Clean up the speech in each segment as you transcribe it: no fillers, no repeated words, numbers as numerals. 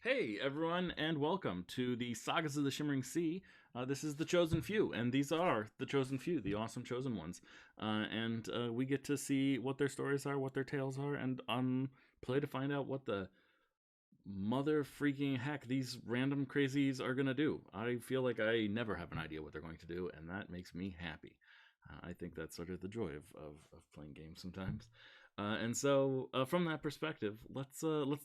Hey everyone, and welcome to the Sagas of the Shimmering Sea. This is the Chosen Few, and these are the Chosen Few, the awesome chosen ones. And we get to see what their stories are, what their tales are, and play to find out what the mother freaking heck these random crazies are gonna do. I feel like I never have an idea what they're going to do, and that makes me happy. I think that's sort of the joy of playing games sometimes. And so, from that perspective, let's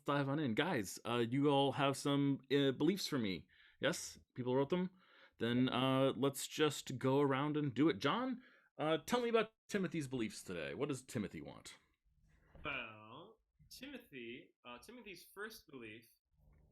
dive on in, guys. You all have some beliefs for me. Yes, people wrote them. Then let's just go around and do it. John, tell me about Timothy's beliefs today. What does Timothy want? Well, Timothy's first belief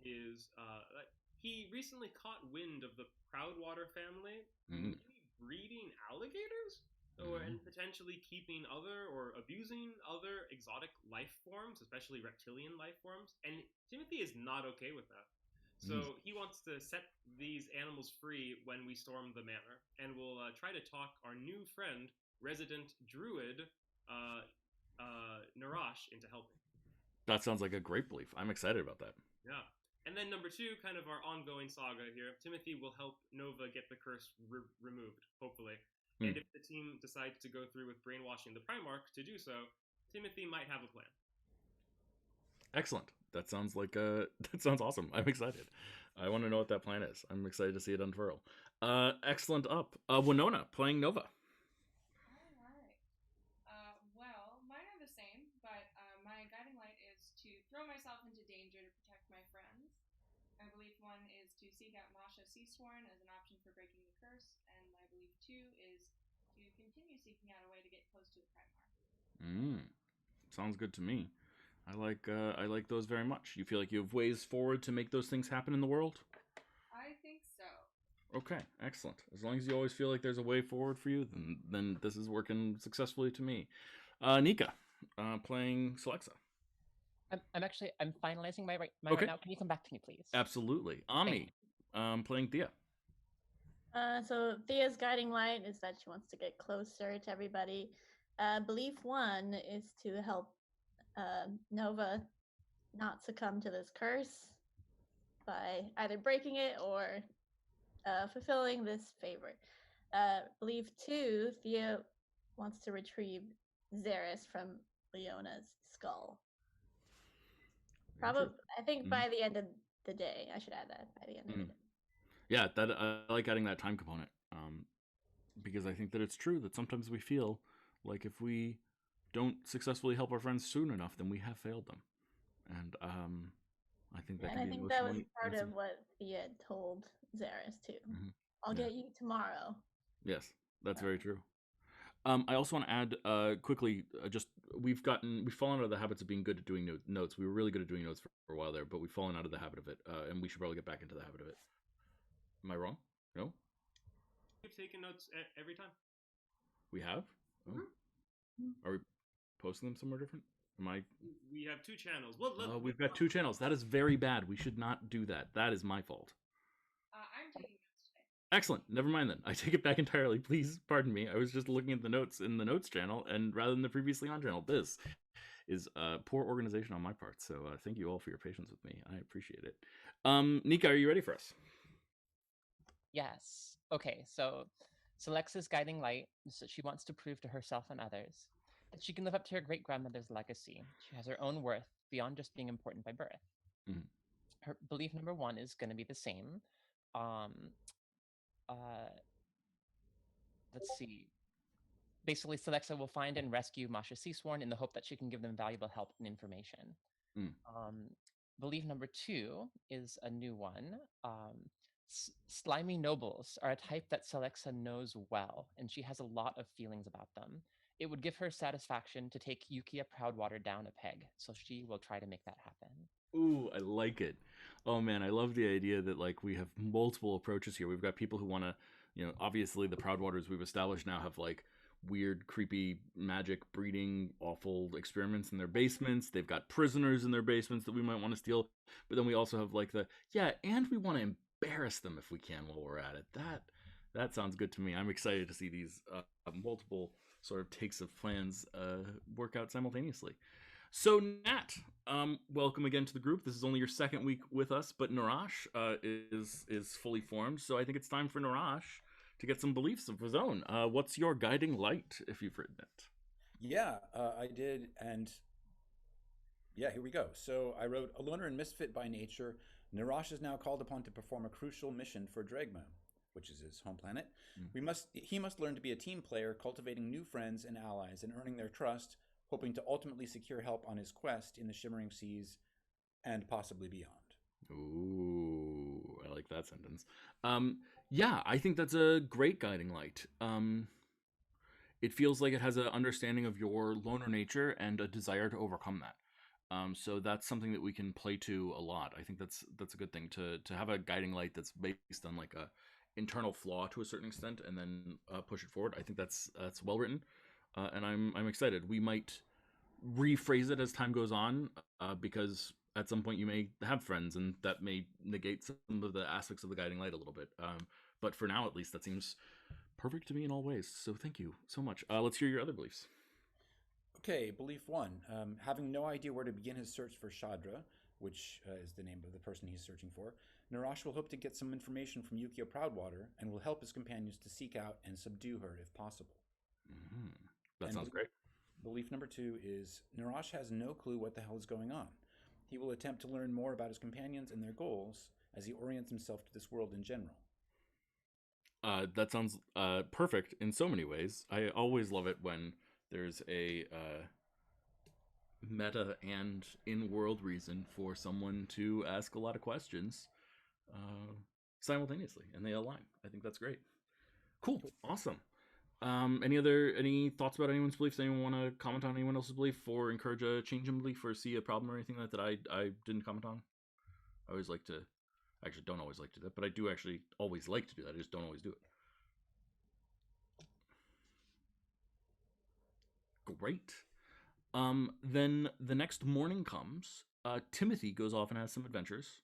is that he recently caught wind of the Proudwater family Mm, maybe breeding alligators, mm, and potentially keeping other or abusing other exotic life forms, especially reptilian life forms. And Timothy is not okay with that. mm. So he wants to set these animals free when we storm the manor, and we'll try to talk our new friend, resident druid, uh, Narash, into helping. That sounds like a great belief. I'm excited about that. Yeah. And then number two, kind of our ongoing saga here. Timothy will help Nova get the curse removed, hopefully. Mm, And if the team decides to go through with brainwashing the Primarch to do so, Timothy might have a plan. excellent. That sounds like that sounds awesome. I'm excited. I want to know what that plan is. I'm excited to see it unfurl. Excellent up. Winona playing Nova. All right. Well, mine are the same, but my guiding light is to throw myself into danger to protect my friends. My belief one is to seek out Masha Seasworn as an option for breaking the curse, and my belief two is to continue seeking out a way to get close to the Primarch. Mm, sounds good to me. I like those very much. You feel like you have ways forward to make those things happen in the world? I think so. Okay, excellent. As long as you always feel like there's a way forward for you, then this is working successfully to me. Nika, playing Celexa. I'm finalizing my right Okay, now. Can you come back to me, please? absolutely. Thank Ami, playing Thea. So Thea's guiding light is that she wants to get closer to everybody. Belief one is to help Nova not succumb to this curse by either breaking it or fulfilling this favor. Belief two, Thea wants to retrieve Xeris from Leona's skull. Probably, I think Mhm. by the end of the day. I should add that by the end of the Mm. day. Yeah, that I like adding that time component, because I think that it's true that sometimes we feel like if we don't successfully help our friends soon enough, then we have failed them, and I think that And can I be think that was emotionally part messy. of what Thea told Xeris too. Hmm. I'll Yeah. get you tomorrow. Yes, that's So, very true. I also want to add quickly, just we've fallen out of the habits of being good at doing notes. We were really good at doing notes for a while there, but we've fallen out of the habit of it, and we should probably get back into the habit of it. Am I wrong? No, We've taken notes every time. we have. Oh, Mm-hmm. are we posting them somewhere different? Am I? We have two channels. Well, look, We've got two channels. That is very bad. We should not do that. That is my fault. I'm taking notes today. Excellent. Never mind then. I take it back entirely. Please pardon me. I was just looking at the notes in the notes channel, and rather than the previously on channel, this is poor organization on my part. So thank you all for your patience with me. I appreciate it. Nika, are you ready for us? Yes. Okay, so Celexa's guiding light is that she wants to prove to herself and others that she can live up to her great grandmother's legacy. She has her own worth beyond just being important by birth. Mhm. Her belief number one is going to be the same. Um, uh, let's see. Basically, Celexa will find and rescue Masha Seasworn in the hope that she can give them valuable help and information. Mm. Um, belief number two is a new one. Slimy nobles are a type that Celexa knows well, and she has a lot of feelings about them. It would give her satisfaction to take Yukia Proudwater down a peg, so she will try to make that happen. Ooh, I like it. Oh man, I love the idea that like we have multiple approaches here. We've got people who want to, obviously the Proudwaters we've established now have like weird, creepy magic breeding, awful experiments in their basements. They've got prisoners in their basements that we might want to steal. But then we also have like and we want to embarrass them if we can while we're at it. That sounds good to me. I'm excited to see these multiple sort of takes of plans work out simultaneously. So Nat, welcome again to the group. This is only your second week with us, but Narash is fully formed. So I think it's time for Narash to get some beliefs of his own. What's your guiding light, if you've written it? Yeah, I did, and yeah, here we go. So I wrote, a loner and misfit by nature, Narash is now called upon to perform a crucial mission for Dregma, which is his home planet. Mm. He must learn to be a team player, cultivating new friends and allies, and earning their trust, hoping to ultimately secure help on his quest in the Shimmering Seas and possibly beyond. Ooh, I like that sentence. Yeah, I think that's a great guiding light. It feels like it has an understanding of your loner nature and a desire to overcome that. So that's something that we can play to a lot. I think that's a good thing to have a guiding light that's based on like a internal flaw to a certain extent, and then push it forward. I think that's well written, and I'm excited. We might rephrase it as time goes on, because at some point you may have friends, and that may negate some of the aspects of the guiding light a little bit. But for now, at least, that seems perfect to me in all ways. So thank you so much. Let's hear your other beliefs. Okay, belief one. Having no idea where to begin his search for Shadra, which is the name of the person he's searching for, Narash will hope to get some information from Yukio Proudwater and will help his companions to seek out and subdue her if possible. Mm-hmm. That And sounds great. belief number two is Narash has no clue what the hell is going on. He will attempt to learn more about his companions and their goals as he orients himself to this world in general. That sounds perfect in so many ways. I always love it when there's a meta and in-world reason for someone to ask a lot of questions uh, simultaneously, and they align. I think that's great. Cool, awesome. Any thoughts about anyone's beliefs? Anyone want to comment on anyone else's belief, or encourage a change in belief, or see a problem or anything like that I didn't comment on? I always like to, actually don't always like to do that, but I do actually always like to do that. I just don't always do it. Great. Then the next morning comes. Timothy goes off and has some adventures,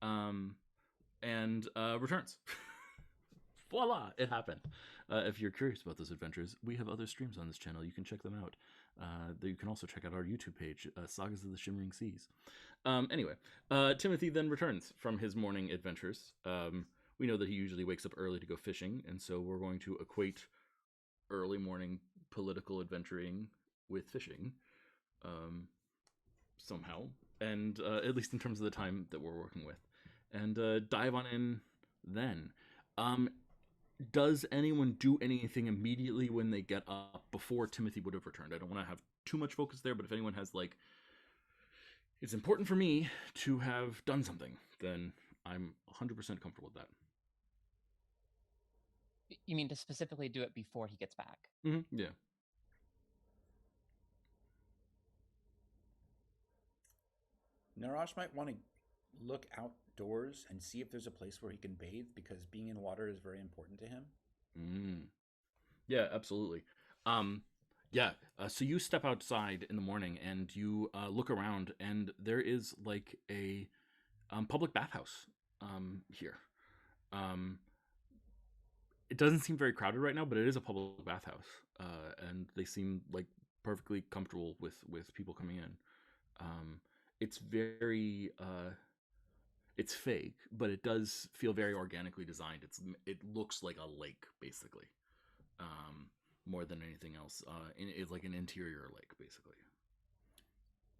um, and returns. Voila! It happened. If you're curious about those adventures, we have other streams on this channel. You can check them out. You can also check out our YouTube page, Sagas of the Shimmering Seas. Anyway, Timothy then returns from his morning adventures. We know that he usually wakes up early to go fishing, and so we're going to equate early morning political adventuring with fishing, somehow, and at least in terms of the time that we're working with, and dive on in then. Does anyone do anything immediately when they get up before Timothy would have returned? I don't want to have too much focus there, but if anyone has like, it's important for me to have done something, then I'm 100% comfortable with that. You mean to specifically do it before he gets back? Mm-hmm. Yeah. Narash might want to look outdoors and see if there's a place where he can bathe because being in water is very important to him. Mm. Yeah, absolutely. Um, yeah. So you step outside in the morning and you look around, and there is like a public bathhouse here. Um, it doesn't seem very crowded right now, but it is a public bathhouse, and they seem like perfectly comfortable with people coming in. It's very it's fake, but it does feel very organically designed. It looks like a lake basically, more than anything else. It's like an interior lake basically.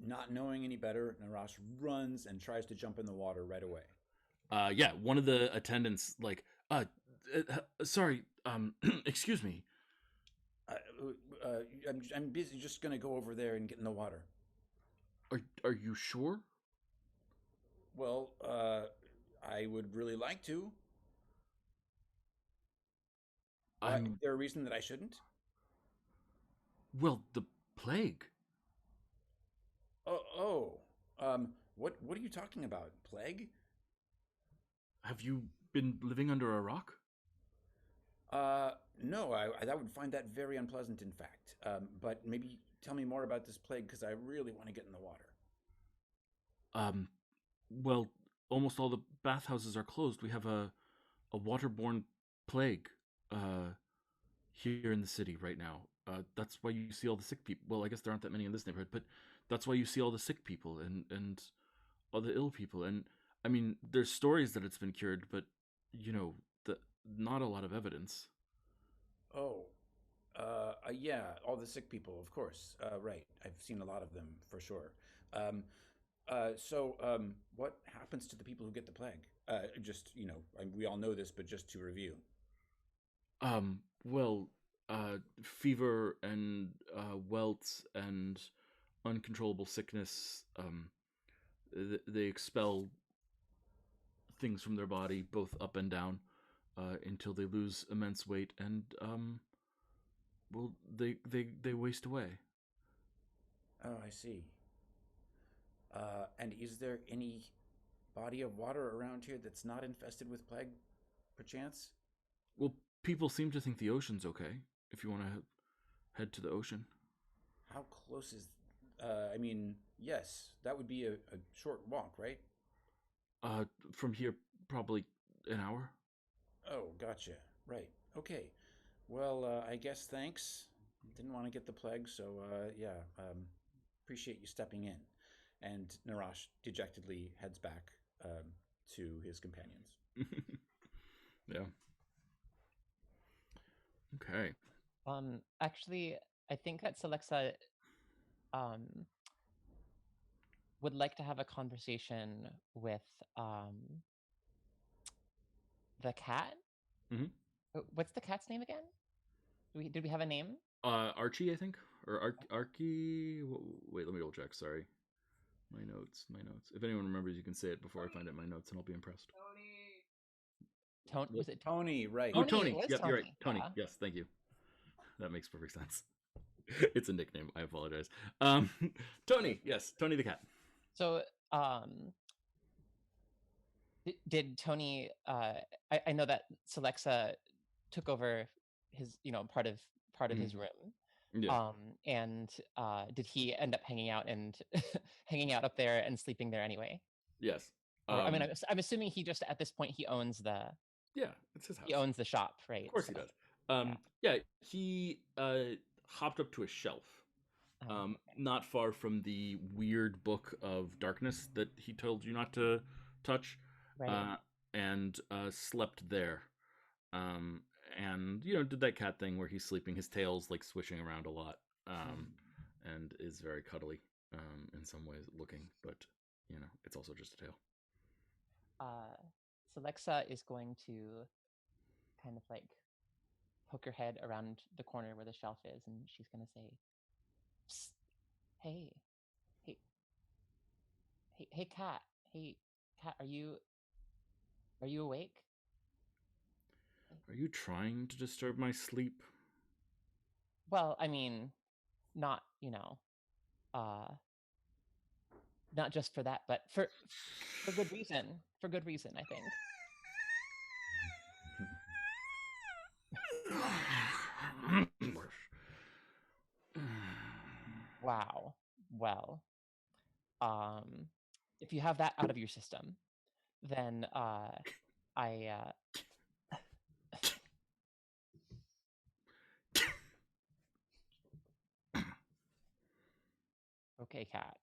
Not knowing any better, Narash runs and tries to jump in the water right away. Yeah, one of the attendants like, sorry, excuse me. Uh, I'm busy. Just gonna go over there and get in the water. Are you sure? Well, I would really like to. Is I'm there a reason that I shouldn't? well, the plague. What are you talking about? Plague? Have you been living under a rock? No, I would find that very unpleasant, in fact. But maybe tell me more about this plague because I really want to get in the water. Um, well, almost all the bathhouses are closed. We have a waterborne plague here in the city right now. That's why you see all the sick people. Well, I guess there aren't that many in this neighborhood, but That's why you see all the sick people and all the ill people. And I mean, there's stories that it's been cured, but you know, the not a lot of evidence. Oh, yeah, all the sick people, of course. Right, I've seen a lot of them for sure. Um, what happens to the people who get the plague? Just we all know this, but just to review. Well, fever and welts and uncontrollable sickness. They expel things from their body, both up and down, until they lose immense weight and well, they waste away. Oh, I see. And is there any body of water around here that's not infested with plague, perchance? Well, people seem to think the ocean's okay. If you want to head to the ocean, How close is? I mean, yes, that would be a short walk, right? uh, from here probably an hour. Oh, gotcha. Right. Okay. Well, I guess thanks. Didn't want to get the plague, so yeah. Appreciate you stepping in. And Narash dejectedly heads back to his companions. Yeah. Okay. Actually, I think that Celexa um would like to have a conversation with the cat. Mhm. What's the cat's name again? Did we have a name? Archie, I think, or Archie. Wait, let me double check. Sorry, my notes. My notes. If anyone remembers, you can say it before I find it in my notes, and I'll be impressed. Tony? Was it Tony, right. Oh, Tony? It Tony. was Yep, you're right. Tony. Tony. Yeah. Yes, thank you. That makes perfect sense. It's a nickname. I apologize. Tony. Yes, Tony the cat. So, did Tony? I know that Celexa took over his, part of his room. Yeah. And did he end up hanging out and hanging out up there and sleeping there anyway? Yes. Or, I mean, I'm assuming he just at this point he owns the Yeah, it's his house. he owns the shop, right? Of course he does. Yeah, he hopped up to a shelf, Okay. not far from the weird book of darkness that he told you not to touch, Right. and slept there. And did that cat thing where he's sleeping, his tail's like swishing around a lot, and is very cuddly, in some ways looking, but it's also just a tail. So Lexa is going to kind of like poke her head around the corner where the shelf is, and she's going to say, Psst, "Hey, hey, hey, cat, hey, cat, are you awake?" Are you trying to disturb my sleep? Well, I mean, not not just for that, but for good reason. For good reason, I think. Wow. Well, if you have that out of your system, then I okay, cat.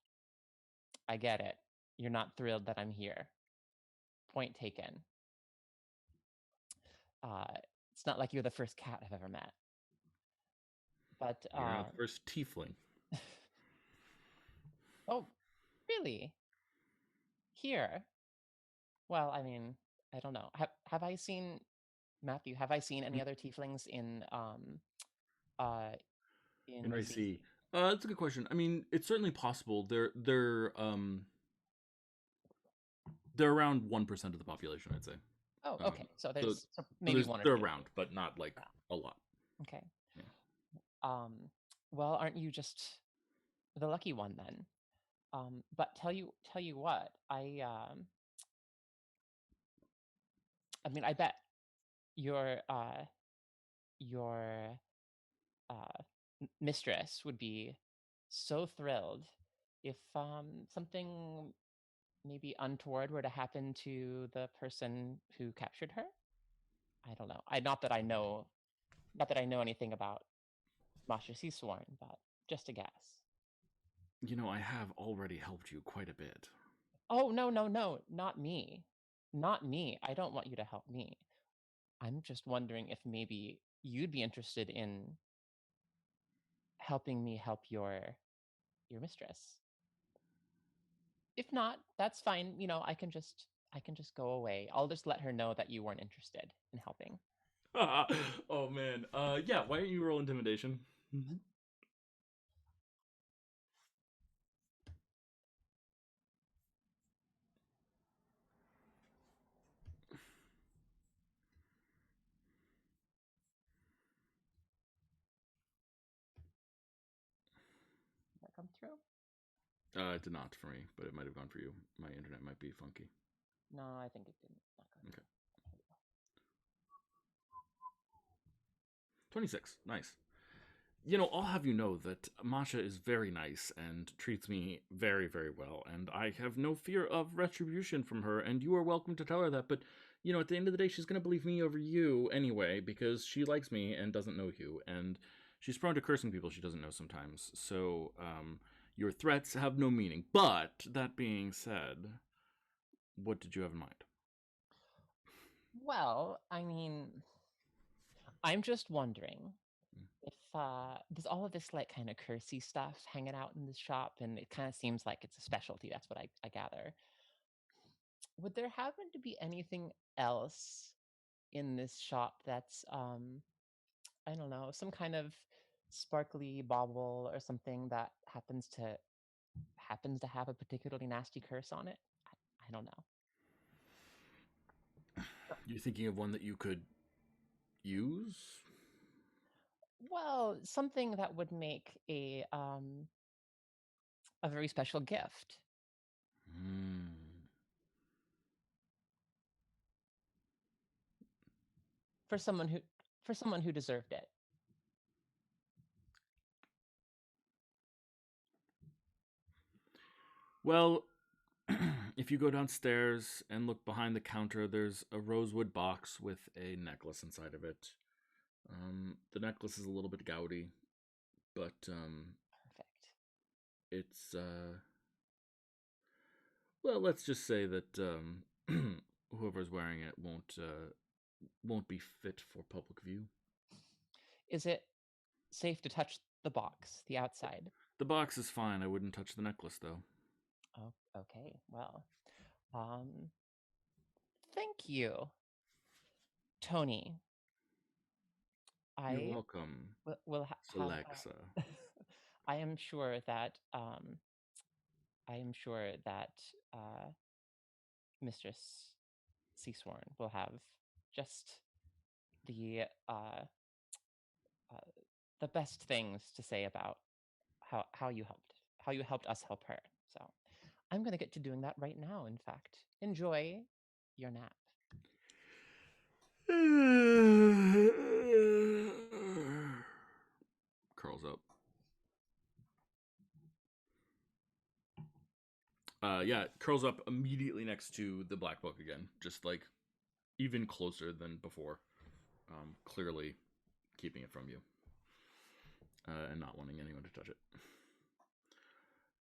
I get it. You're not thrilled that I'm here. Point taken. It's not like you're the first cat I've ever met. But You're not the first tiefling. oh, really? Here? Well, I mean, I don't know. Have I seen Matthew? Have I seen any other tieflings in NYC? That's a good question. I mean, it's certainly possible. They're around 1% of the population, I'd say. Oh, okay. So there's maybe one or they're two. around, but not like a lot. Okay. Yeah. Well, aren't you just the lucky one then? But tell you what, I mean, I bet your mistress would be so thrilled if something maybe untoward were to happen to the person who captured her. I don't know. Not that I know anything about Masha Seasworn, but just a guess. I have already helped you quite a bit. Oh, no, not me. Not me. I don't want you to help me. I'm just wondering if maybe you'd be interested in helping me help your mistress. If not, that's fine. I can just go away. I'll just let her know that you weren't interested in helping. Oh man. Yeah. Why don't you roll intimidation? Mm-hmm. Did that come through? It did not for me, but it might have gone for you. My internet might be funky. No, I think it didn't. Not go Okay. through. There we go. 26. Nice. I'll have you know that Masha is very nice and treats me very, very well, and I have no fear of retribution from her, and you are welcome to tell her that, but, at the end of the day, she's going to believe me over you anyway, because she likes me and doesn't know you, and she's prone to cursing people she doesn't know sometimes, so, your threats have no meaning. But, that being said, what did you have in mind? Well, I mean, I'm just wondering if there's all of this like kind of cursey stuff hanging out in the shop, and it kind of seems like it's a specialty. That's what I gather. Would there happen to be anything else in this shop that's I don't know, some kind of sparkly bauble or something that happens to have a particularly nasty curse on it? I don't know. You're thinking of one that you could use? Well, something that would make a very special gift Hmm. for someone who deserved it. Well, if you go downstairs and look behind the counter, there's a rosewood box with a necklace inside of it. The necklace is a little bit gaudy, but Perfect. it's well, let's just say that whoever's wearing it won't be fit for public view. Is it safe to touch the box, the outside? The box is fine. I wouldn't touch the necklace though. Oh, okay. Well, um, thank you, Tony. You're I welcome, will have. Alexa. I am sure that uh, Mistress Seasworn will have just the uh, uh, the best things to say about how you helped us help her. So I'm gonna get to doing that right now. In fact, enjoy your nap. Curls up. Yeah, curls up immediately next to the black book again, just like even closer than before. Clearly keeping it from you and not wanting anyone to touch it.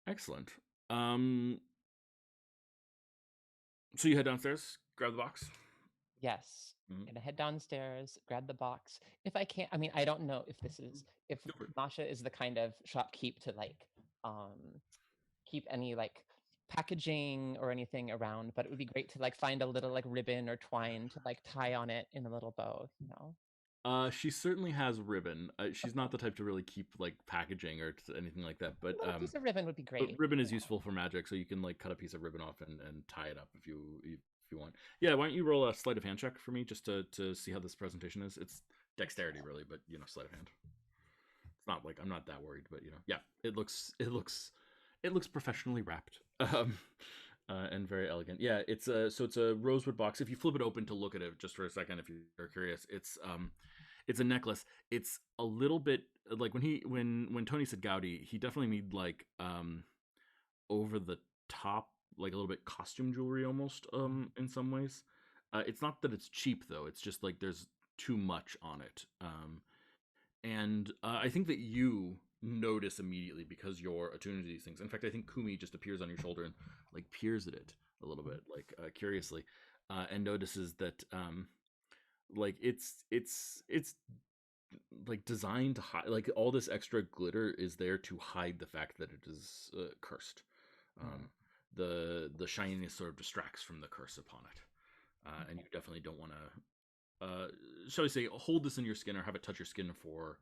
Excellent. So you head downstairs, grab the box. Yes. Mhm. Gonna head downstairs, grab the box. If I can't, I mean, I don't know if Go for it. Masha is the kind of shopkeep to like keep any like packaging or anything around, but it would be great to like find a little like ribbon or twine to like tie on it in a little bow. She certainly has ribbon. She's not the type to really keep like packaging or anything like that. A little piece of ribbon would be But great. ribbon is useful for magic, so you can like cut a piece of ribbon off and tie it up if you want. Yeah, why don't you roll a sleight of hand check for me just to see how this presentation is? It's dexterity really, but sleight of hand. It's not like I'm not that worried, but yeah, it looks professionally wrapped. And very elegant. Yeah, it's a rosewood box. If you flip it open to look at it just for a second, if you're curious, it's a necklace. It's a little bit like when Tony said gaudy, he definitely made like over the top, like a little bit costume jewelry almost in some ways. It's not that it's cheap though. It's just like there's too much on it. And I think that you, notice immediately because you're attuned to these things. In fact, I think Kumi just appears on your shoulder and like peers at it a little bit, like curiously, and notices that like it's like designed to hide, like all this extra glitter is there to hide the fact that it is cursed. Um, the shininess sort of distracts from the curse upon it, and you definitely don't want to, shall we say, hold this in your skin or have it touch your skin for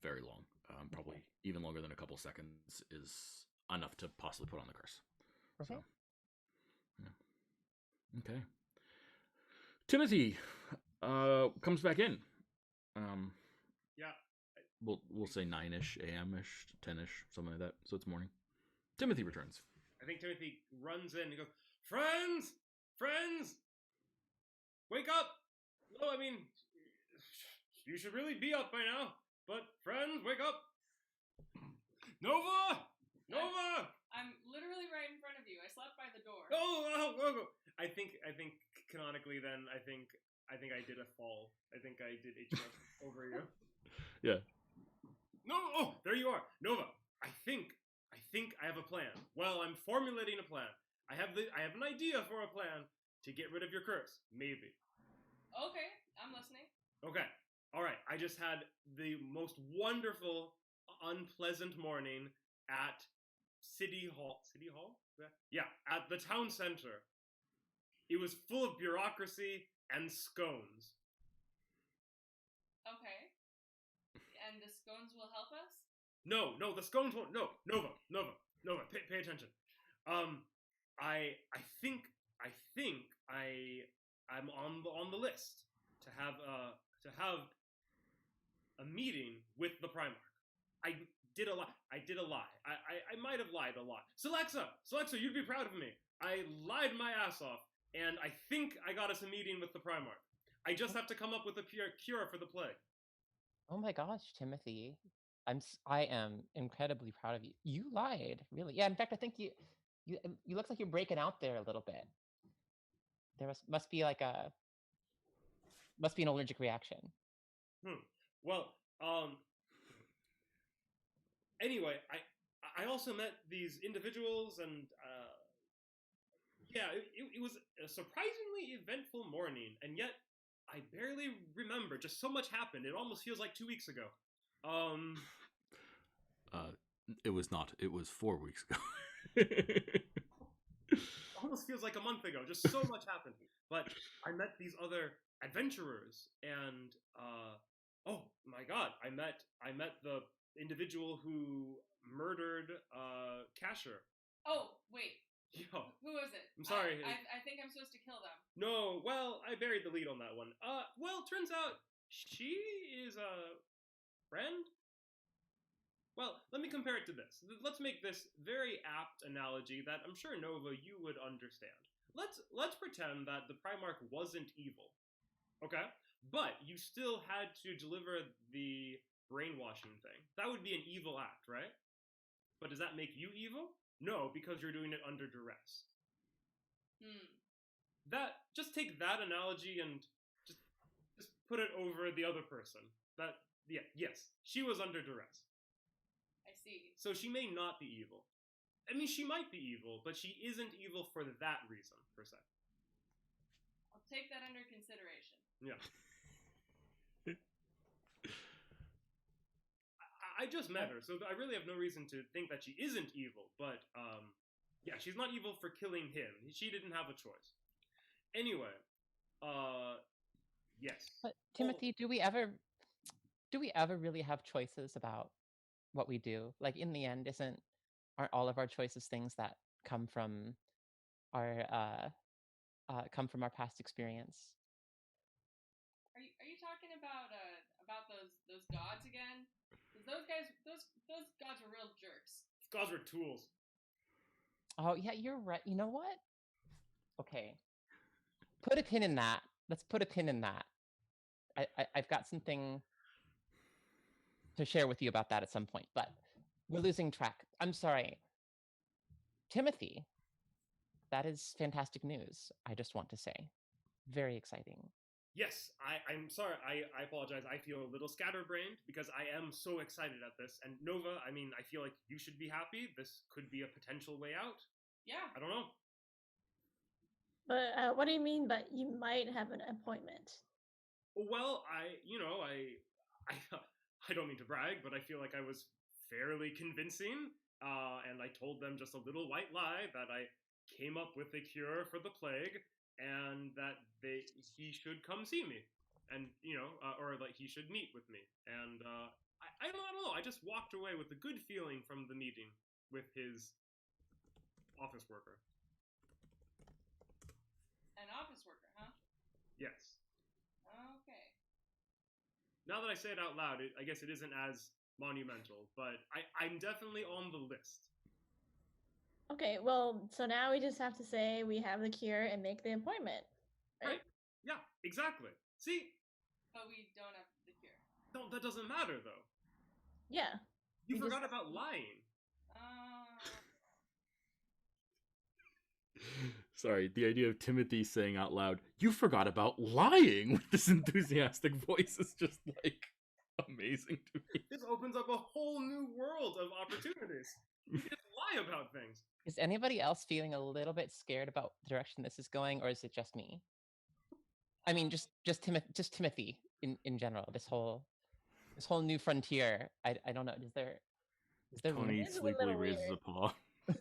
very long. Probably even longer than a couple seconds is enough to possibly put on the curse. Okay. So, yeah. Okay. Timothy comes back in. Yeah. We'll say 9ish a.m. ish, 10ish, something like that. So it's morning. Timothy returns. I think Timothy runs in and goes, "Friends! Friends! Wake up! No, I mean, you should really be up by now. But friends, wake up! Nova! Nova! I'm literally right in front of you. I slept by the door. Oh! I think canonically then I think I did a fall. I think I did HMS over you. Yeah. No, oh, there you are. Nova, I think I have a plan. Well, I'm formulating a plan. I have an idea for a plan to get rid of your curse. Maybe. Okay, I'm listening. Okay. All right. I just had the most wonderful, unpleasant morning at City Hall. City Hall? Yeah, at the town center. It was full of bureaucracy and scones. Okay. And the scones will help us? No, the scones won't. No, Nova, pay attention. I think I'm on the list to have a meeting with the Primarch. I did a lie. I might have lied a lot. Celexa, you'd be proud of me. I lied my ass off, and I think I got us a meeting with the Primarch. I just have to come up with a cure for the plague. Oh my gosh, Timothy. I am incredibly proud of you. You lied, really. Yeah, in fact, I think you look like you're breaking out there a little bit. There must be like must be an allergic reaction. Well, anyway, I also met these individuals, and yeah, it was a surprisingly eventful morning, and yet I barely remember. Just so much happened. It almost feels like 2 weeks ago. It was not. It was 4 weeks ago. Almost feels like a month ago. Just so much happened. But I met these other adventurers, and oh my god, I met the individual who murdered Casher. Oh, wait. Yo. Who is it? I'm sorry. I think I'm supposed to kill them. No, well, I buried the lead on that one. Well, turns out she is a friend. Well, let me compare it to this. Let's make this very apt analogy that I'm sure Nova you would understand. Let's pretend that the Primarch wasn't evil. Okay? But you still had to deliver the brainwashing thing. That would be an evil act, right? But does that make you evil? No, because you're doing it under duress. Just take that analogy and just put it over the other person. Yes, she was under duress. I see. So she may not be evil. I mean, she might be evil, but she isn't evil for that reason, per se. I'll take that under consideration. Yeah. I just met her, so I really have no reason to think that she isn't evil, but, yeah, she's not evil for killing him. She didn't have a choice. Anyway, yes. But Timothy, do we ever really have choices about what we do? Like in the end, aren't all of our choices things that come from our past experience? Are you talking about those gods again? Because those gods were real jerks. Those gods were tools. Oh yeah, you're right. You know what? Okay. Put a pin in that. Let's put a pin in that. I've got something to share with you about that at some point, but we're losing track. I'm sorry. Timothy, that is fantastic news, I just want to say. Very exciting. Yes, I'm sorry. I apologize. I feel a little scatterbrained because I am so excited at this. And Nova, I mean, I feel like you should be happy. This could be a potential way out. Yeah. I don't know. But what do you mean? But you might have an appointment. Well, I, I don't mean to brag, but I feel like I was fairly convincing. And I told them just a little white lie that I came up with a cure for the plague, and that he should come see me, and or like he should meet with me. And I don't know. I just walked away with a good feeling from the meeting with his office worker. An office worker, huh? Yes. Okay. Now that I say it out loud, I guess it isn't as monumental, but I'm definitely on the list. Okay, well, so now we just have to say we have the cure and make the appointment, right? Right. Yeah, exactly. See? But we don't have the cure. No, that doesn't matter, though. Yeah. You We forgot just- about lying. Sorry, the idea of Timothy saying out loud, "You forgot about lying," with this enthusiastic voice is just like amazing to me. This opens up a whole new world of opportunities. You can just lie about things. Is anybody else feeling a little bit scared about the direction this is going, or is it just me? I mean, just Timothy in general. This whole new frontier. I don't know. Is there Tony It's a sleepily little raises a weird. paw. Oh,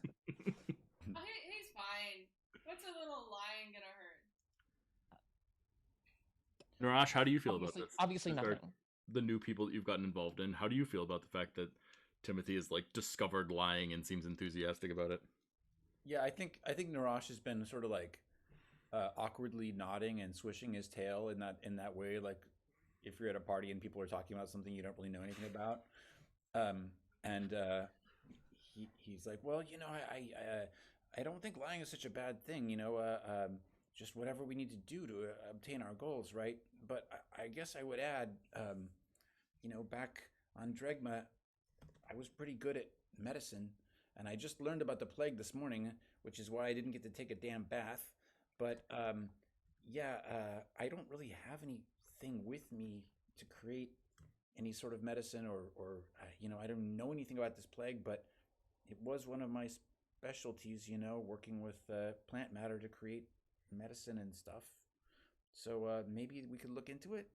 he's fine. What's a little lying gonna hurt? Narash, how do you feel about this? Obviously These are nothing. the new people that you've gotten involved in. How do you feel about the fact that Timothy has like discovered lying and seems enthusiastic about it? Yeah, I think Narash has been sort of like awkwardly nodding and swishing his tail in that way, like if you're at a party and people are talking about something you don't really know anything about. And he's like, well, I don't think lying is such a bad thing. Just whatever we need to do to obtain our goals, right? But I guess I would add, back on Dregma, I was pretty good at medicine, and I just learned about the plague this morning, which is why I didn't get to take a damn bath. But yeah, I don't really have anything with me to create any sort of medicine, or I don't know anything about this plague, but it was one of my specialties, working with plant matter to create medicine and stuff. So maybe we could look into it.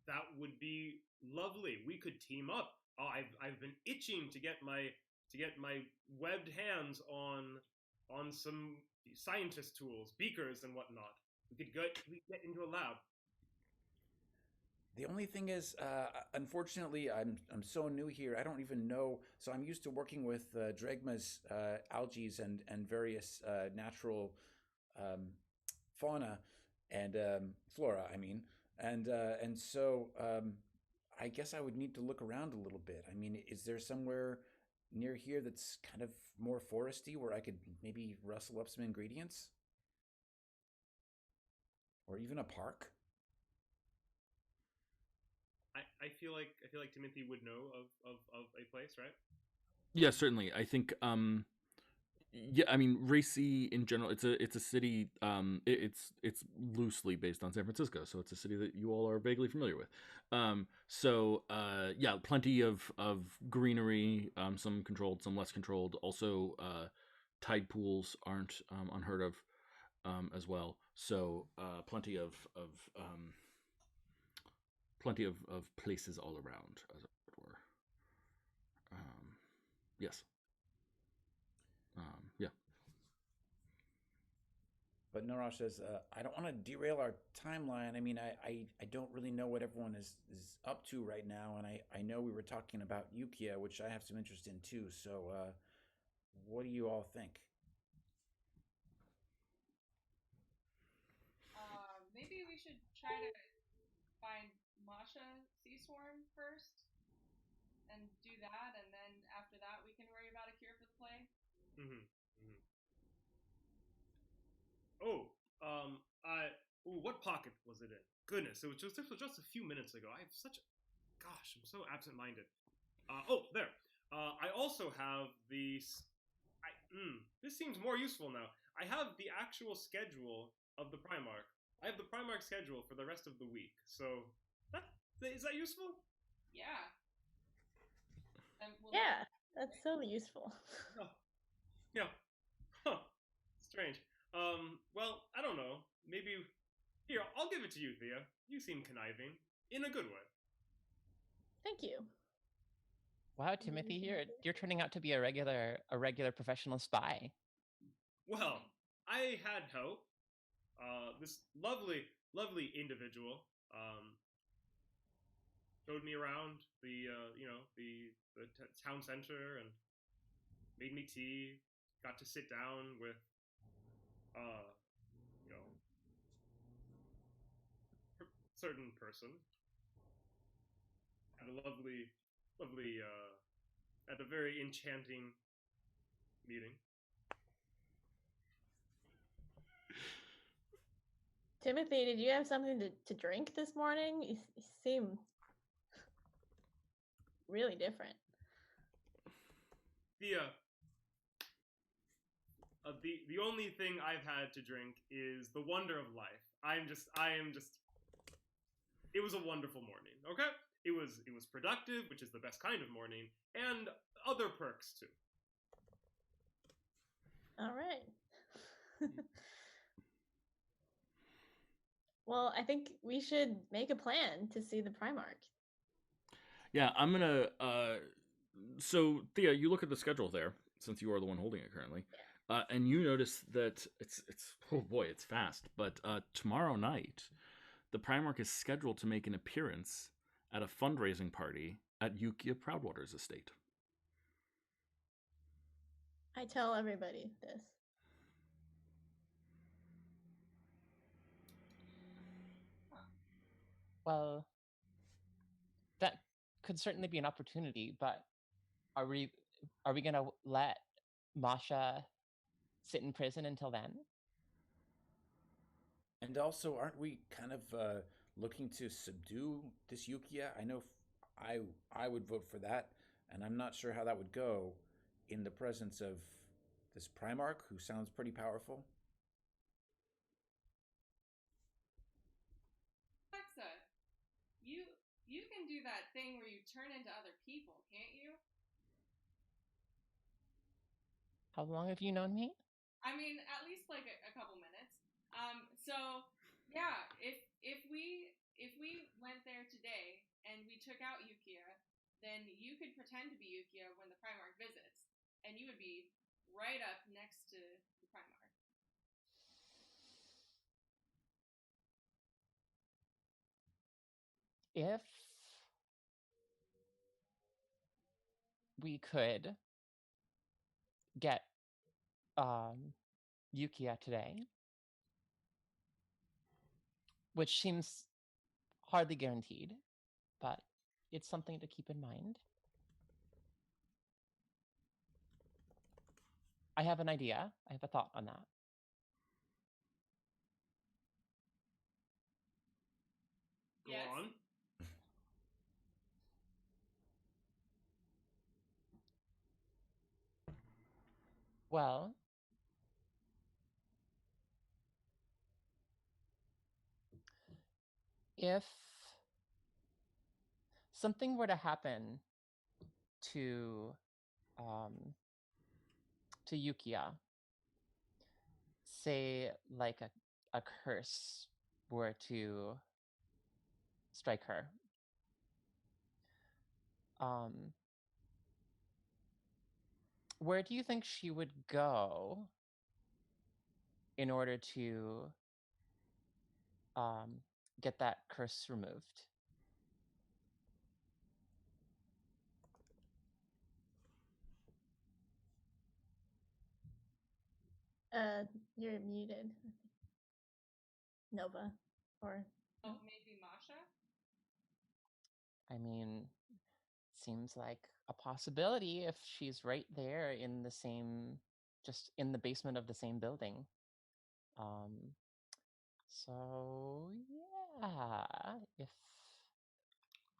That would be lovely. We could team up. Oh, I've been itching to get my webbed hands on some scientist tools, beakers and whatnot. We get into a lab. The only thing is, unfortunately, I'm so new here. I don't even know. So I'm used to working with Dregma's algae and various natural fauna and flora. I mean, and so I guess I would need to look around a little bit. I mean, is there somewhere near here that's kind of more foresty where I could maybe rustle up some ingredients, or even a park? I feel like Timothy would know of a place, right? Yeah, certainly. I think yeah, I mean Racy in general, it's a city, it's loosely based on San Francisco, so it's a city that you all are vaguely familiar with. Yeah, plenty of greenery, some controlled, some less controlled. Also tide pools aren't unheard of as well. So plenty of places all around, as it were. Yes. Yeah. But Narash says, I don't want to derail our timeline. I mean, I don't really know what everyone is up to right now. And I know we were talking about Yukia, which I have some interest in too. So what do you all think? Maybe we should try to find Masha Sea Swarm first and do that, and then after that we can worry about a cure for the plague. Mm-hmm. Mm-hmm. Oh, what pocket was it in? Goodness, this was just a few minutes ago. I have such, gosh, I'm so absent-minded. Oh, there. I also have this seems more useful now. I have the actual schedule of the Primarch. I have the Primarch schedule for the rest of the week. So, is that useful? Yeah. Well, Yeah, that's so useful. Oh, yeah. Huh. Strange. Well, I don't know. Maybe here, I'll give it to you, Thea. You seem conniving in a good way. Thank you. Wow, Timothy, you're turning out to be a regular professional spy. Well, I had help. This lovely individual showed me around the town center and made me tea. Got to sit down with uh, you know, certain person. Had a lovely, had a very enchanting meeting. Timothy, did you have something to drink this morning? You seem really different. The only thing I've had to drink is the wonder of life. I am just. It was a wonderful morning. Okay, it was productive, which is the best kind of morning, and other perks too. All right. Well, I think we should make a plan to see the Primarch. Yeah, I'm gonna. So Thea, you look at the schedule there, since you are the one holding it currently, and you notice that it's oh boy, it's fast. But tomorrow night, the Primarch is scheduled to make an appearance at a fundraising party at Yukia Proudwater's estate. I tell everybody this. Well, that could certainly be an opportunity, but are we gonna let Masha sit in prison until then? And also, aren't we kind of looking to subdue this Yukia? I know I would vote for that, and I'm not sure how that would go in the presence of this Primarch, who sounds pretty powerful. Alexa, you can do that thing where you turn into other people, can't you? How long have you known me? I mean, at least like a couple minutes. So yeah, if we went there today and we took out Yukia, then you could pretend to be Yukia when the Primarch visits, and you would be right up next to the Primarch. If we could get Yukia today, which seems hardly guaranteed, but it's something to keep in mind. I have an idea. I have a thought on that. Go Yes. on. Well, if something were to happen to Yukia, say like a curse were to strike her, where do you think she would go in order to get that curse removed? You're muted. Nova. Or Oh, maybe Masha? I mean, seems like a possibility if she's right there in the same, just in the basement of the same building. So yeah, if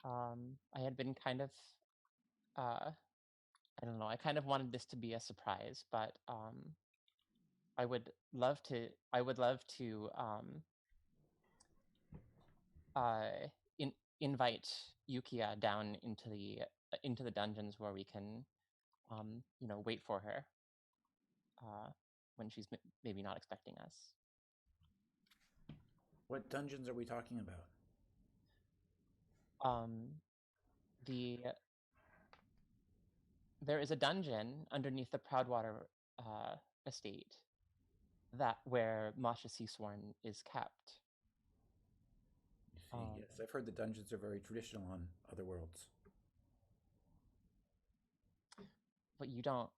I had been kind of, I don't know, I kind of wanted this to be a surprise, but I would love to in, invite Yukia down into the dungeons where we can, wait for her when she's maybe not expecting us. What dungeons are we talking about? There is a dungeon underneath the Proudwater estate where Masha Seasworn is kept. Yes, I've heard the dungeons are very traditional on other worlds. But you don't.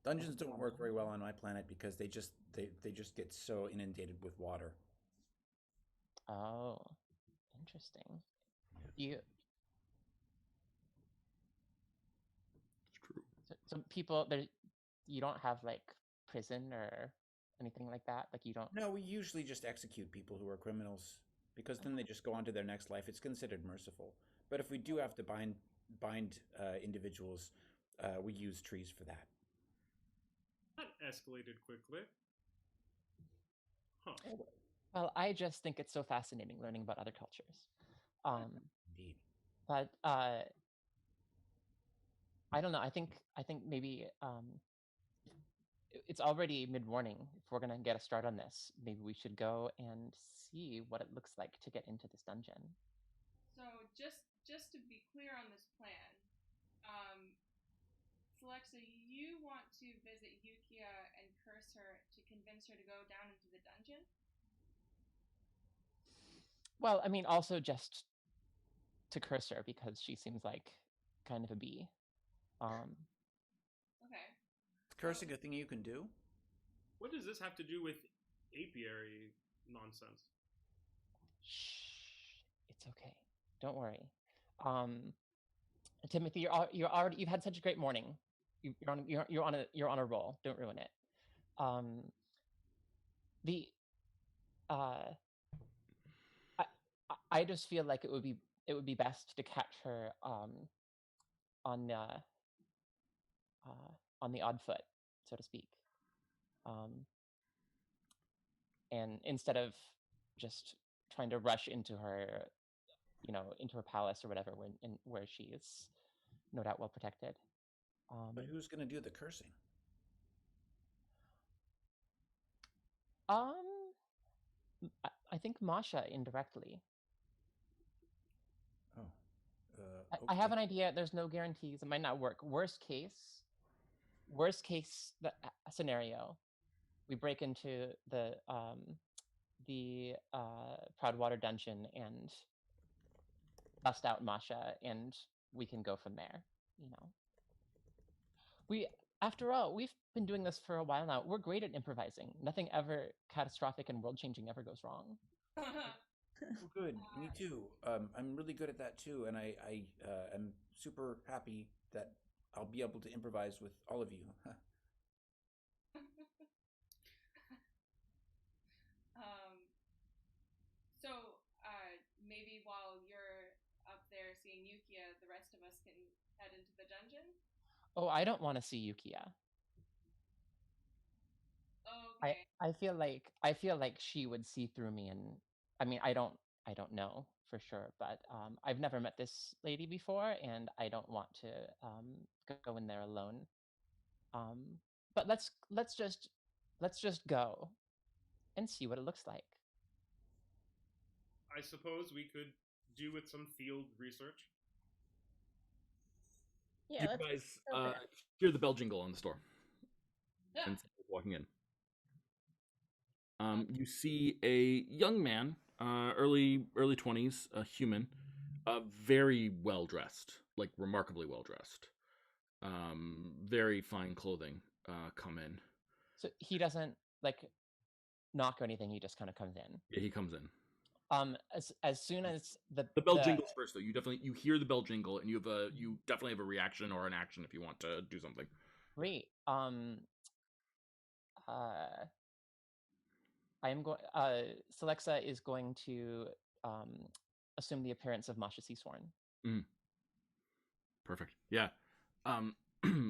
Dungeons don't work very well on my planet because they just get so inundated with water. Oh, interesting. Yeah. It's true. So people there, you don't have like prison or anything like that. Like you don't. No, we usually just execute people who are criminals because then they just go on to their next life. It's considered merciful. But if we do have to bind individuals, we use trees for that. That escalated quickly. Huh. Well, I just think it's so fascinating learning about other cultures. Indeed. But I don't know. I think maybe it's already mid-morning. If we're gonna get a start on this, maybe we should go and see what it looks like to get into this dungeon. So just to be clear on this plan, Celexa, you want to visit Yukia and curse her to convince her to go down into the dungeon? Well, I mean, also just to curse her because she seems like kind of a bee. Okay. Is cursing a thing you can do? What does this have to do with apiary nonsense? Shh, it's okay. Don't worry. Timothy, you've had such a great morning. You're on a roll. Don't ruin it. I just feel like it would be best to catch her on the odd foot, so to speak, and instead of just trying to rush into her, into her palace or whatever, where she is no doubt well protected. But who's going to do the cursing? I think Masha indirectly. Oh. Okay. I have an idea. There's no guarantees. It might not work. Worst case scenario, we break into the Proudwater dungeon and bust out Masha, and we can go from there. After all, we've been doing this for a while now. We're great at improvising. Nothing ever catastrophic and world-changing ever goes wrong. Oh, good. Me too. I'm really good at that too, and I am super happy that I'll be able to improvise with all of you. So maybe while you're up there seeing Yukia, the rest of us can head into the dungeon. Oh, I don't want to see Yukia. Okay. I feel like she would see through me, and I mean, I don't know for sure, but I've never met this lady before, and I don't want to go in there alone. But let's just go and see what it looks like. I suppose we could do with some field research. Yeah, You guys hear the bell jingle on the store. Yeah. And walking in. You see a young man, early 20s, a human, very well dressed, like remarkably well dressed, very fine clothing, come in. So he doesn't like knock or anything. He just kind of comes in. Yeah, he comes in. As soon as the bell jingles first, though, you hear the bell jingle, and you definitely have a reaction or an action if you want to do something. Great. Celexa is going to assume the appearance of Masha Seasworn. Mm. Perfect. Yeah.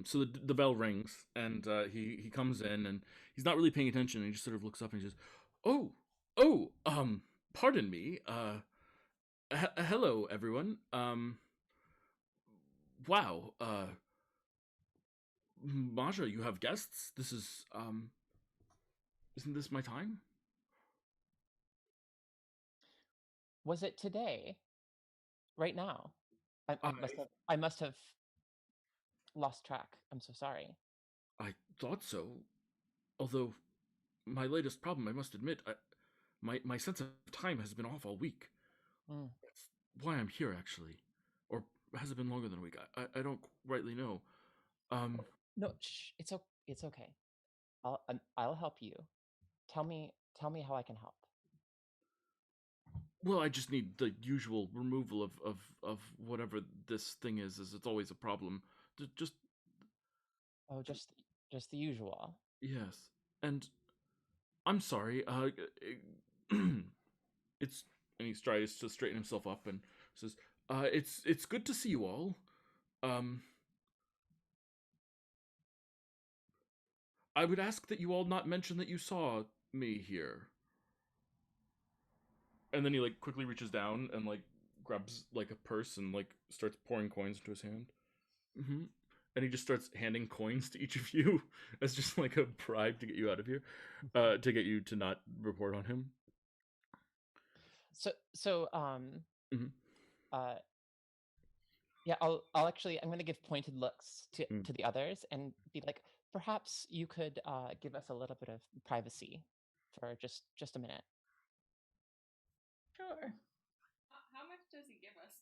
So the bell rings, and he comes in, and he's not really paying attention. And he just sort of looks up and he says, "Oh, pardon me. Hello, everyone. Wow. Maja, you have guests. This is Isn't this my time? Was it today? Right now? I, I I must have I must have lost track. I'm so sorry. I thought so. Although my latest problem, I must admit, my sense of time has been off all week. Mm. That's why I'm here, actually. Or has it been longer than a week? I don't rightly know. Um, No, shh, it's okay. I'll help you. Tell me how I can help. well, I just need the usual removal of whatever this thing is, as it's always a problem. Just, Oh, just the usual. yes. And I'm sorry, it's, and he tries to straighten himself up and says, it's good to see you all. Um, I would ask that you all not mention that you saw me here. And then he like quickly reaches down and like grabs like a purse and like starts pouring coins into his hand. Mm-hmm. And he just starts handing coins to each of you as just like a bribe to get you out of here, to get you to not report on him. So Mhm. uh yeah, I'll actually, I'm going to give pointed looks Mm. to the others and be like, perhaps you could give us a little bit of privacy for just a minute. Sure. How much does he give us?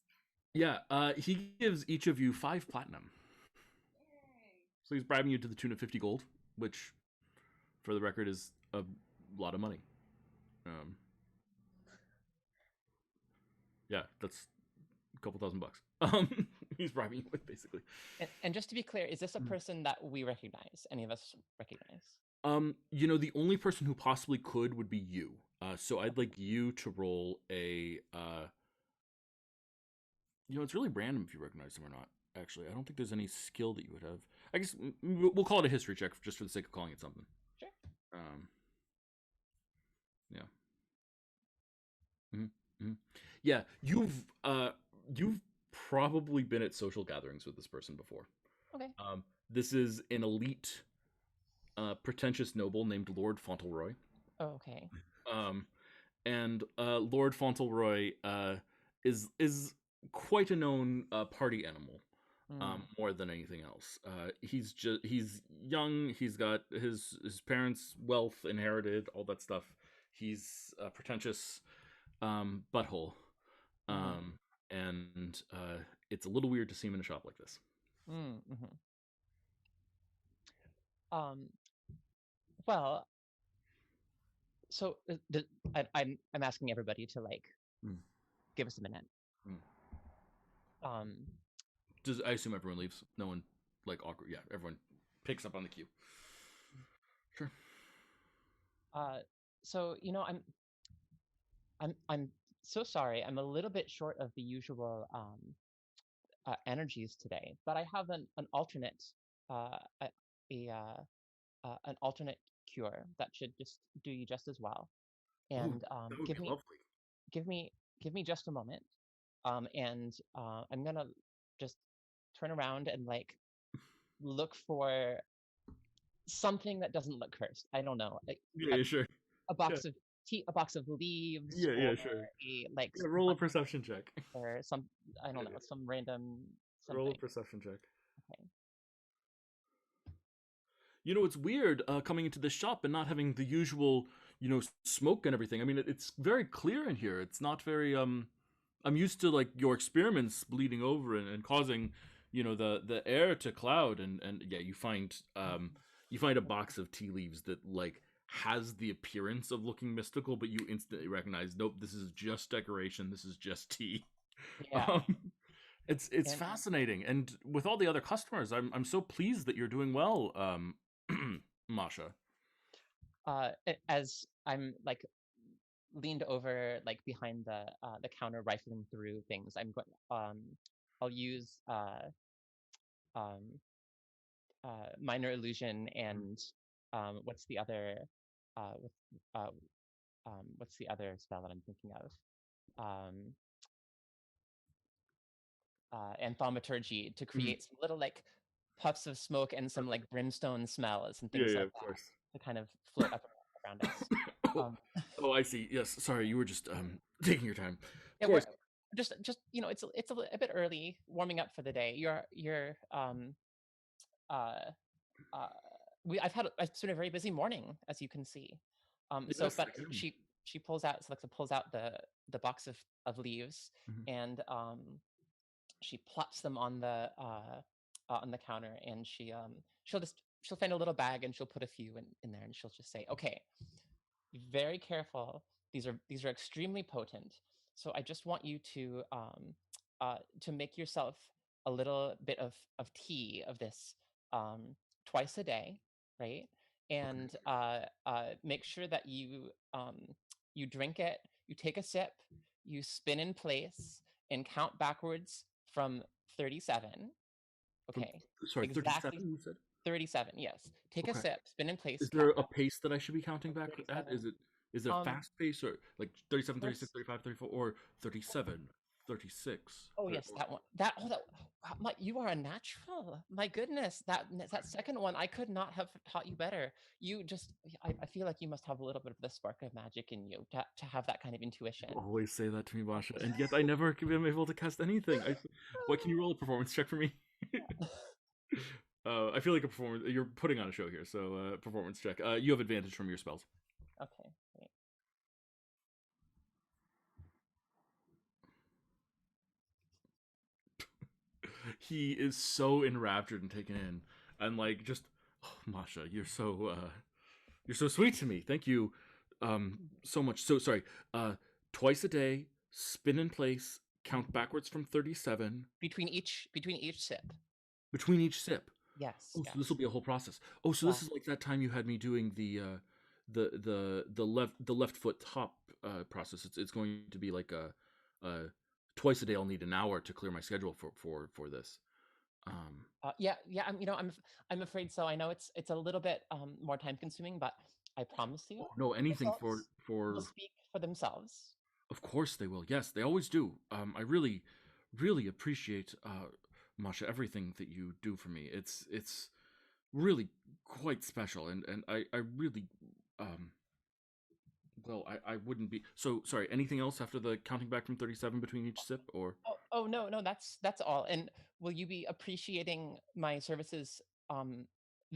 Yeah, he gives each of you 5 platinum. Yay! So he's bribing you to the tune of 50 gold, which, for the record, is a lot of money. Um, yeah, that's a couple $1,000. He's bribing you with, basically. And just to be clear, is this a Mm. person that we recognize? Any of us recognize? The only person who possibly could would be you. So I'd like you to roll a. It's really random if you recognize him or not. Actually, I don't think there's any skill that you would have. I guess we'll call it a history check just for the sake of calling it something. Sure. Yeah. Mm-hmm. Yeah, you've probably been at social gatherings with this person before. Okay. This is an elite, pretentious noble named Lord Fauntleroy. Oh, okay. Um, and Lord Fauntleroy is quite a known party animal. Mm. More than anything else, he's young. He's got his parents' wealth inherited, all that stuff. He's a pretentious butthole, Mm. and it's a little weird to see him in a shop like this. Mm. Mm-hmm. Um. Well, so I'm asking everybody to like Mm. give us a minute. Mm. Um. I assume everyone leaves? No one like awkward. Yeah, everyone picks up on the cue. Sure. So I'm so sorry. I'm a little bit short of the usual energies today, but I have an alternate uh, a, an alternate cure that should just do you just as well. Oh, And that would be lovely. give me give me just a moment. And I'm gonna just turn around and like look for something that doesn't look cursed. I don't know, like Yeah, yeah, sure. a Yeah, box of tea, a box of leaves, yeah, or yeah, sure. a like Yeah, roll a perception check. or some, I don't Yeah, know, yeah. some random Roll a something. perception check. Okay. It's weird coming into the shop and not having the usual, smoke and everything. I mean, it's very clear in here. It's not very. I'm used to like your experiments bleeding over and causing, the air to cloud and yeah, you find a box of tea leaves that like has the appearance of looking mystical, but you instantly recognize, nope, this is just decoration. This is just tea. Yeah. Um, it's And fascinating, and with all the other customers, I'm so pleased that you're doing well, Masha. as I'm like leaned over like behind the counter rifling through things, I'll use um minor illusion and what's the other with uh what's the other spell that I'm thinking of? Um, Anthaumaturgy to Mhm. create some little like puffs of smoke and some like brimstone smells and Yeah, things yeah, like of that course. to kind of float up around us. Oh, Um, oh, I see. Yes, sorry, you were just taking your time. Of yeah, we're course. just it's a bit early warming up for the day. Uh, uh, I've been a very busy morning, as you can see. So, Yes, but I can. she pulls out Celexa pulls out the box of leaves Mhm. and she plops them on the counter, and she'll find a little bag and she'll put a few in there, and she'll just say, okay, be very careful. These are extremely potent. So I just want you to make yourself a little bit of tea of this twice a day, right? Okay. And make sure that you drink it, you take a sip, you spin in place, and count backwards from 37. From Okay, sorry, exactly 37 you said? 37. Yes, take a Okay. sip, spin in place, Is there count a back pace that I should be counting from back at? 37. Is it a Um, fast pace or like 37, 36, There's 35, 34, or 37, 36? oh yes, that one. You are a natural. My goodness, that second one, I could not have taught you better. You just, I feel like you must have a little bit of the spark of magic in you to have that kind of intuition. You always say that to me, Basha, and yet I never am able to cast anything. What can you roll a performance check for me? I feel like a performance. You're putting on a show here, so performance check. You have advantage from your spells. Okay, great. He is so enraptured and taken in, and like just, oh, Masha, you're so sweet to me. Thank you, so much. So sorry. Twice a day, spin in place, count backwards from 37 Between each sip. between each sip. Yes, Oh, so this will yes. be a whole process. Oh, so this Well, is like that time you had me doing the left foot top process. It's going to be like a twice a day. I'll need an hour to clear my schedule for this. Um, yeah, yeah. I'm afraid so. I know it's a little bit more time consuming, but I promise you, oh no, the anything results will speak for themselves. of course they will. Yes, they always do. I really appreciate Masha everything that you do for me. It's really quite special, and I really um well, I wouldn't be so sorry. Anything else after the counting back from 37 between each sip, or Oh no, no, that's all. And will you be appreciating my services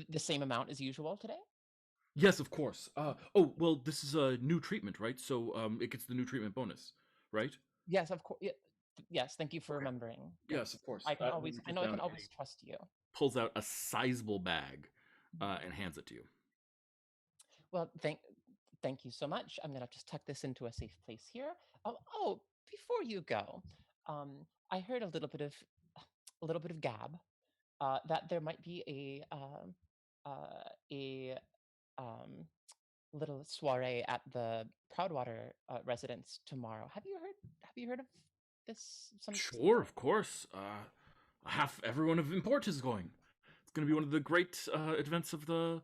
the same amount as usual today? yes, of course. Oh well, this is a new treatment, right? So it gets the new treatment bonus, right? Yes, of course. Yes, thank you for Okay. remembering. Yes, Yes, of course. Let me I just know I down. can And he always trust you. pulls out a sizable bag, and hands it to you. Well, thank you so much. I'm gonna just tuck this into a safe place here. Before you go, I heard a little bit of gab that there might be a um, little soiree at the Proudwater residence tomorrow. Have you heard of this? Sure, of course. Half everyone of import is going. It's going to be one of the great events of the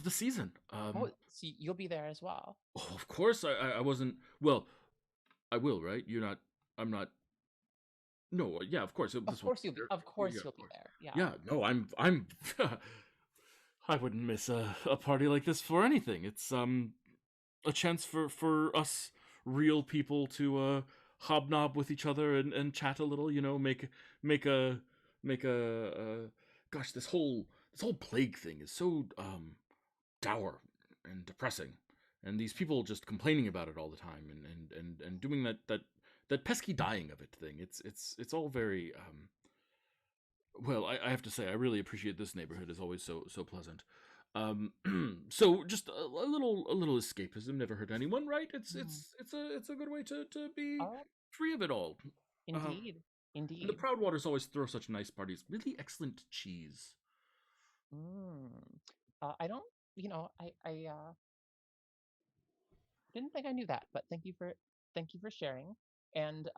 season. Oh, so you'll be there as well. Oh, of course, I wasn't. Well, I will, right? You're not. I'm not. No, yeah, of course. This one. Of Yeah, course of you'll be course. there. Yeah. Yeah, no, I'm. I wouldn't miss a party like this for anything. It's a chance for us real people to hobnob with each other and chat a little. You know, make a make gosh, this whole plague thing is so dour and depressing, and these people just complaining about it all the time and doing that pesky dying of it thing. It's all very well, I have to say, I really appreciate this neighborhood. Is always so pleasant. Um, so just a little escapism never hurt anyone, right? Mm. It's a good way to be Oh, free of it all. Um, indeed, and the indeed. Proud Waters always throw such nice parties. Really excellent cheese. Mm. I don't, I didn't think I knew that, but thank you for sharing. And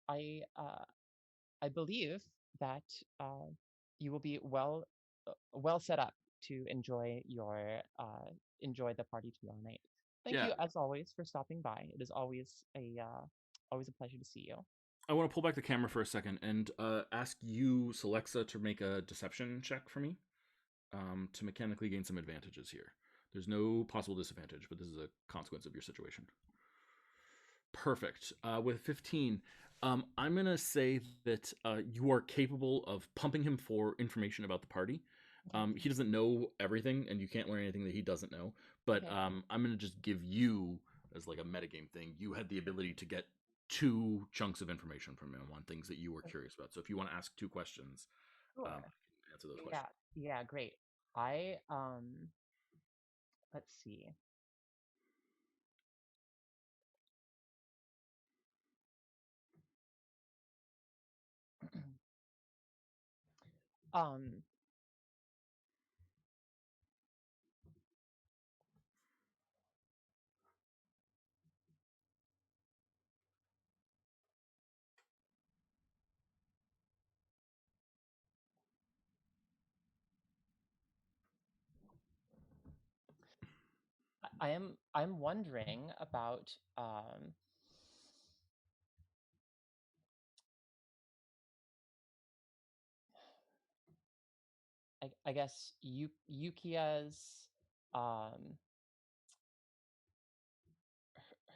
I I believe that uh, you will be well set up to enjoy the party tomorrow night. Thank you as always for stopping by. It is always a pleasure to see you. I want to pull back the camera for a second and ask you, Celexa, to make a deception check for me to mechanically gain some advantages here. There's no possible disadvantage, but this is a consequence of your situation. Perfect. With 15, I'm going to say that you are capable of pumping him for information about the party. He doesn't know everything, and you can't learn anything that he doesn't know. But Okay. I'm going to just give you, as like a metagame thing, you had the ability to get 2 chunks of information from him on things that you were curious about. So if you want to ask 2 questions, Sure. answer those Yeah. questions. Yeah. Great. I let's see. um. I'm wondering about I guess Yukia's um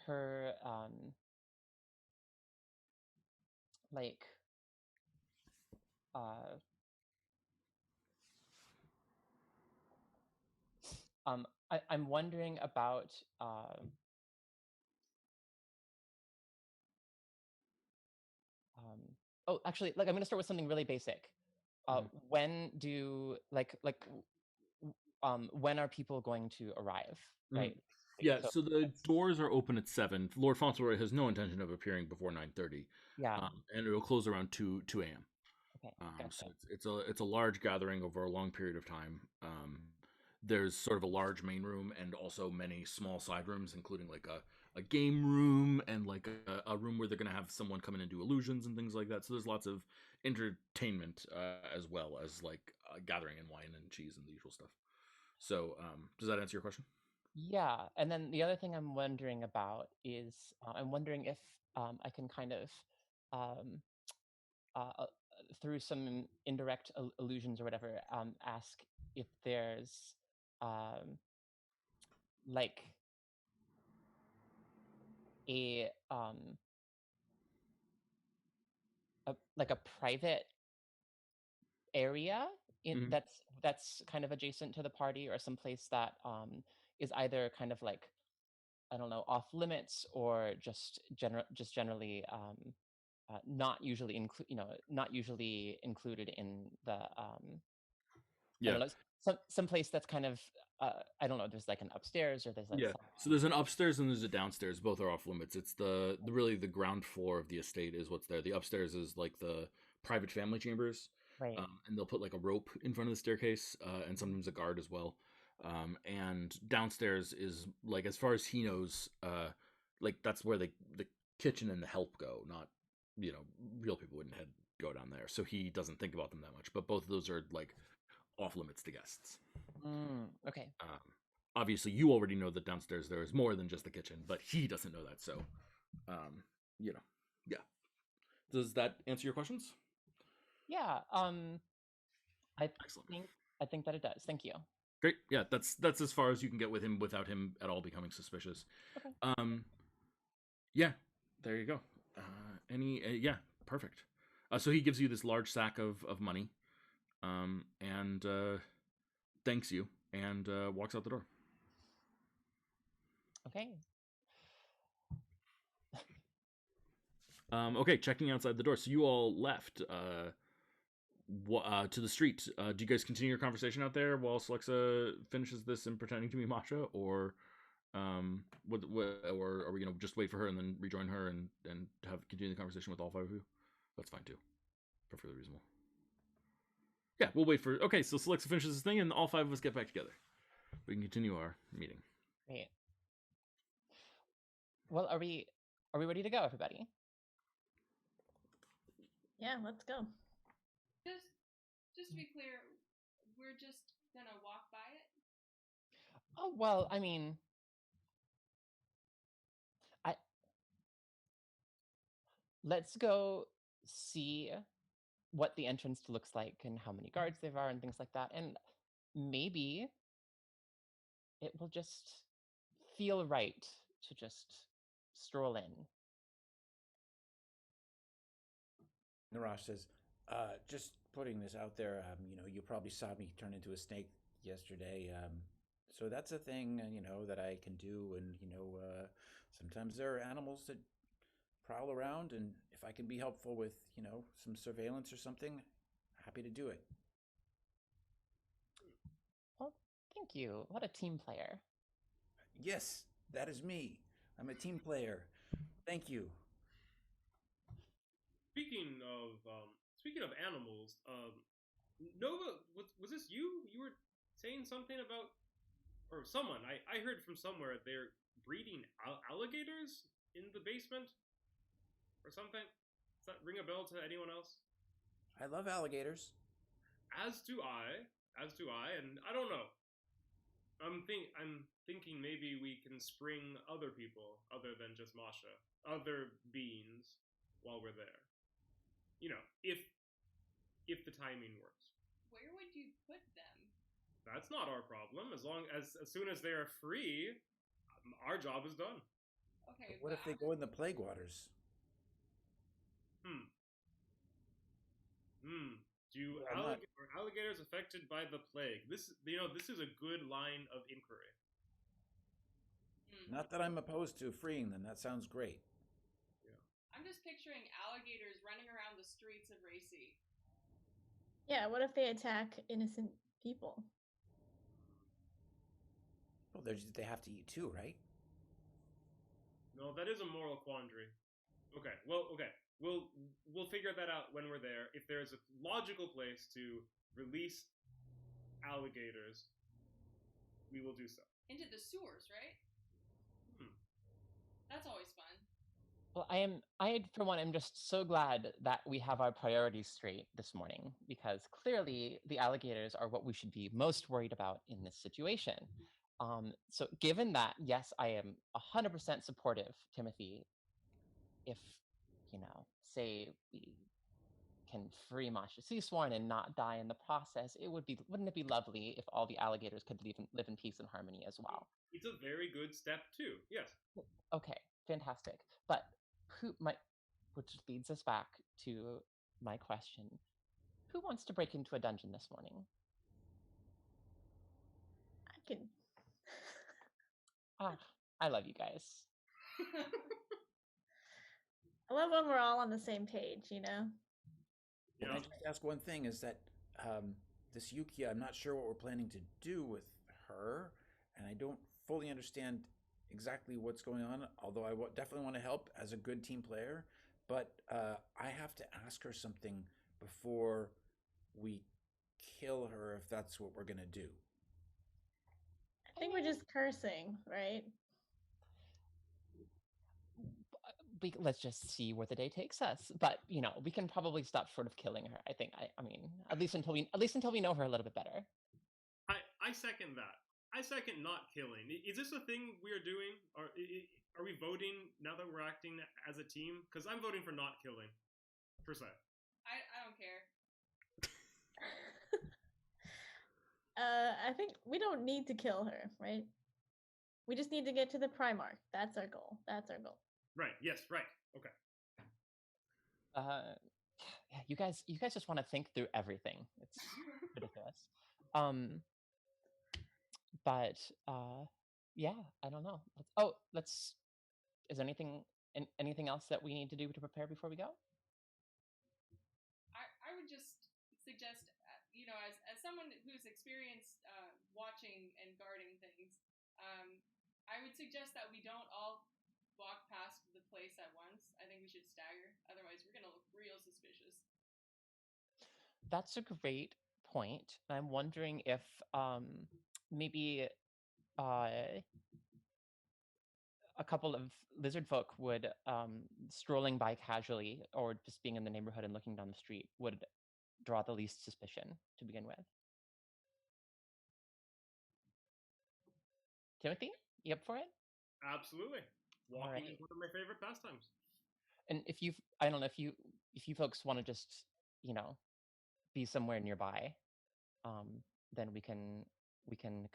her like uh I'm wondering about um oh, actually, like, I'm gonna start with something really basic. Mhm. When do when are people going to arrive? Mhm. Right. Yeah, So so the it's doors are open at 7. Lord Fauntleroy has no intention of appearing before 9:30, yeah. and it'll close around 2 a.m. Okay. So Gotcha. it's a large gathering over a long period of time. There's sort of a large main room and also many small side rooms, including like a game room and like a room where they're gonna have someone come in and do illusions and things like that. So there's lots of entertainment as well as like gathering and wine and cheese and the usual stuff. So does that answer your question? Yeah, and then the other thing I'm wondering about is I'm wondering if I can kind of um, through some indirect illusions or whatever, ask if there's um, like a like a private area in Hmm. that's kind of adjacent to the party, or some place that is either kind of like, I don't know, off limits, or just generally not usually not usually included in the I Yeah. don't know, some place that's kind of I don't know, there's like an upstairs, or there's like Yeah. some So there's an upstairs and there's a downstairs. Both are off limits. It's the really the ground floor of the estate is what's there. The upstairs is like the private family chambers, right. and they'll put like a rope in front of the staircase, and sometimes a guard as well. And downstairs is like as far as he knows, like that's where the kitchen and the help go. Not real people wouldn't head go down there, so he doesn't think about them that much. But both of those are like off limits to guests. Okay. Obviously, you already know that downstairs there is more than just the kitchen, but he doesn't know that. So, um, you know, yeah. Does that answer your questions? Yeah. I Excellent. think I think that it does. Thank you. Great. Yeah, that's as far as you can get with him without him at all becoming suspicious. Okay. Um, yeah. There you go. Yeah, perfect. So he gives you this large sack of money, and thanks you, and walks out the door. Okay. Okay, checking outside the door. So you all left. To the street. Do you guys continue your conversation out there while Celexa finishes this and pretending to be Masha, or or are we gonna just wait for her and then rejoin her and have continue the conversation with all 5 of you? That's fine too. Perfectly reasonable. Yeah, we'll wait for. Okay, so Celexa finishes this thing and all 5 of us get back together. We can continue our meeting. Great. Well, are we ready to go, everybody? Yeah, let's go. Just to be clear, we're just gonna walk by it. Oh, well, I mean, let's go see what the entrance looks like and how many guards there are and things like that. And maybe it will just feel right to just stroll in. Narash says, just putting this out there, you probably saw me turn into a snake yesterday. So that's a thing, that I can do. And, sometimes there are animals that prowl around. And if I can be helpful with, some surveillance or something, happy to do it. Well, thank you. What a team player. Yes, that is me. I'm a team player. Thank you. Speaking of animals, Nova, was this you? You were saying something about, or someone? I heard from somewhere they're breeding alligators in the basement, or something. Does that ring a bell to anyone else? I love alligators. As do I. As do I. And I don't know. I'm thinking maybe we can spring other people other than just Masha, other beings, while we're there. If the timing works. Where would you put them? That's not our problem. As soon as they are free, our job is done. Okay, But what if they go in the plague waters? Are alligators affected by the plague? This is a good line of inquiry. Not that I'm opposed to freeing them. That sounds great. Yeah. I'm just picturing alligators running around the streets of Racy. Yeah, what if they attack innocent people? Well, they have to eat too, right? No, that is a moral quandary. Okay. We'll figure that out when we're there. If there's a logical place to release alligators, we will do so. Into the sewers, right? That's always fun. Well, for one, am just so glad that we have our priorities straight this morning, because clearly the alligators are what we should be most worried about in this situation. So given that, yes, I am 100% supportive, Timothy, if, say we can free Masha Seasworn and not die in the process, wouldn't it be lovely if all the alligators could live in peace and harmony as well? It's a very good step too. Yes. Okay, fantastic. But which leads us back to my question. Who wants to break into a dungeon this morning? I can. I love you guys. I love when we're all on the same page, Yeah. Can I just ask one thing? Is that this Yukia, I'm not sure what we're planning to do with her, and I don't fully understand exactly what's going on, although I definitely want to help as a good team player, but I have to ask her something before we kill her, if that's what we're going to do. I think we're just cursing, right? Let's just see where the day takes us. But we can probably stop short of killing her. I think. I mean, at least until we know her a little bit better. I second that. I second not killing. Is this a thing we are doing? Are we voting now that we're acting as a team? Because I'm voting for not killing. Per se. I don't care. I think we don't need to kill her, right? We just need to get to the Primarch. That's our goal. Right. Yes. Right. Okay. Yeah, you guys just want to think through everything. It's ridiculous. But yeah, I don't know. Is there anything else that we need to do to prepare before we go? I would just suggest, as someone who's experienced watching and guarding things, I would suggest that we don't all walk past the place at once. I think we should stagger. Otherwise, we're going to look real suspicious. That's a great point. I'm wondering if maybe a couple of lizard folk would, strolling by casually or just being in the neighborhood and looking down the street, would draw the least suspicion to begin with. Timothy, you up for it? Absolutely. Walking is one of my favorite pastimes. And I don't know if you folks want to just, you know, be somewhere nearby, then we can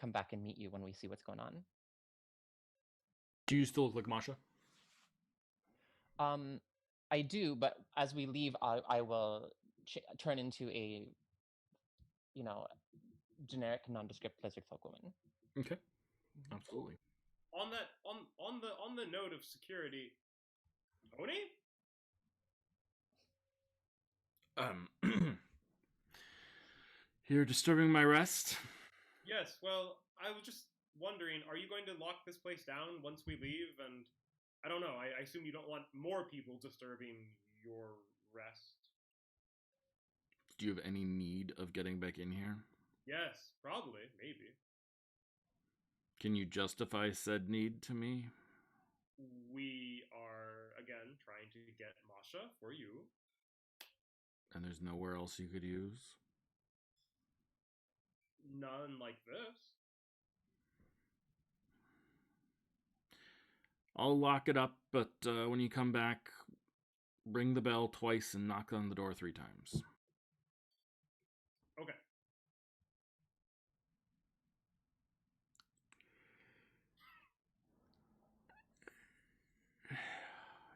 come back and meet you when we see what's going on. Do you still look like Masha? I do, but as we leave, I will turn into a, you know, generic nondescript lizard folk woman. Okay, absolutely. On the note of security, Tony? You're disturbing my rest. Yes, well, I was just wondering, are you going to lock this place down once we leave? And I don't know, I assume you don't want more people disturbing your rest. Do you have any need of getting back in here? Yes, probably, maybe. Can you justify said need to me? We are, again, trying to get Masha for you. And there's nowhere else you could use? None like this. I'll lock it up, but when you come back, ring the bell twice and knock on the door 3 times. Okay.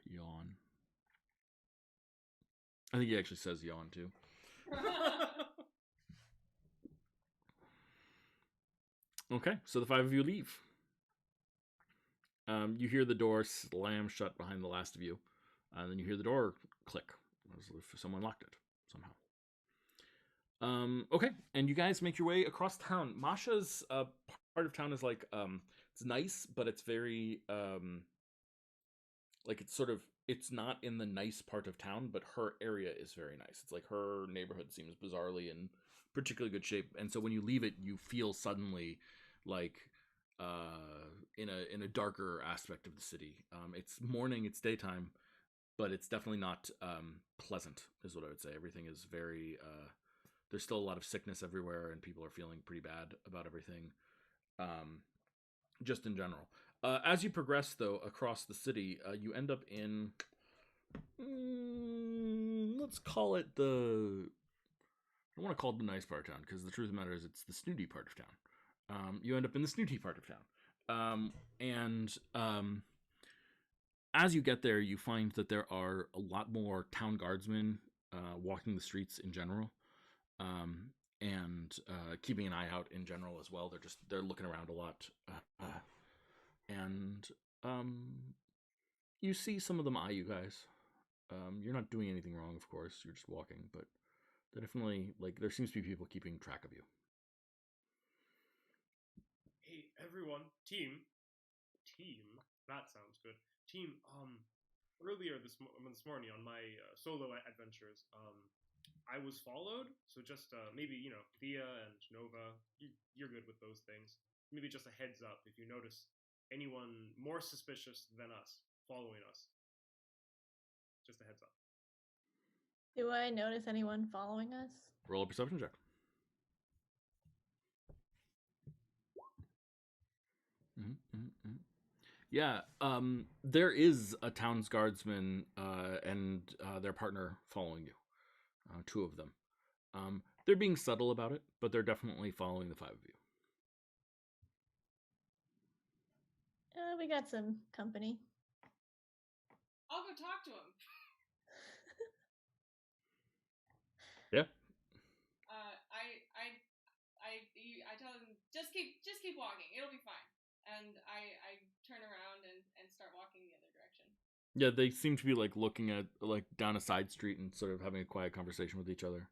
Yawn. I think he actually says yawn too. Okay, so the 5 of you leave. You hear the door slam shut behind the last of you, and then you hear the door click, as if someone locked it somehow. Okay, and you guys make your way across town. Masha's part of town is like it's nice, but it's very like it's not in the nice part of town, but her area is very nice. It's like her neighborhood seems bizarrely in particularly good shape, and so when you leave it, you feel suddenly like in a darker aspect of the city. It's morning, it's daytime, but it's definitely not pleasant, is what I would say. Everything is very there's still a lot of sickness everywhere, and people are feeling pretty bad about everything, just in general. As you progress, though, across the city, you end up in, let's call it I don't want to call it the nice part of town, because the truth of the matter is it's the snooty part of town. You end up in the snooty part of town. As you get there, you find that there are a lot more town guardsmen walking the streets in general. And keeping an eye out in general as well. They're looking around a lot, and you see some of them eye you guys. You're not doing anything wrong, of course. You're just walking, but they definitely there seems to be people keeping track of you. Hey, everyone, team. That sounds good. Team. Earlier this morning on my solo adventures, I was followed, so just maybe, Thea and Nova, you're good with those things. Maybe just a heads up if you notice anyone more suspicious than us following us. Just a heads up. Do I notice anyone following us? Roll a perception check. Yeah, there is a town's guardsman and their partner following you. 2 of them. They're being subtle about it, but they're definitely following the 5 of you. We got some company. I'll go talk to him. Yeah. I tell him just keep walking. It'll be fine. And I turn around and start walking the other direction. Yeah, they seem to be looking at down a side street and sort of having a quiet conversation with each other.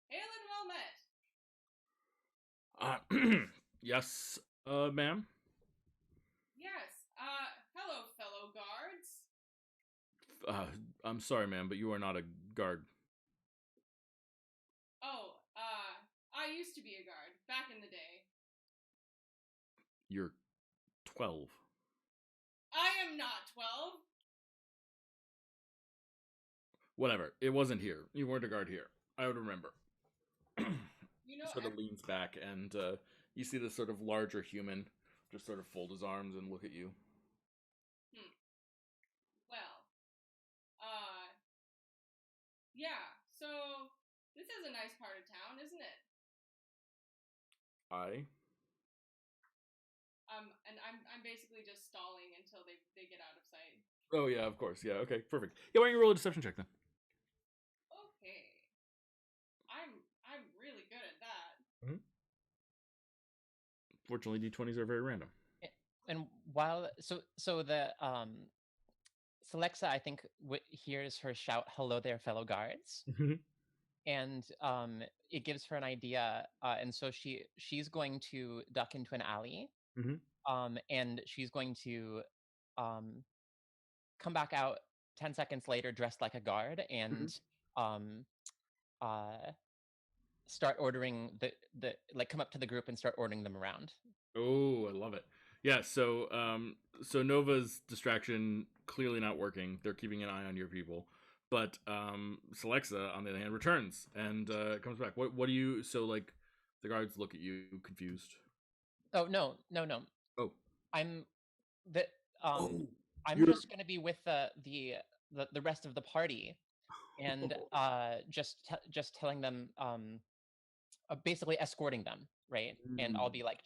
Hail and well met. Yes, ma'am. Yes. Hello, fellow guards. I'm sorry, ma'am, but you are not a guard. Oh, I used to be a guard back in the day. You're 12. I am not 12. Whatever. It wasn't here. You weren't a guard here. I would remember. You know, sort of leans back, and you see this sort of larger human just sort of fold his arms and look at you. is a nice part of town, isn't it? And I'm basically just stalling until they get out of sight. Oh yeah, of course. Yeah, okay, perfect. Yeah, why don't you roll a deception check then? Okay. I'm really good at that. Fortunately, d20s are very random. And while so the Celexa, I think, hears her shout, "Hello there, fellow guards," and it gives her an idea, and so she's going to duck into an alley, and she's going to come back out 10 seconds later dressed like a guard and start ordering the like come up to the group and start ordering them around. Oh, I love it. Yeah, so Nova's distraction clearly not working. They're keeping an eye on your people. But Celexa, on the other hand, returns and comes back. What do you so like the guards look at you confused. Oh no. Oh. I'm the Oh, I'm you're just gonna be with the rest of the party and just telling them basically escorting them, right? And I'll be like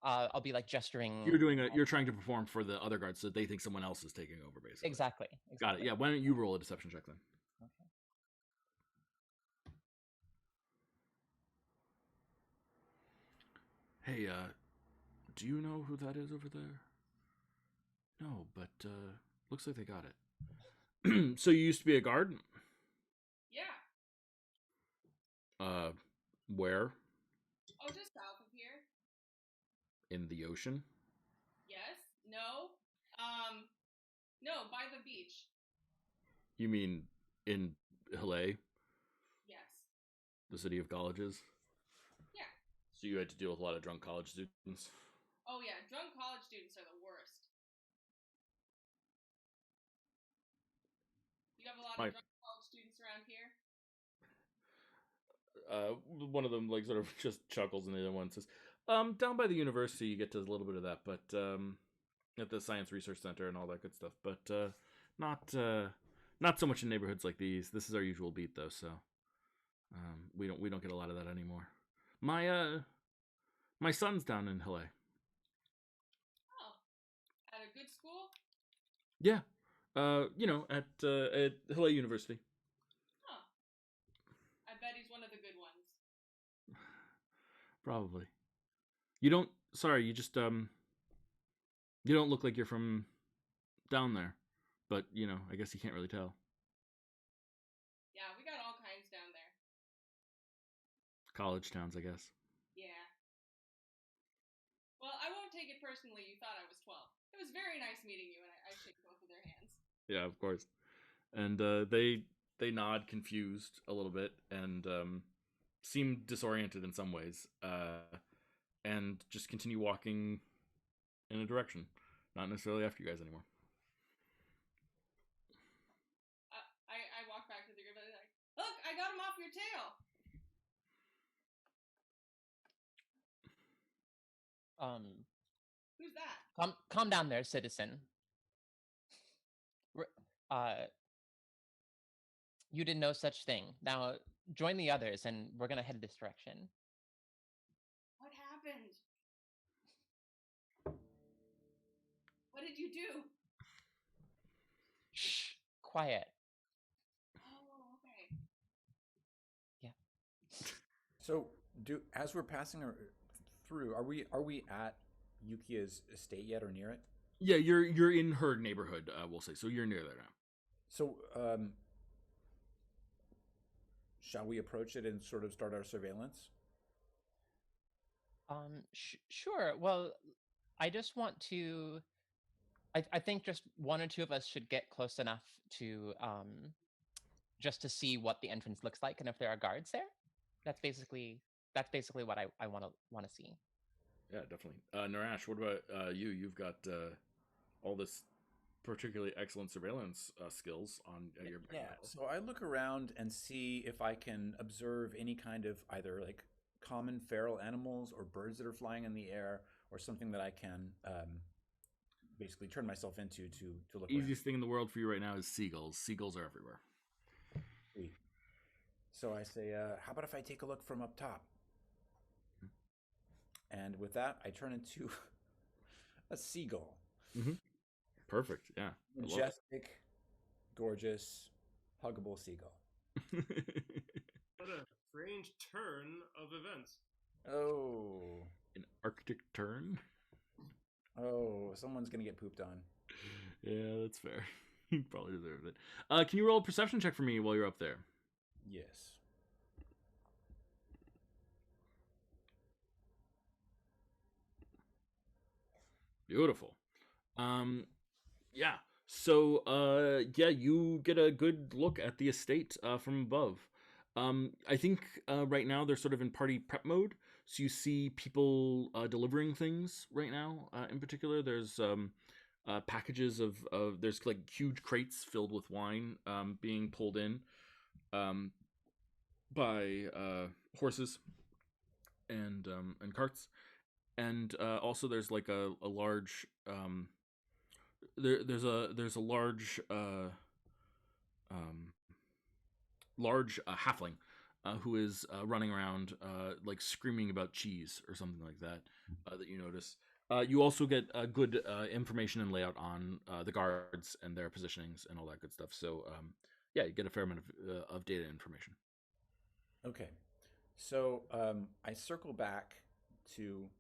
I'll be like gesturing. You're doing you're trying to perform for the other guards so they think someone else is taking over basically. Exactly. Got it. Yeah, why don't you roll a deception check then? Okay. Hey, do you know who that is over there? No, but looks like they got it. So you used to be a guard? Yeah. Where? Oh, just south of here. In the ocean? Yes. No. No, by the beach. You mean in Hillel, Yes. the city of colleges? Yeah. So you had to deal with a lot of drunk college students? Oh yeah, drunk college students are the worst. You have a lot of drunk college students around here? One of them like sort of just chuckles, and the other one says, "Down by the university, you get to a little bit of that, but at the Science Research Center and all that good stuff, but not not so much in neighborhoods like these. This is our usual beat, though, so we don't get a lot of that anymore. My son's down in Hillel. Oh, at a good school? Yeah, at Hillel University. Huh. I bet he's one of the good ones. Probably. You don't. Sorry, you just you don't look like you're from down there, but I guess you can't really tell. Yeah, we got all kinds down there. College towns, I guess. Yeah. Well, I won't take it personally you thought I was 12. It was very nice meeting you, and I shake both of their hands. Yeah, of course. And they nod, confused a little bit, and seem disoriented in some ways, and just continue walking in a direction, not necessarily after you guys anymore. I walk back to the group and I'm like, look, I got him off your tail. Who's that? Calm down there, citizen. You did no such thing. Now join the others, and we're gonna head this direction. What happened? What did you do? Shh, quiet. Oh, okay. Yeah. So, as we're passing through, are we at Yukia's estate yet, or near it? Yeah, you're in her neighborhood. We'll say so. You're near there now. So, shall we approach it and sort of start our surveillance? Sure. Well, I just want to. I think just one or two of us should get close enough to just to see what the entrance looks like and if there are guards there. That's basically what I want to see. Yeah, definitely. Narash, what about you? You've got all this particularly excellent surveillance skills on your back. Yeah. So I look around and see if I can observe any kind of either like common feral animals or birds that are flying in the air, or something that I can basically turn myself into to look. Easiest thing in the world for you right now is seagulls. Seagulls are everywhere. Sweet. So I say, how about if I take a look from up top? And with that, I turn into a seagull. Mm-hmm. Perfect. Yeah. I love Majestic, gorgeous, huggable seagull. it. What a strange turn of events. Oh. An Arctic tern. Oh, someone's going to get pooped on. Yeah, that's fair. You probably deserve it. Can you roll a perception check for me while you're up there? Yes. Beautiful. Um, yeah. So, yeah, you get a good look at the estate from above. I think right now they're sort of in party prep mode. So you see people delivering things right now. In particular, there's packages of there's like huge crates filled with wine being pulled in um, by horses and carts, and also there's like a large there's a large um, large halfling who is running around like screaming about cheese or something like that that you notice. You also get good information and layout on the guards and their positionings and all that good stuff. So yeah, you get a fair amount of data information. Okay. So I circle back to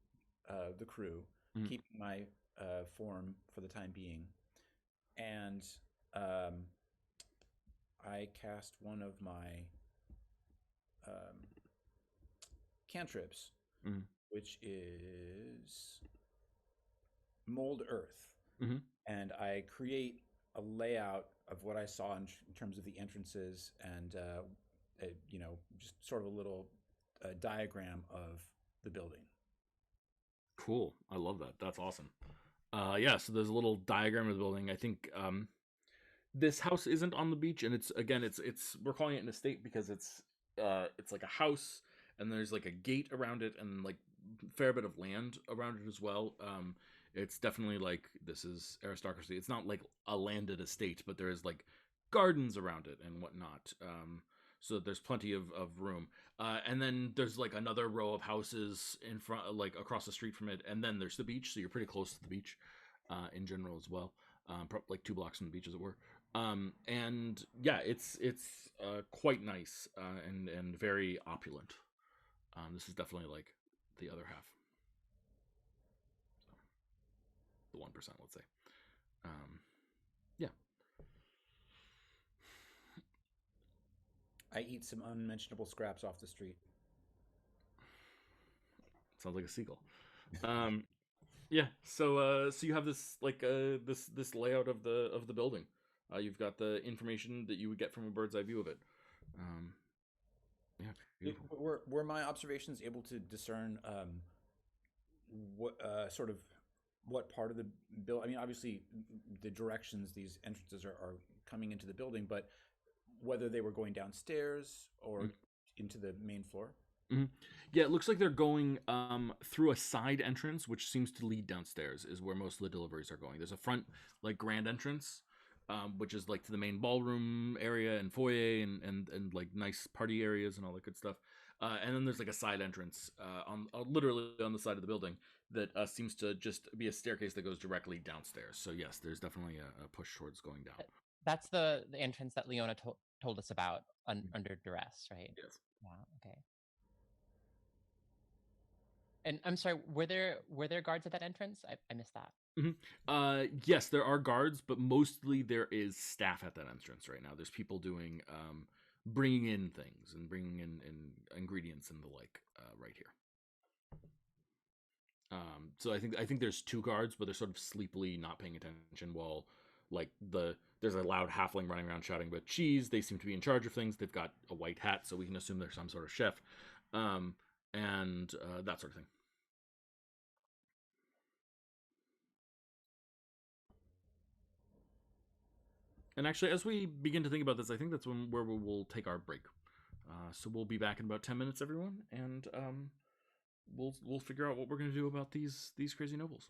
the crew, Mhm. keeping my form for the time being, and um, I cast one of my um, cantrips, Mhm. which is Mold Earth. Mhm. And I create a layout of what I saw in terms of the entrances and, just sort of a little diagram of the building. Cool. I love that. That's awesome. Yeah, so there's a little diagram of the building. I think this house isn't on the beach, and it's we're calling it an estate because it's like a house, and there's like a gate around it, and like fair bit of land around it as well. It's definitely like this is aristocracy. It's not like a landed estate, but there is like gardens around it and whatnot. So there's plenty of room. And then there's like another row of houses in front, like across the street from it, and then there's the beach. So you're pretty close to the beach, in general as well. Like 2 blocks from the beach, as it were. And yeah, it's quite nice and very opulent. This is definitely like the other half, so the 1%, let's say. Um, yeah, I eat some unmentionable scraps off the street. sounds like a seagull. Um, yeah, so you have this like this layout of the building. You've got the information that you would get from a bird's eye view of it. Um, yeah, beautiful. Were my observations able to discern what sort of what part of the build? I mean, obviously, the directions these entrances are coming into the building, but whether they were going downstairs or into the main floor. Mm-hmm. Yeah, it looks like they're going through a side entrance, which seems to lead downstairs. Is where most of the deliveries are going. There's a front like grand entrance, which is like to the main ballroom area and foyer and like nice party areas and all that good stuff. And then there's like a side entrance on literally on the side of the building that seems to just be a staircase that goes directly downstairs. So yes, there's definitely a push towards going down. That's the entrance that Leona told us about under duress, right? Yes. Yeah. Okay. And I'm sorry, were there guards at that entrance? I missed that. Yes, there are guards, but mostly there is staff at that entrance right now. There's people doing bringing in things and bringing in ingredients and the like right here. So I think there's 2 guards, but they're sort of sleepily not paying attention while like there's a loud halfling running around shouting about cheese. They seem to be in charge of things. They've got a white hat, so we can assume they're some sort of chef, and that sort of thing. And actually, as we begin to think about this, I think that's where we will take our break. So we'll be back in about 10 minutes, everyone, and we'll figure out what we're going to do about these crazy nobles.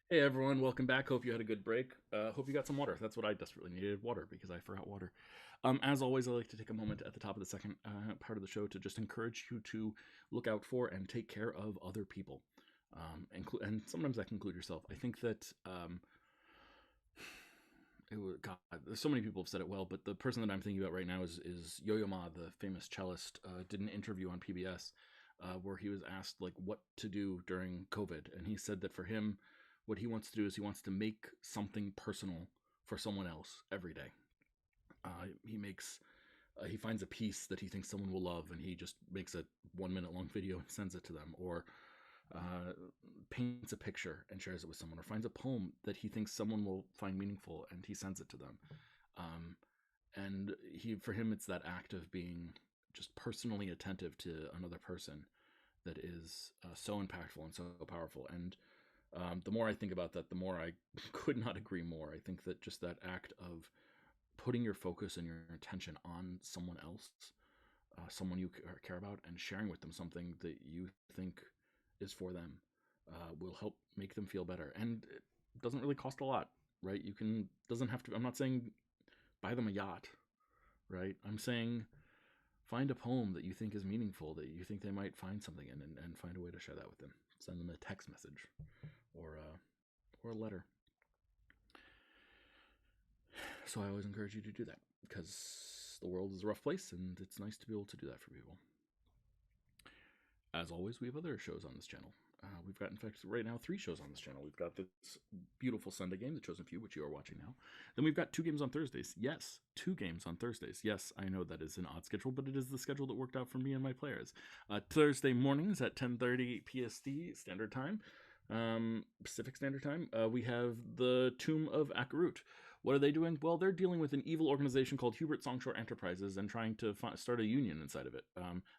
Hey everyone, welcome back. Hope you had a good break. Hope you got some water. That's what I desperately needed, water, because I forgot water. As always, I like to take a moment at the top of the second part of the show to just encourage you to look out for and take care of other people, and sometimes that can include yourself. I think that God, there's so many people have said it well, but the person that I'm thinking about right now is Yo-Yo Ma, the famous cellist. Did an interview on PBS where he was asked like what to do during COVID, and he said that for him, what he wants to do is he wants to make something personal for someone else every day. He finds a piece that he thinks someone will love, and he just makes a 1 minute long video and sends it to them, or uh, paints a picture and shares it with someone, or finds a poem that he thinks someone will find meaningful and he sends it to them. Um, and for him, it's that act of being just personally attentive to another person that is so impactful and so powerful. And the more I think about that, the more I could not agree more. I think that just that act of putting your focus and your attention on someone else, someone you care about, and sharing with them something that you think is for them will help make them feel better. And it doesn't really cost a lot, right? Doesn't have to. I'm not saying buy them a yacht, right? I'm saying find a poem that you think is meaningful, that you think they might find something in, and find a way to share that with them. Send them a text message or a letter. So I always encourage you to do that because the world is a rough place, and it's nice to be able to do that for people. As always, we have other shows on this channel. We've got, in fact, right now 3 shows on this channel. We've got this beautiful Sunday game, The Chosen Few, which you are watching now. Then we've got 2 games on Thursdays. Yes, 2 games on Thursdays. Yes, I know that is an odd schedule, but it is the schedule that worked out for me and my players. Thursday mornings at 10:30 PST Standard Time, Pacific Standard Time, we have the Tomb of Akarut. What are they doing? Well, they're dealing with an evil organization called Hubert Songshore Enterprises and trying to start a union inside of it.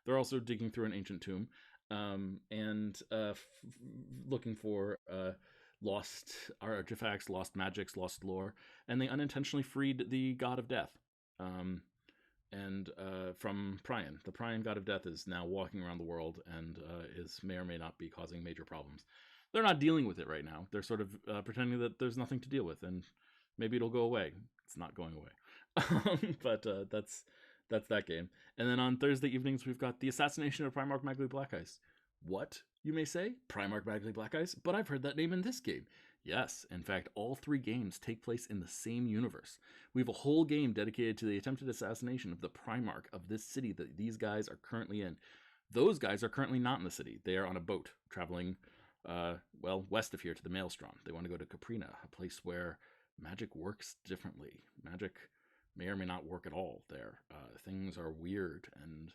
They're also digging through an ancient tomb and looking for lost artifacts, lost magics, lost lore, and they unintentionally freed the god of death. And from Prion. The Prion god of death is now walking around the world and may or may not be causing major problems. They're not dealing with it right now. They're sort of pretending that there's nothing to deal with, and maybe it'll go away. It's not going away. But that's that game. And then on Thursday evenings, we've got the assassination of Primarch Bagley Black Ice. What, you may say? Primarch Bagley Black Ice? But I've heard that name in this game. Yes, in fact, all 3 games take place in the same universe. We have a whole game dedicated to the attempted assassination of the Primarch of this city that these guys are currently in. Those guys are currently not in the city. They are on a boat traveling, west of here to the Maelstrom. They want to go to Caprina, a place where magic works differently. Magic may or may not work at all there. Things are weird and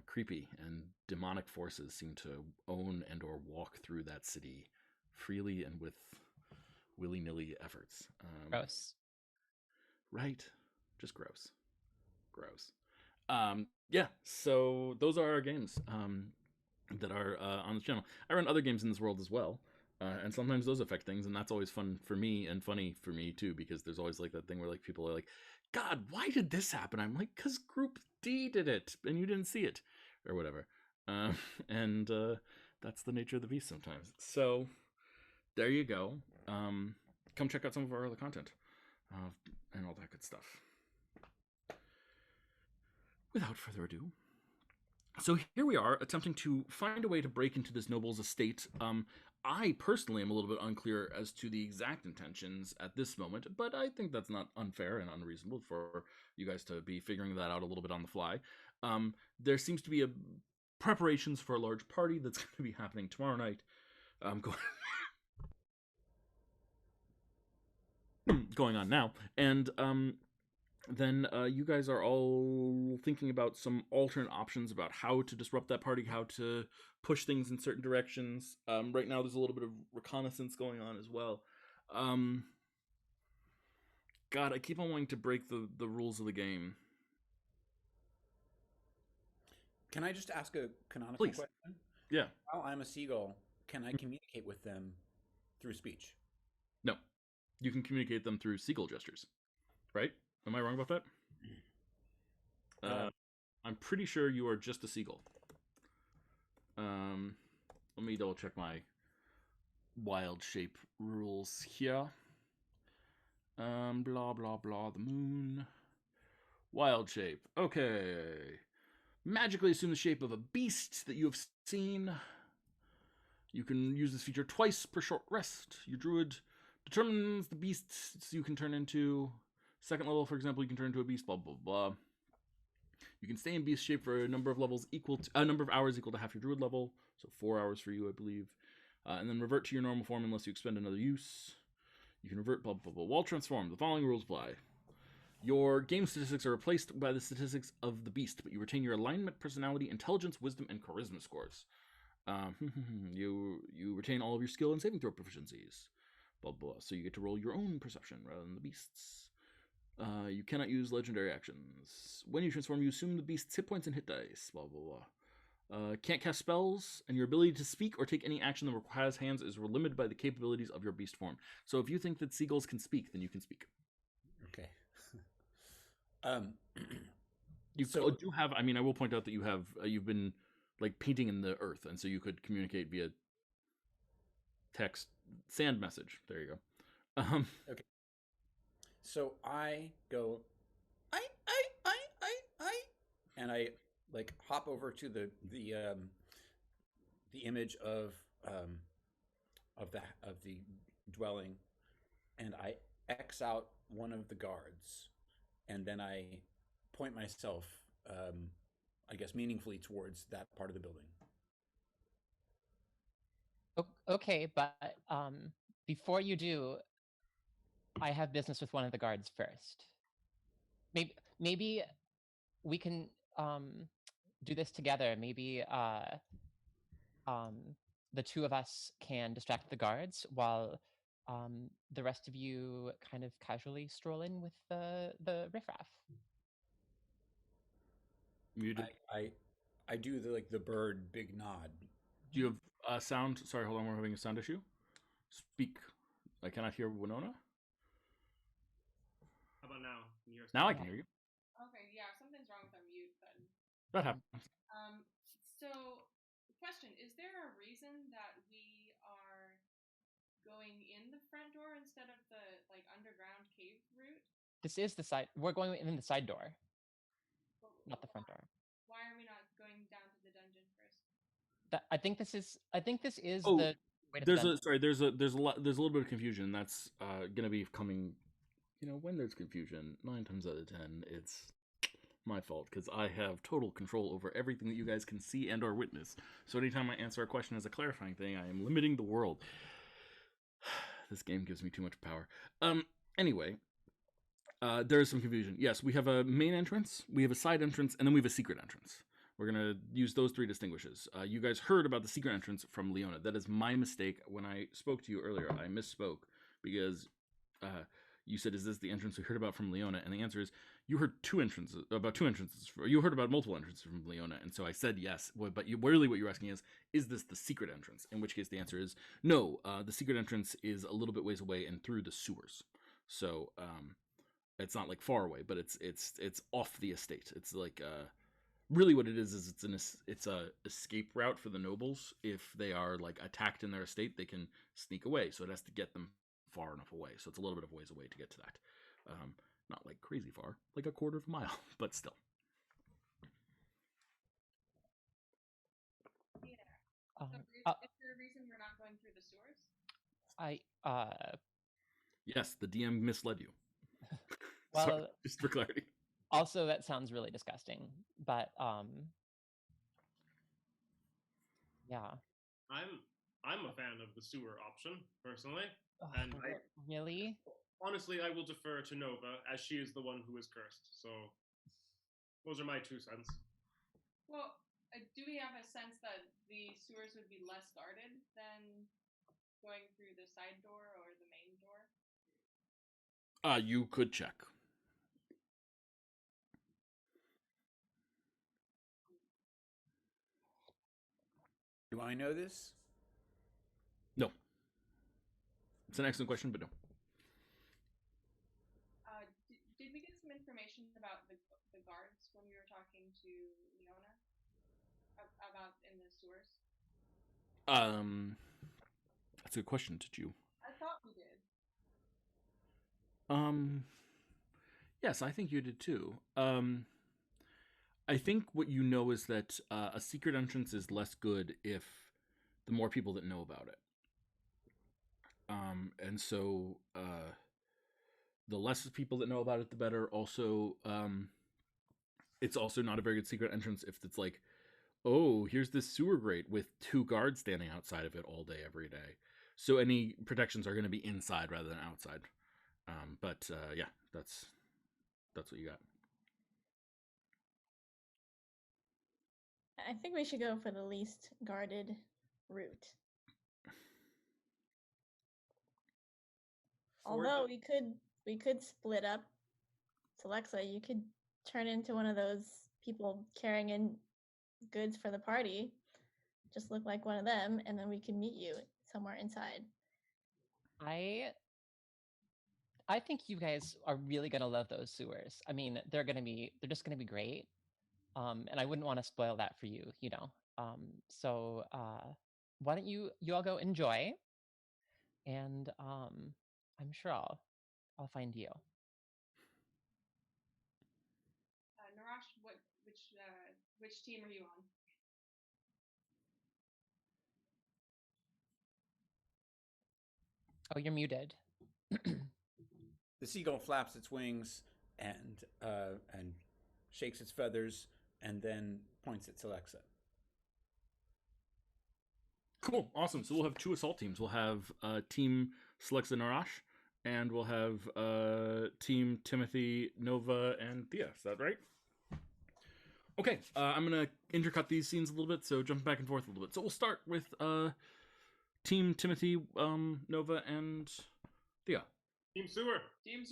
creepy, and demonic forces seem to own and or walk through that city freely and with willy-nilly efforts. Gross. Right. Just gross. Yeah, so those are our games that are on the channel. I run other games in this world as well. And sometimes those affect things, and that's always fun for me and funny for me too, because there's always like that thing where like people are like, God, why did this happen? I'm like, because Group D did it and you didn't see it, or whatever. And that's the nature of the beast sometimes. So there you go. Come check out some of our other content and all that good stuff. Without further ado, so here we are attempting to find a way to break into this noble's estate. I personally am a little bit unclear as to the exact intentions at this moment, but I think that's not unfair and unreasonable for you guys to be figuring that out a little bit on the fly. There seems to be preparations for a large party that's going to be happening tomorrow night. Going on now, and then you guys are all thinking about some alternate options about how to disrupt that party, how to push things in certain directions. Right now, there's a little bit of reconnaissance going on as well. God, I keep on wanting to break the rules of the game. Can I just ask a canonical Please. question? Yeah. While I'm a seagull, can I communicate with them through speech? No. You can communicate them through seagull gestures. Right? Am I wrong about that? I'm pretty sure you are just a seagull. Let me double check my wild shape rules here. Blah blah blah. The moon. Wild shape. Okay. Magically assume the shape of a beast that you have seen. You can use this feature twice per short rest. Your druid determines the beasts you can turn into. Second level, for example, you can turn into a beast. Blah blah blah. You can stay in beast shape for a number of levels equal to a number of hours equal to half your druid level, so 4 hours for you, I believe. And then revert to your normal form unless you expend another use. You can revert blah blah blah. While transformed, the following rules apply. Your game statistics are replaced by the statistics of the beast, but you retain your alignment, personality, intelligence, wisdom, and charisma scores. You retain all of your skill and saving throw proficiencies. Blah blah. So you get to roll your own perception rather than the beast's. You cannot use legendary actions. When you transform, you assume the beast's hit points and hit dice. Blah blah blah. Can't cast spells, and your ability to speak or take any action that requires hands is limited by the capabilities of your beast form. So if you think that seagulls can speak, then you can speak. Okay. You do have. I mean, I will point out that you have. You've been like painting in the earth, and so you could communicate via text, sand message. There you go. Okay. So I go, and I like hop over to the image of the dwelling, and I X out one of the guards, and then I point myself, I guess, meaningfully towards that part of the building. Okay, but before you do, I have business with one of the guards first. Maybe we can do this together. Maybe the two of us can distract the guards while the rest of you kind of casually stroll in with the riffraff. Muted. I do the bird big nod. Do you have sound? Sorry, hold on. We're having a sound issue. Speak. I cannot hear Winona. How about now? Can you hear us? Now I can hear you. Okay, yeah, something's wrong with our mute button. That happens. So, question: is there a reason that we are going in the front door instead of the underground cave route? This is the side. We're going in the side door, not the front door. Why are we not going down to the dungeon first? I think this is Oh, the way to there's the dungeon. there's a little bit of confusion. That's gonna be coming. You know, when there's confusion, 9 times out of 10, it's my fault because I have total control over everything that you guys can see and or witness. So anytime I answer a question as a clarifying thing, I am limiting the world. This game gives me too much power. Anyway, there is some confusion. Yes, we have a main entrance, we have a side entrance, and then we have a secret entrance. We're going to use those 3 distinguishes. You guys heard about the secret entrance from Leona. That is my mistake. When I spoke to you earlier, I misspoke because you said, is this the entrance we heard about from Leona? And the answer is, you heard two entrances. You heard about multiple entrances from Leona. And so I said yes. But really what you're asking is this the secret entrance? In which case the answer is no. The secret entrance is a little bit ways away and through the sewers. So it's not like far away, but it's off the estate. It's like really what it is it's a escape route for the nobles. If they are like attacked in their estate, they can sneak away. So it has to get them far enough away. So it's a little bit of ways away to get to that. Not like crazy far, like a quarter of a mile, but still. Yeah. So is there a reason we're not going through the sewers? Yes, the DM misled you. Well, sorry, just for clarity. Also, that sounds really disgusting, but yeah. I'm a fan of the sewer option personally, and really, honestly, I will defer to Nova as she is the one who is cursed. So those are my 2 cents. Well, do we have a sense that the sewers would be less guarded than going through the side door or the main door? You could check. Do I know this? No. It's an excellent question, but no. Did we get some information about the guards when we were talking to Leona about in the sewers? That's a good question. Did you? I thought we did. Yes, I think you did too. I think what you know is that a secret entrance is less good if the more people that know about it. And so the less people that know about it, the better. Also, it's also not a very good secret entrance if it's like, oh, here's this sewer grate with 2 guards standing outside of it all day, every day. So any protections are going to be inside rather than outside. But yeah, that's what you got. I think we should go for the least guarded route. Although we could split up. So Alexa, you could turn into one of those people carrying in goods for the party. Just look like one of them, and then we can meet you somewhere inside. I think you guys are really gonna love those sewers. I mean, they're just gonna be great. And I wouldn't want to spoil that for you, you know. So why don't you all go enjoy, and I'm sure I'll find you. Narash, which team are you on? Oh, you're muted. The seagull flaps its wings and shakes its feathers and then points at Alexa. Cool, awesome. So we'll have 2 assault teams. We'll have Team Selexa Narash, and we'll have Team Timothy, Nova, and Thea. Is that right? Okay, I'm going to intercut these scenes a little bit, so jumping back and forth a little bit. So we'll start with Team Timothy, Nova, and Thea. Team Sewer. Team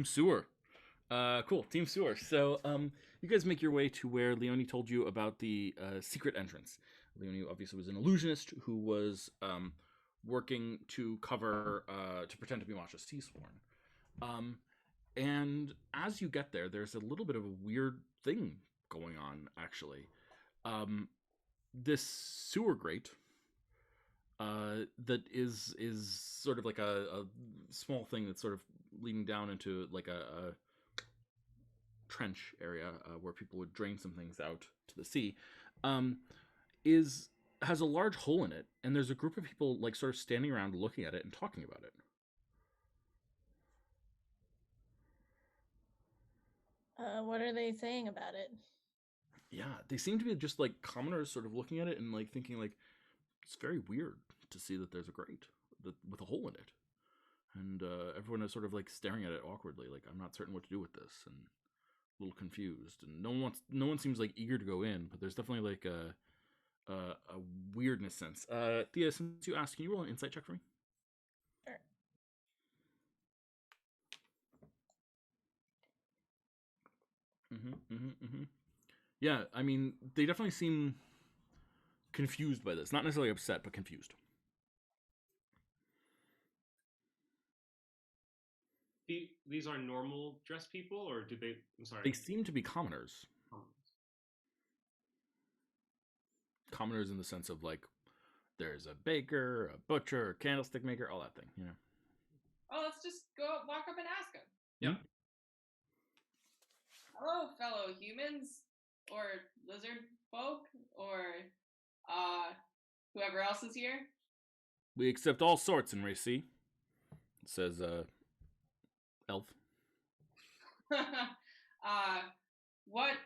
Sewer. Cool, Team Sewer. So you guys make your way to where Leonie told you about the secret entrance. Leonie obviously was an illusionist who was working to cover, to pretend to be Masha Seasworn. And as you get there, there's a little bit of a weird thing going on, actually. This sewer grate that is sort of like a small thing that's sort of leading down into like a trench area where people would drain some things out to the sea, has a large hole in it, and there's a group of people like sort of standing around looking at it and talking about it. What are they saying about it? Yeah, they seem to be just like commoners sort of looking at it and like thinking like, it's very weird to see that there's a grate with a hole in it. And everyone is sort of like staring at it awkwardly, like, I'm not certain what to do with this, and a little confused. And no one seems like eager to go in, but there's definitely like a weirdness sense. Thea, since you asked, can you roll an insight check for me? Sure. Yeah, I mean, they definitely seem confused by this. Not necessarily upset, but confused. These are normal dressed people, or do they? I'm sorry. They seem to be commoners. Commoners in the sense of like, there's a baker, a butcher, a candlestick maker, all that thing, you know. Oh, let's just go walk up and ask him. Yeah. Hello, fellow humans, or lizard folk, or whoever else is here. We accept all sorts in Race C, says Elf. What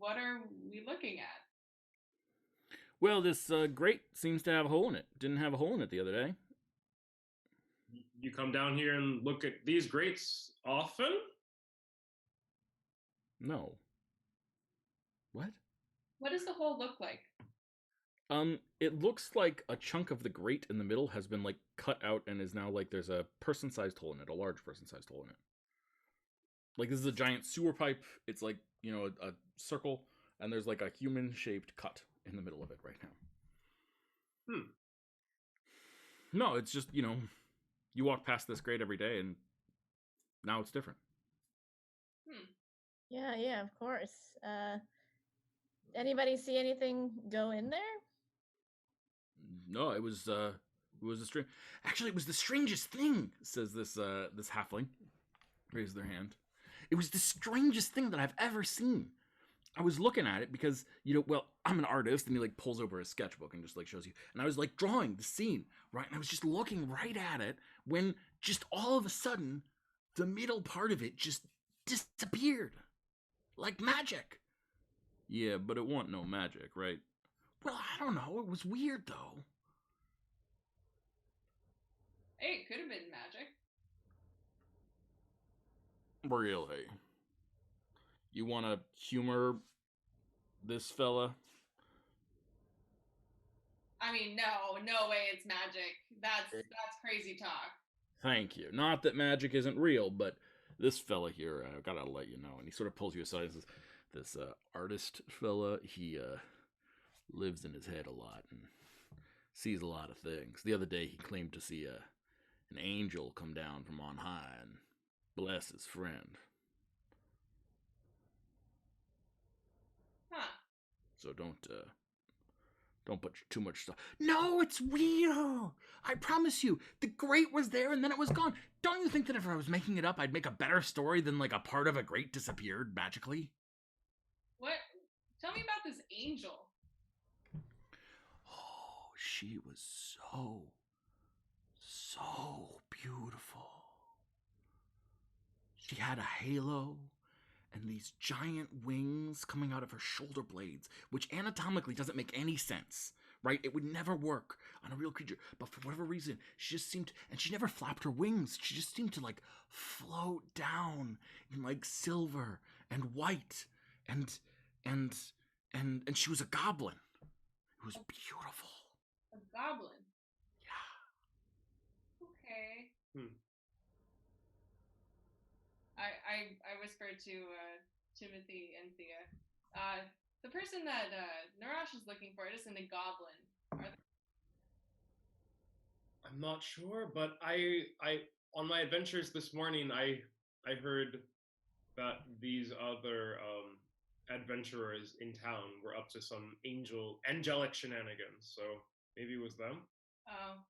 are we looking at? Well, this grate seems to have a hole in it. Didn't have a hole in it the other day. You come down here and look at these grates often? No. What? What does the hole look like? It looks like a chunk of the grate in the middle has been like cut out and is now like there's a person-sized hole in it, a large person-sized hole in it. Like this is a giant sewer pipe. It's like, you know, a circle, and there's like a human-shaped cut in the middle of it right now. No, it's just, you know, you walk past this grate every day, and now it's different. Yeah, of course. Anybody see anything go in there? No, it was It was Actually, it was the strangest thing, says this halfling. Raise their hand. It was the strangest thing that I've ever seen. I was looking at it because, I'm an artist, and he like pulls over his sketchbook and just like shows you. And I was like drawing the scene, right? And I was just looking right at it when just all of a sudden the middle part of it just disappeared. Like magic. Yeah, but it wasn't no magic, right? Well, I don't know. It was weird though. Hey, it could have been magic. Really? You want to humor this fella? I mean, no way it's magic. That's crazy talk. Thank you. Not that magic isn't real, but this fella here, I gotta let you know. And he sort of pulls you aside and says, this artist fella, he lives in his head a lot and sees a lot of things. The other day he claimed to see an angel come down from on high and bless his friend. Huh. So don't put too much stuff. No, it's real. I promise you. The grate was there and then it was gone. Don't you think that if I was making it up, I'd make a better story than like a part of a grate disappeared magically? What? Tell me about this angel. Oh, she was so beautiful. She had a halo and these giant wings coming out of her shoulder blades, which anatomically doesn't make any sense, right? It would never work on a real creature, but for whatever reason, she just seemed, and she never flapped her wings. She just seemed to like float down in like silver and white, and she was a goblin. It was beautiful. A goblin. Yeah. Okay. I whispered to Timothy and Thea. The person that Narash is looking for, it isn't a goblin. I'm not sure, but I on my adventures this morning, I heard that these other adventurers in town were up to some angelic shenanigans. So maybe it was them. Oh.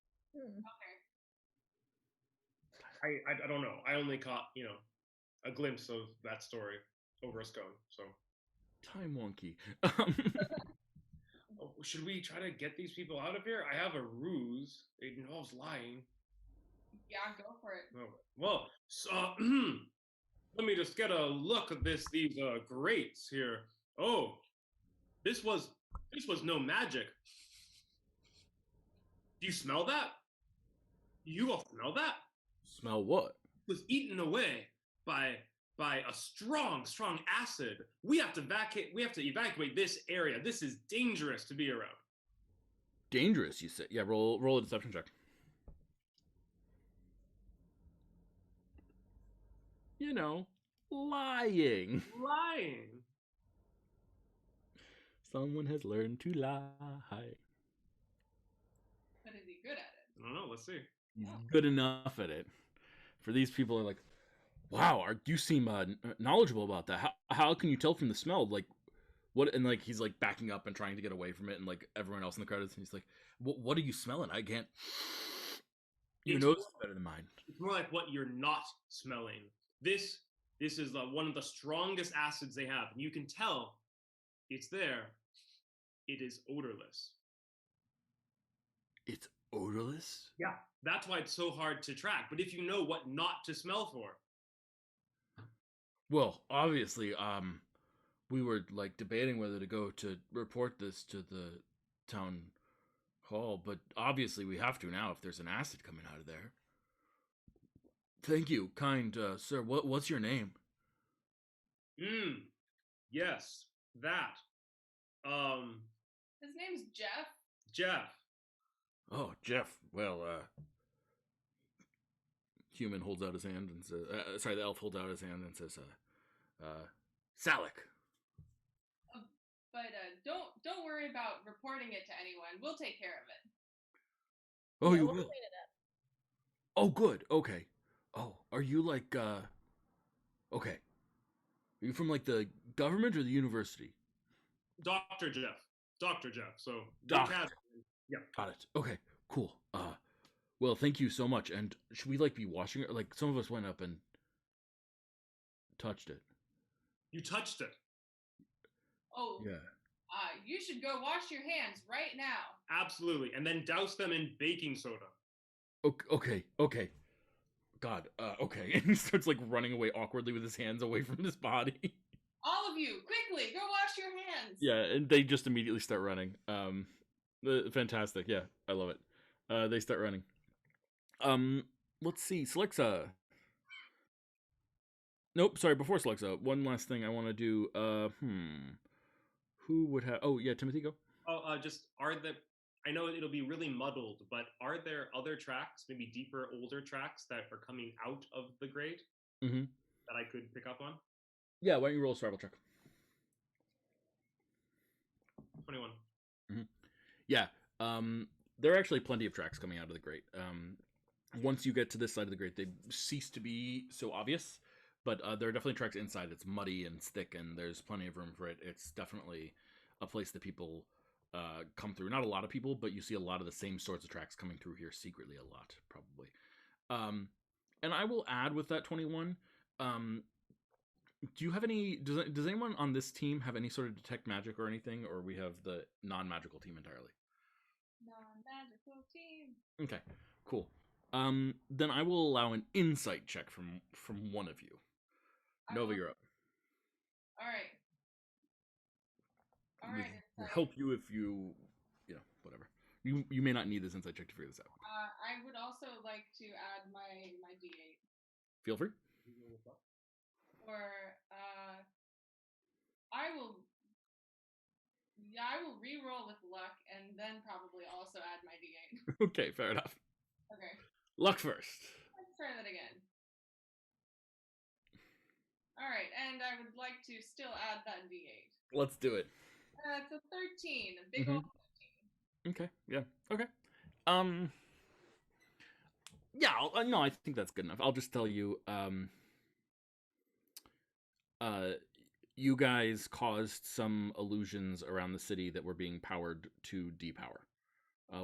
Okay. I don't know. I only caught a glimpse of that story over a scone. So time wonky. Should we try to get these people out of here? I have a ruse. It involves lying. Yeah, go for it. Oh, well, so let me just get a look at these grates here. Oh, this was no magic. Do you smell that? Do you all smell that? Smell what? It was eaten away by a strong acid. We have to evacuate this area. This is dangerous to be around. Dangerous, you said? Yeah, roll a deception check. Lying. Lying. Someone has learned to lie. But is he good at it? I don't know. Let's see. He's good enough at it. For these people are like, wow, you seem knowledgeable about that. How can you tell from the smell? Like, what? And like, he's like backing up and trying to get away from it, and like everyone else in the credits, and he's like, what are you smelling? I can't. Your nose is better than mine. It's more like what you're not smelling. This is one of the strongest acids they have, and you can tell it's there. It is odorless. It's odorless? Yeah, that's why it's so hard to track. But if you know what not to smell for. Well, obviously, we were like debating whether to go to report this to the town hall, but obviously we have to now if there's an acid coming out of there. Thank you, kind sir. What's your name? Yes, that. His name's Jeff. Jeff. Oh, Jeff. Well, human holds out his hand and says, the elf holds out his hand and says, Salik. But don't worry about reporting it to anyone. We'll take care of it. Oh, Yeah, you we'll will? clean it up. Oh, good. Okay. Oh, are you like, okay. Are you from like the government or the university? Dr. Jeff. So, Doctor. yeah. Got it. Okay, cool. Well, thank you so much. And should we like be washing it? Like some of us went up and touched it. You touched it. Oh, Yeah. you should go wash your hands right now. Absolutely. And then douse them in baking soda. Okay. God. Okay. And he starts like running away awkwardly with his hands away from his body. All of you, quickly, go wash your hands. Yeah, and they just immediately start running. Fantastic. Yeah, I love it. They start running. Let's see, Slixa. Nope, sorry. Before Slixa, one last thing I want to do. Who would have? Oh yeah, Timothy, go. Oh, I know it'll be really muddled, but are there other tracks, maybe deeper, older tracks that are coming out of the grade Mm-hmm. that I could pick up on? Yeah, why don't you roll a survival check? 21. Mm-hmm. Yeah. There are actually plenty of tracks coming out of the grate. Once you get to this side of the grate, they cease to be so obvious. But there are definitely tracks inside. It's muddy and it's thick, and there's plenty of room for it. It's definitely a place that people come through. Not a lot of people, but you see a lot of the same sorts of tracks coming through here secretly a lot, probably. And I will add with that 21. Do you have any? Does anyone on this team have any sort of detect magic or anything, or we have the non-magical team entirely? Non-magical team. Okay, cool. Then I will allow an insight check from one of you. Nova, you're up. All right. All right. We'll help you if you whatever. You may not need this insight check to figure this out. I would also like to add my D8. Feel free. Or I will re-roll with luck and then probably also add my D8. Okay, fair enough. Okay. Luck first. Let's try that again. All right, and I would like to still add that D8. Let's do it. It's a 13, a big old 13. Okay. Yeah. Okay. Yeah. No, I think that's good enough. I'll just tell you. You guys caused some illusions around the city that were being powered to depower.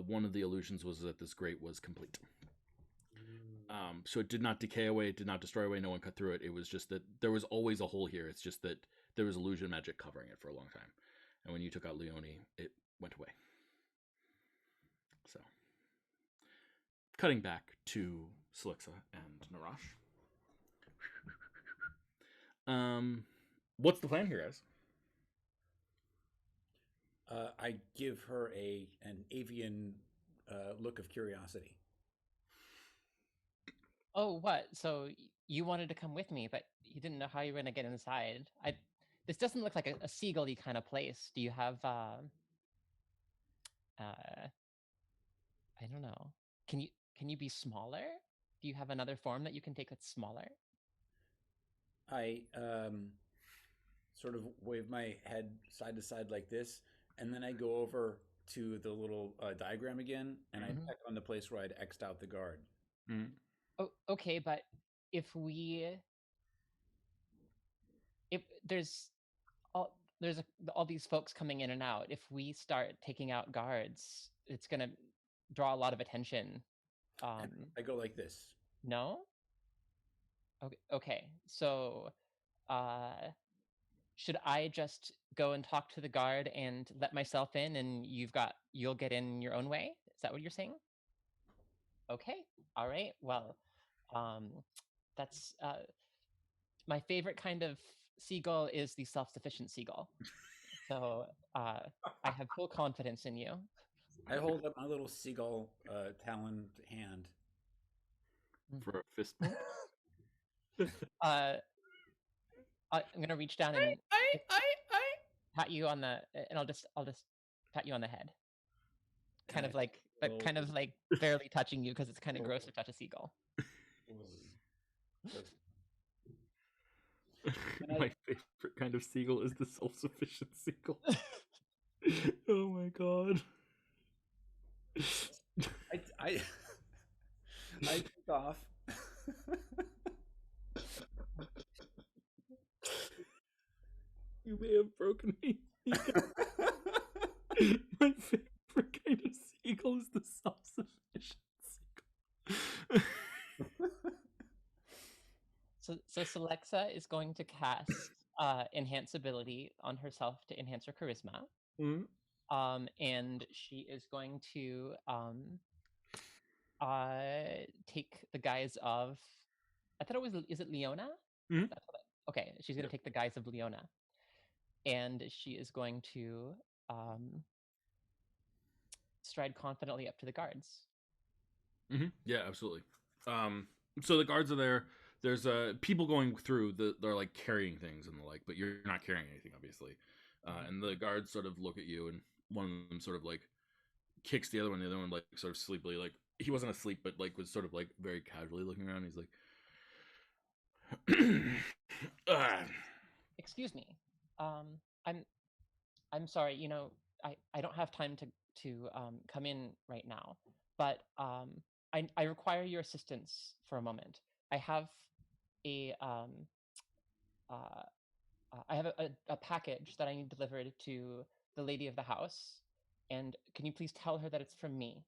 One of the illusions was that this grate was complete. So it did not decay away, it did not destroy away, no one cut through it. It was just that there was always a hole here. It's just that there was illusion magic covering it for a long time. And when you took out Leone, it went away. So, cutting back to Slixa and Narash. What's the plan here, guys? I give her an avian look of curiosity. Oh, what? So you wanted to come with me, but you didn't know how you were going to get inside. This doesn't look like a seagull-y kind of place. Do you have I don't know. Can you be smaller? Do you have another form that you can take that's smaller? I sort of wave my head side to side like this, and then I go over to the little diagram again, and I check on the place where I'd X'd out the guard. Mm-hmm. Oh, okay, but if there's all these folks coming in and out, if we start taking out guards, it's gonna draw a lot of attention. I go like this. No? Okay. So, should I just go and talk to the guard and let myself in, and you'll get in your own way? Is that what you're saying? Okay. All right. Well, that's my favorite kind of seagull is the self-sufficient seagull. So I have full confidence in you. I hold up my little seagull taloned hand for a fist bump. I'm gonna reach down and pat you on the, and I'll just pat you on the head, kind of like, but kind of like barely touching you because it's kind of gross to touch a seagull. My favorite kind of seagull is the self-sufficient seagull. Oh my god. I take off. You may have broken me. My favorite kind of seagull is the self-sufficient seagull. So Celexa is going to cast enhance ability on herself to enhance her charisma. And she is going to take the guise of, I thought it was, is it Leona? Mhm. Okay, she's going to take the guise of Leona. And she is going to stride confidently up to the guards. Yeah, absolutely. So the guards are there. There's people going through. They're like carrying things and the like, but you're not carrying anything, obviously. And the guards sort of look at you, and one of them sort of like kicks the other one. The other one like sort of sleepily, like he wasn't asleep, but like was sort of like very casually looking around. He's like, Excuse me. I'm sorry. You know, I don't have time to come in right now, but I require your assistance for a moment. I have a uh, I have a package that I need delivered to the lady of the house, and can you please tell her that it's from me?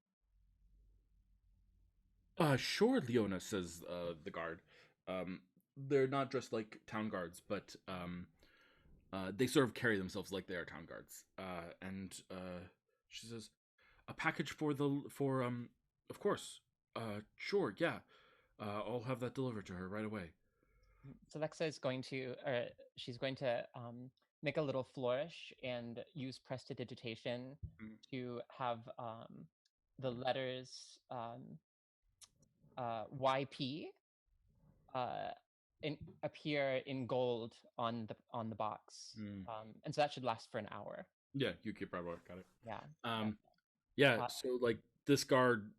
Sure, Leona, says the guard. They're not dressed like town guards, but they sort of carry themselves like they are town guards. And she says, "A package for of course. Sure, yeah. I'll have that delivered to her right away." So Lexa is going to, she's going to make a little flourish and use prestidigitation to have the letters YP appear in gold on the box, and so that should last for an hour. Yeah, you keep right about got it. Yeah. Yeah. So like this guard,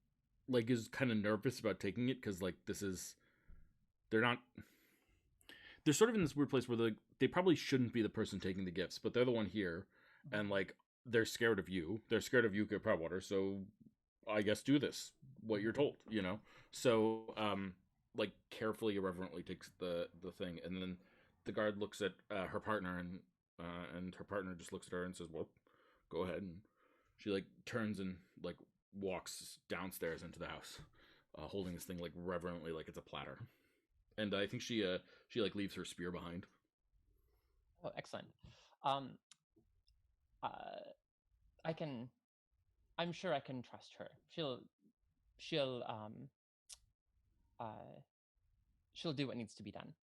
like is kind of nervous about taking it because like they're not. They're sort of in this weird place where they probably shouldn't be the person taking the gifts, but they're the one here, and like they're scared of you. They're scared of Yuka Proudwater, so I guess do this what you're told, you know. So like carefully, irreverently takes the thing, and then the guard looks at her partner, and her partner just looks at her and says, "Well, go ahead." And she like turns and like walks downstairs into the house, holding this thing like reverently, like it's a platter. And I think she like leaves her spear behind. Oh, excellent. Um, uh, I'm sure I can trust her. She'll uh, she'll do what needs to be done.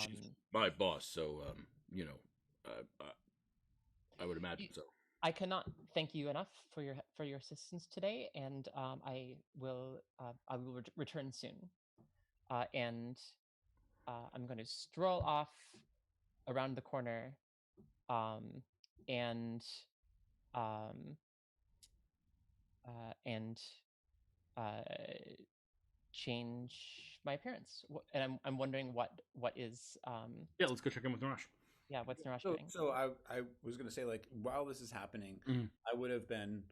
She's my boss, so you know, I would imagine so. I cannot thank you enough for your assistance today, and I will return soon. And I'm going to stroll off around the corner, and um, and uh, change my appearance. And I'm wondering what is Yeah, let's go check in with Narash. yeah, what's Narash So, doing? so I was going to say, like, while this is happening, I would have been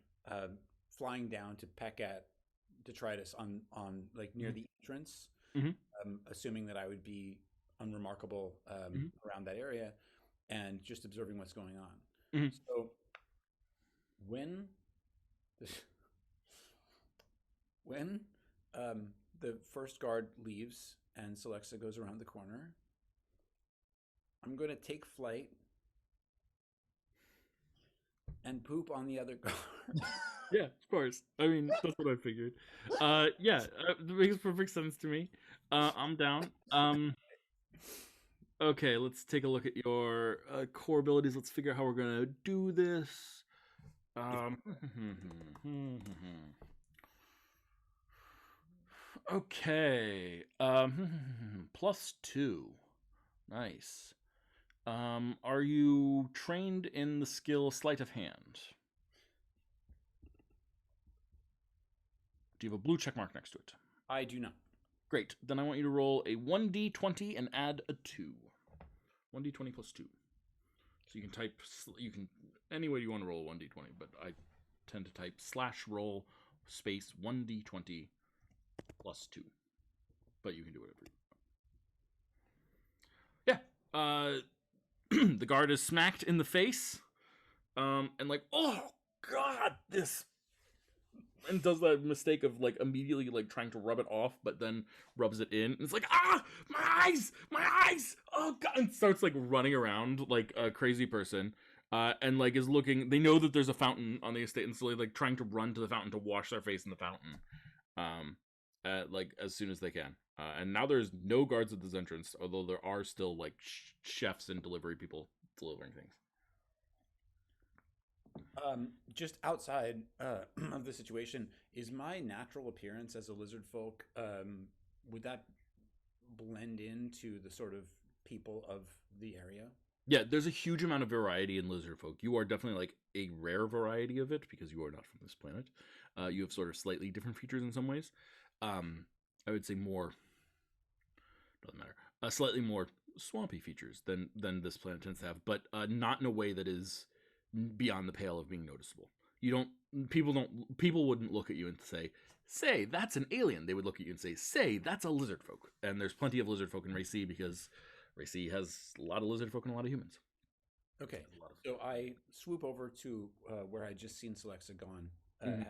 flying down to peck at detritus on like near the entrance, assuming that I would be unremarkable around that area, and just observing what's going on. So when when the first guard leaves and Celexa goes around the corner, I'm going to take flight and poop on the other guard. Yeah, of course. I mean, that's what I figured. Yeah, it makes perfect sense to me. I'm down. Okay, let's take a look at your core abilities. Let's figure out how we're gonna do this. Okay. +2. Nice. Are you trained in the skill sleight of hand? Do you have a blue check mark next to it? I do not. Great. Then I want you to roll a 1d20 and add a 2. 1d20 plus 2. So you can type, any way you want to roll a 1d20, but I tend to type /roll space 1d20 plus 2. But you can do whatever you want. Yeah. The guard is smacked in the face. And like, oh god, this and does that mistake of like immediately like trying to rub it off, but then rubs it in. And it's like, my eyes, oh god, and starts like running around like a crazy person. And like is looking. They know that there's a fountain on the estate, and so like trying to run to the fountain to wash their face in the fountain, like as soon as they can. And now there's no guards at this entrance, although there are still like chefs and delivery people delivering things. Just outside of the situation, is my natural appearance as a lizard folk, would that blend into the sort of people of the area? Yeah, there's a huge amount of variety in lizard folk. You are definitely like a rare variety of it because you are not from this planet. You have sort of slightly different features in some ways. I would say more, doesn't matter, slightly more swampy features than this planet tends to have, but not in a way that is beyond the pale of being noticeable. You people wouldn't look at you and say that's an alien. They would look at you and say that's a lizard folk. And there's plenty of lizard folk in Racy because Racy has a lot of lizard folk and a lot of humans. Okay, so I swoop over to where I just seen Celexa gone, and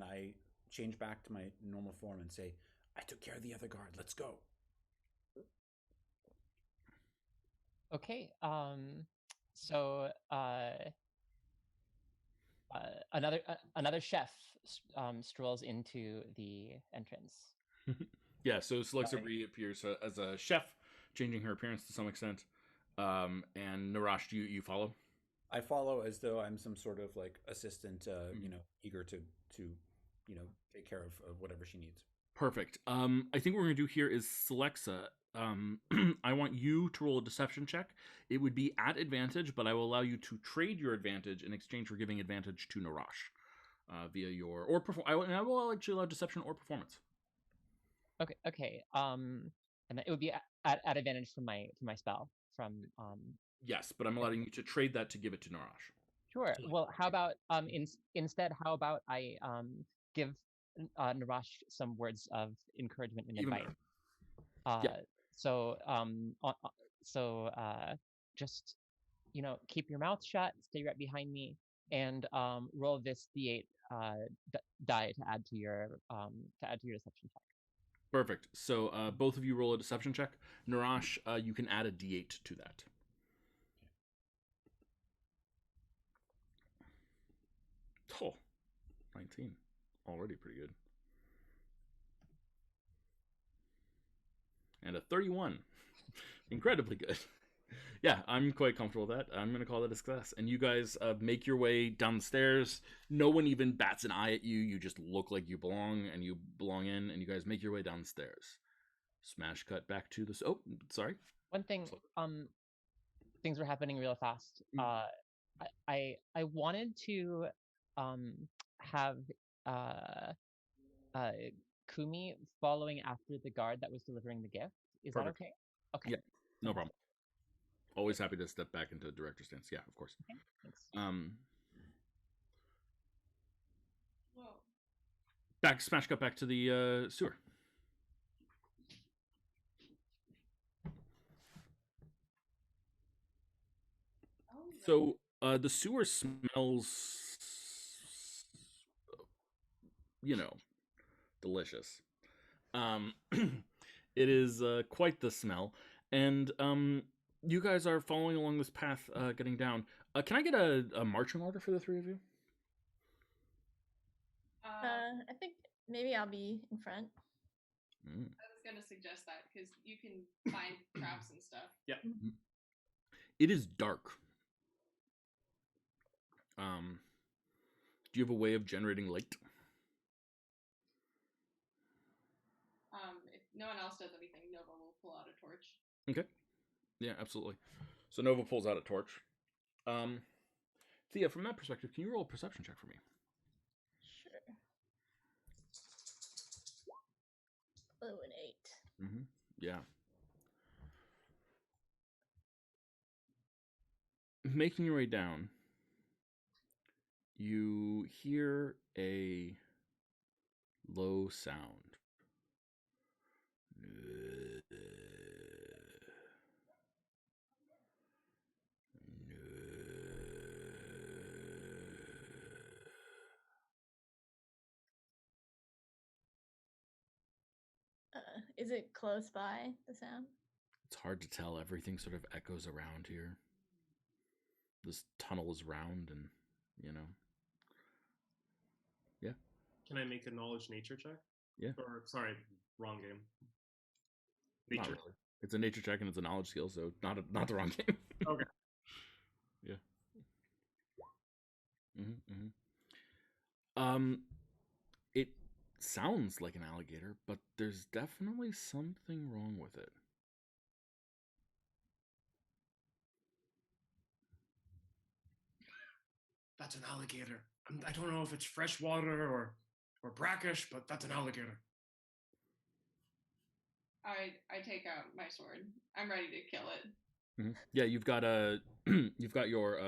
I change back to my normal form and say, "I took care of the other guard. Let's go." Okay. So another chef strolls into the entrance. Yeah, so Celexa reappears as a chef, changing her appearance to some extent. And Narash, you follow? I follow as though I'm some sort of like assistant, eager to take care of whatever she needs. Perfect. I think what we're gonna do here is Celexa. I want you to roll a deception check. It would be at advantage, but I will allow you to trade your advantage in exchange for giving advantage to Narash via your or perform. I will actually allow deception or performance. Okay. And it would be at advantage from my spell from. Yes, but I'm allowing you to trade that to give it to Narash. Sure. Well, how about instead? How about I give Narash some words of encouragement and Even advice. Yeah. Just keep your mouth shut, stay right behind me, and roll this d8 die to add to your deception check. Perfect. So both of you roll a deception check. Narash, you can add a d8 to that. Oh, 19. Already pretty good. And a 31. Incredibly good. Yeah, I'm quite comfortable with that. I'm going to call that a success. And you guys make your way down the stairs. No one even bats an eye at you. You just look like you belong, and you belong in, and you guys make your way down the stairs. Smash cut back to this. Oh, sorry. One thing, things were happening real fast. I wanted to have Kumi following after the guard that was delivering the gift. Is Perfect. that okay? Okay. Yeah, no problem. Always happy to step back into director stance. Yeah, of course. Okay, thanks. Whoa. Smash cut back to the sewer. So the sewer smells, delicious. It is quite the smell, and you guys are following along this path, getting down. Can I get a marching order for the three of you? I think maybe I'll be in front. I was gonna suggest that because you can find traps and stuff. Yeah. It is dark. Do you have a way of generating light? If no one else does anything, Nova will pull out a torch. Okay. Yeah, absolutely. So Nova pulls out a torch. Thea, from that perspective, can you roll a perception check for me? Sure. Oh, an 8. Mm-hmm. Yeah. Making your way down, you hear a low sound. Is it close by, the sound? It's hard to tell. Everything sort of echoes around here. This tunnel is round and, you know. Yeah. Can I make a knowledge nature check? Yeah. Or, sorry, wrong game. Not Nature. really. It's a nature check and it's a knowledge skill, so not the wrong game. Okay. Yeah. It sounds like an alligator, but there's definitely something wrong with it. That's an alligator. I don't know if it's freshwater or brackish, but that's an alligator. I take out my sword. I'm ready to kill it. Yeah, you've got you've got your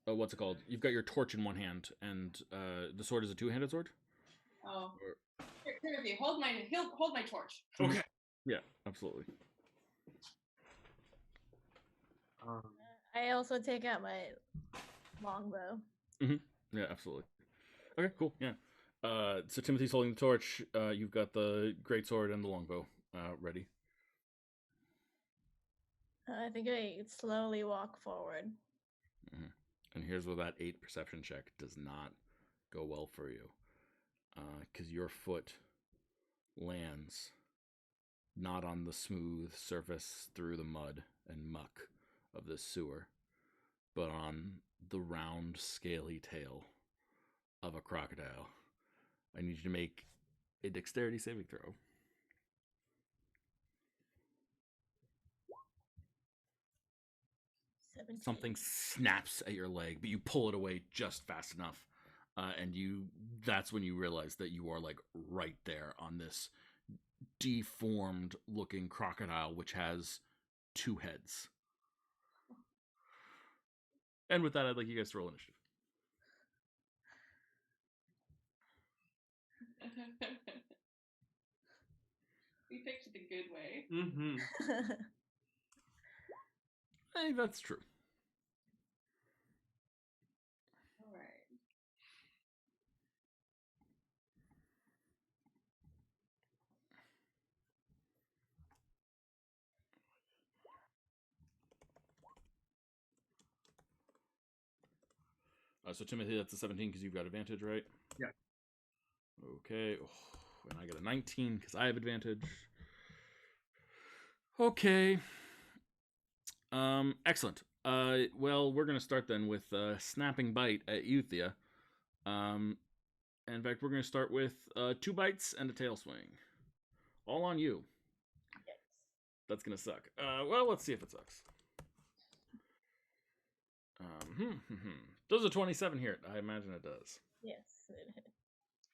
what's it called? You've got your torch in one hand, and the sword is a two-handed sword. Oh, Timothy, hold my torch. Okay. Yeah, absolutely. I also take out my longbow. Yeah, absolutely. Okay, cool. Yeah. So Timothy's holding the torch. You've got the greatsword and the longbow ready. I think I slowly walk forward. And here's where that 8 perception check does not go well for you. Because your foot lands not on the smooth surface through the mud and muck of this sewer, but on the round, scaly tail of a crocodile. I need you to make a dexterity saving throw. 17. Something snaps at your leg, but you pull it away just fast enough. And that's when you realize that you are like right there on this deformed looking crocodile, which has 2 heads. And with that, I'd like you guys to roll initiative. We picked the good way. Mm-hmm. Hey, that's true. All right. So Timothy, that's a 17 because you've got advantage, right? Yeah. Okay. Oh, and I got a 19 because I have advantage. Okay. Excellent. Well, we're gonna start then with snapping bite at Euthia. In fact, we're gonna start with 2 bites and a tail swing, all on you. Yes. That's gonna suck. Well, let's see if it sucks. Does a 27 here? I imagine it does. Yes, it hit.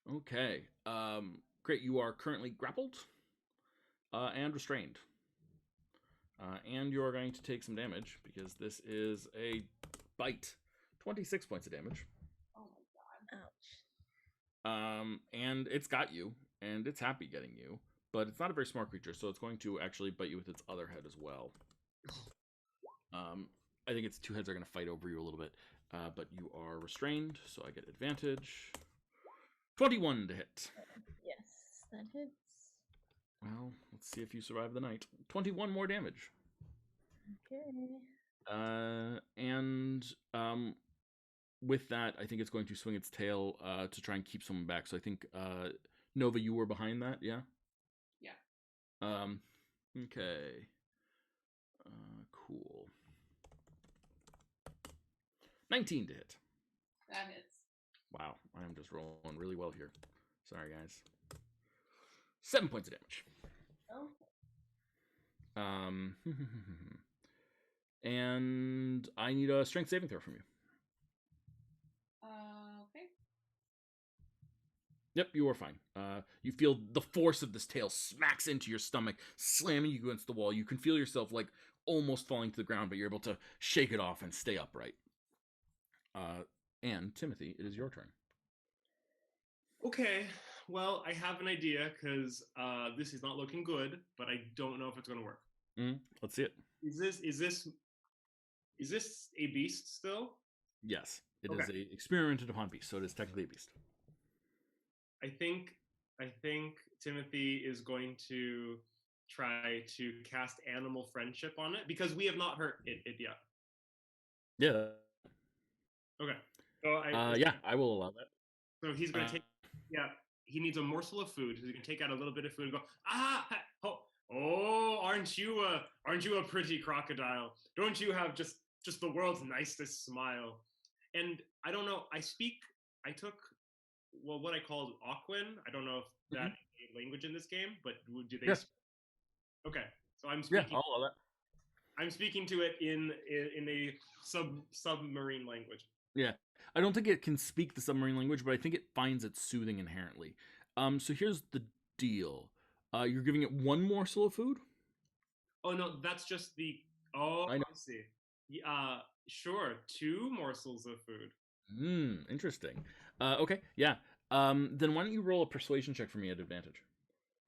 Okay. Great. You are currently grappled and restrained. And you're going to take some damage because this is a bite. 26 points of damage. Oh my god. Ouch. And it's got you, and it's happy getting you, but it's not a very smart creature, so it's going to actually bite you with its other head as well. I think its 2 heads are going to fight over you a little bit, but you are restrained, so I get advantage. 21 to hit. Yes, that hits. Well, let's see if you survive the night. 21 more damage. Okay. And with that, I think it's going to swing its tail to try and keep someone back. So I think Nova, you were behind that, yeah? Yeah. Okay. Cool. 19 to hit. That hits. Wow, I am just rolling really well here. Sorry, guys. 7 points of damage. Oh. And I need a strength saving throw from you. Okay. Yep, you are fine. You feel the force of this tail smacks into your stomach, slamming you against the wall. You can feel yourself like almost falling to the ground, but you're able to shake it off and stay upright. And Timothy, it is your turn. Okay. Well, I have an idea because this is not looking good, but I don't know if it's going to work. Let's see it. Is this a beast still? Yes, it Okay. is a experimented upon beast, so it is technically a beast. I think I think Timothy is going to try to cast animal friendship on it because we have not hurt it yet. Yeah. Okay. So Yeah, I will allow that. So he's going to Uh, take. Yeah, he needs a morsel of food. He's going to take out a little bit of food and go. Ah, oh, aren't you a pretty crocodile? Don't you have just the world's nicest smile? And I don't know. I took what I called Aquan. I don't know if that is a language in this game, but do they? Yeah. Okay, so I'm Yeah, speaking. I'll allow that. I'm speaking to it in a submarine language. Yeah. I don't think it can speak the submarine language, but I think it finds it soothing inherently. So here's the deal. You're giving it one morsel of food? Oh no, that's just the. Oh, I know. I see. Sure, 2 morsels of food. Interesting. Okay, yeah. Then why don't you roll a persuasion check for me at advantage?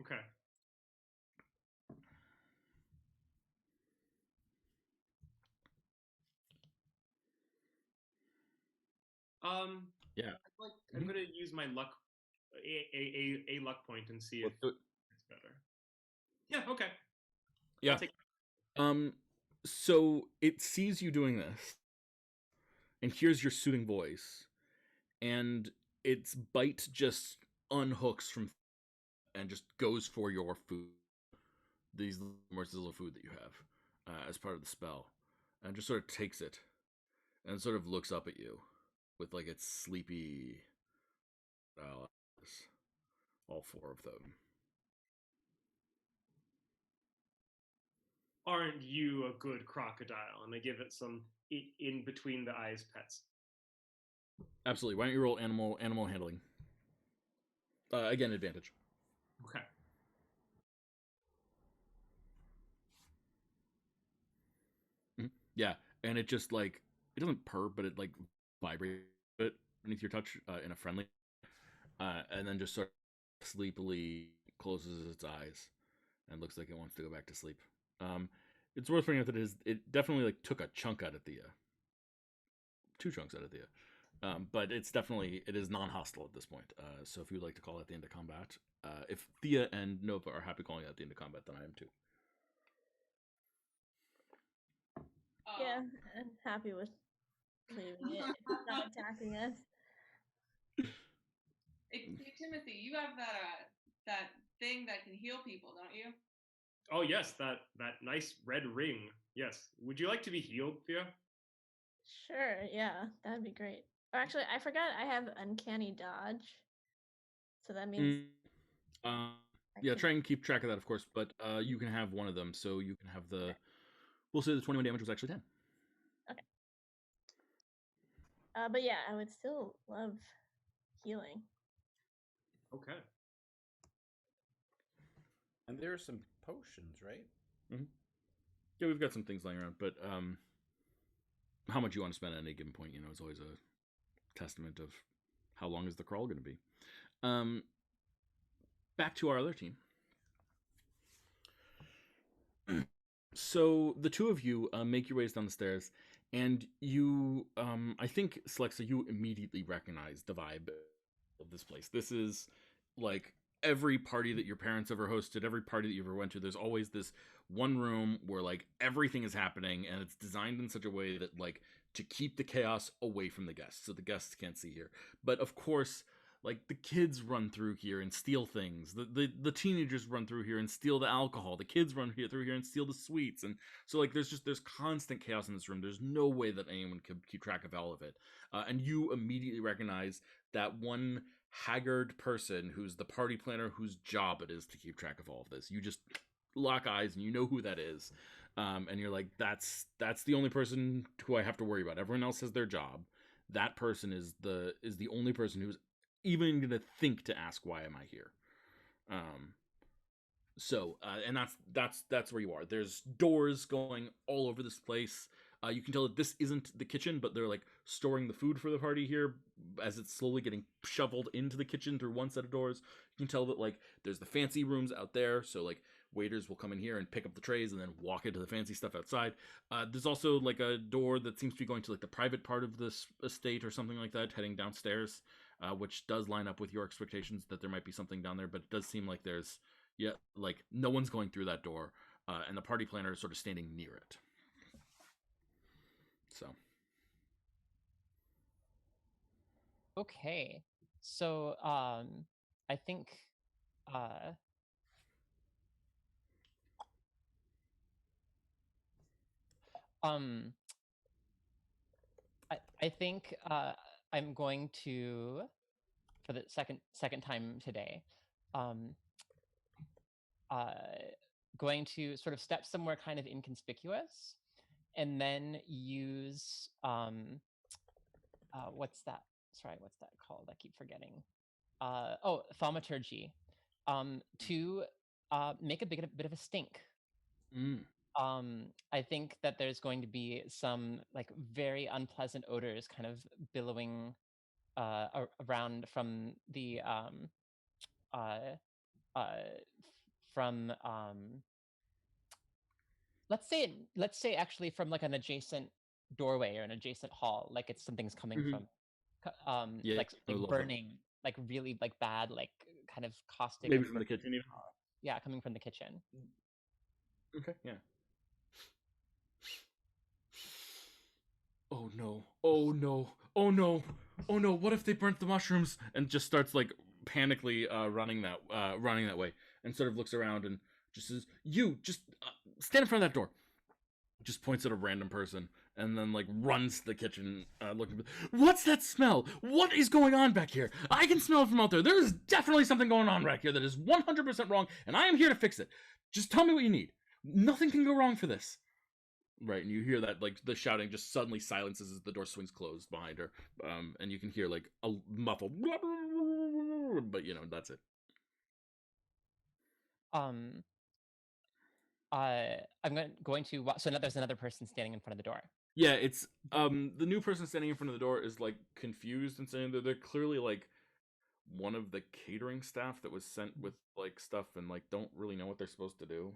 Okay. Yeah. I'm gonna use my luck, a luck point, and see if Let's do it. it's better. Yeah. Okay. Yeah. I'll take. So it sees you doing this and hears your soothing voice, and its bite just unhooks from and just goes for your food. These morsels of food that you have as part of the spell, and just sort of takes it and sort of looks up at you with like its sleepy eyes, all 4 of them. Aren't you a good crocodile? And I give it some in between the eyes pets. Absolutely. Why don't you roll animal handling? Again, advantage. Okay. Yeah, and it just like it doesn't purr, but it like vibrates a bit beneath your touch in a friendly, and then just sort of sleepily closes its eyes and looks like it wants to go back to sleep. It's worth pointing out that it definitely like took a chunk out of Thea, 2 chunks out of Thea, but it is non-hostile at this point. So if you'd like to call it the end of combat, if Thea and Nova are happy calling it the end of combat, then I am too. Yeah, I'm happy with leaving it. It's not attacking us. Hey, Timothy, you have that thing that can heal people, don't you? Oh yes, that nice red ring. Yes. Would you like to be healed, Thea? Sure, yeah, that'd be great. Or actually, I forgot I have uncanny dodge. So that means Yeah, try and keep track of that, of course, but you can have one of them, so you can have the. We'll say the 21 damage was actually 10. Okay. But yeah, I would still love healing. Okay. And there are some potions, right? Mm-hmm. Yeah, we've got some things lying around, but how much you want to spend at any given point, is always a testament of how long is the crawl going to be. Back to our other team. So the 2 of you make your ways down the stairs, and you, I think, Slexa, you immediately recognize the vibe of this place. This is like every party that your parents ever hosted, every party that you ever went to. There's always this one room where like everything is happening, and it's designed in such a way that like to keep the chaos away from the guests, so the guests can't see here. But of course, like the kids run through here and steal things. The teenagers run through here and steal the alcohol. The kids run through here and steal the sweets. And so like there's constant chaos in this room. There's no way that anyone could keep track of all of it. And you immediately recognize that one haggard person who's the party planner, whose job it is to keep track of all of this. You just lock eyes and you know who that is. And you're like, that's the only person who I have to worry about. Everyone else has their job. That person is the only person who's even gonna think to ask, why am I here? And that's where you are. There's doors going all over this place. You can tell that this isn't the kitchen, but they're like storing the food for the party here as it's slowly getting shoveled into the kitchen through one set of doors. You can tell that like there's the fancy rooms out there, so like waiters will come in here and pick up the trays and then walk into the fancy stuff outside. There's also like a door that seems to be going to like the private part of this estate or something like that, heading downstairs. which does line up with your expectations that there might be something down there. But it does seem like there's like no one's going through that door, and the party planner is sort of standing near it. So. Okay, so I think I think I'm going to, for the second time today, um, going to sort of step somewhere kind of inconspicuous, and then use what's that? Sorry, what's that called? I keep forgetting. Thaumaturgy, to make a bit of a stink. Mm. I think that there's going to be some like very unpleasant odors kind of billowing around from the from let's say actually from like an adjacent doorway or an adjacent hall, like it's something's coming from Yeah, like I something love that. burning, like really like bad, like kind of caustic Maybe and from the kitchen even. yeah, coming from the kitchen. Okay, yeah. Oh no! Oh no! Oh no! Oh no! What if they burnt the mushrooms? And just starts like panically running that way, and sort of looks around and just says, "You just stand in front of that door." Just points at a random person and then like runs to the kitchen looking for. What's that smell? What is going on back here? I can smell it from out there. There is definitely something going on back here that is 100% wrong, and I am here to fix it. Just tell me what you need. Nothing can go wrong for this. Right, and you hear that like the shouting just suddenly silences as the door swings closed behind her, and you can hear like a muffled, but that's it. Um, I'm going to so now there's another person standing in front of the door. Yeah, it's the new person standing in front of the door is like confused and saying that they're clearly like one of the catering staff that was sent with like stuff and like don't really know what they're supposed to do.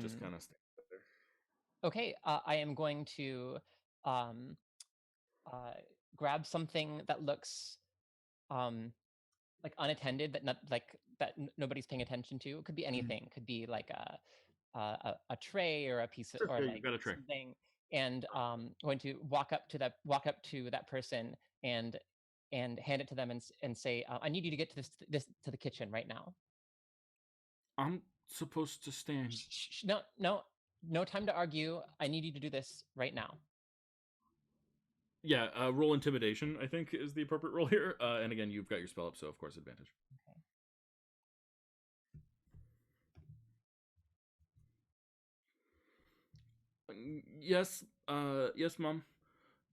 Just kind of stand there. Okay, I am going to um, grab something that looks like unattended, that not like that nobody's paying attention to. It could be anything. It could be like a tray or a piece of, Sure, or yeah, you've like got a tray. something, and going to walk up to that person and hand it to them and say, I need you to get to this to the kitchen right now. I'm supposed to stand. No time to argue. I need you to do this right now. Yeah, roll intimidation, I think, is the appropriate roll here. And again, you've got your spell up, so of course advantage. Okay. Yes, yes, mom.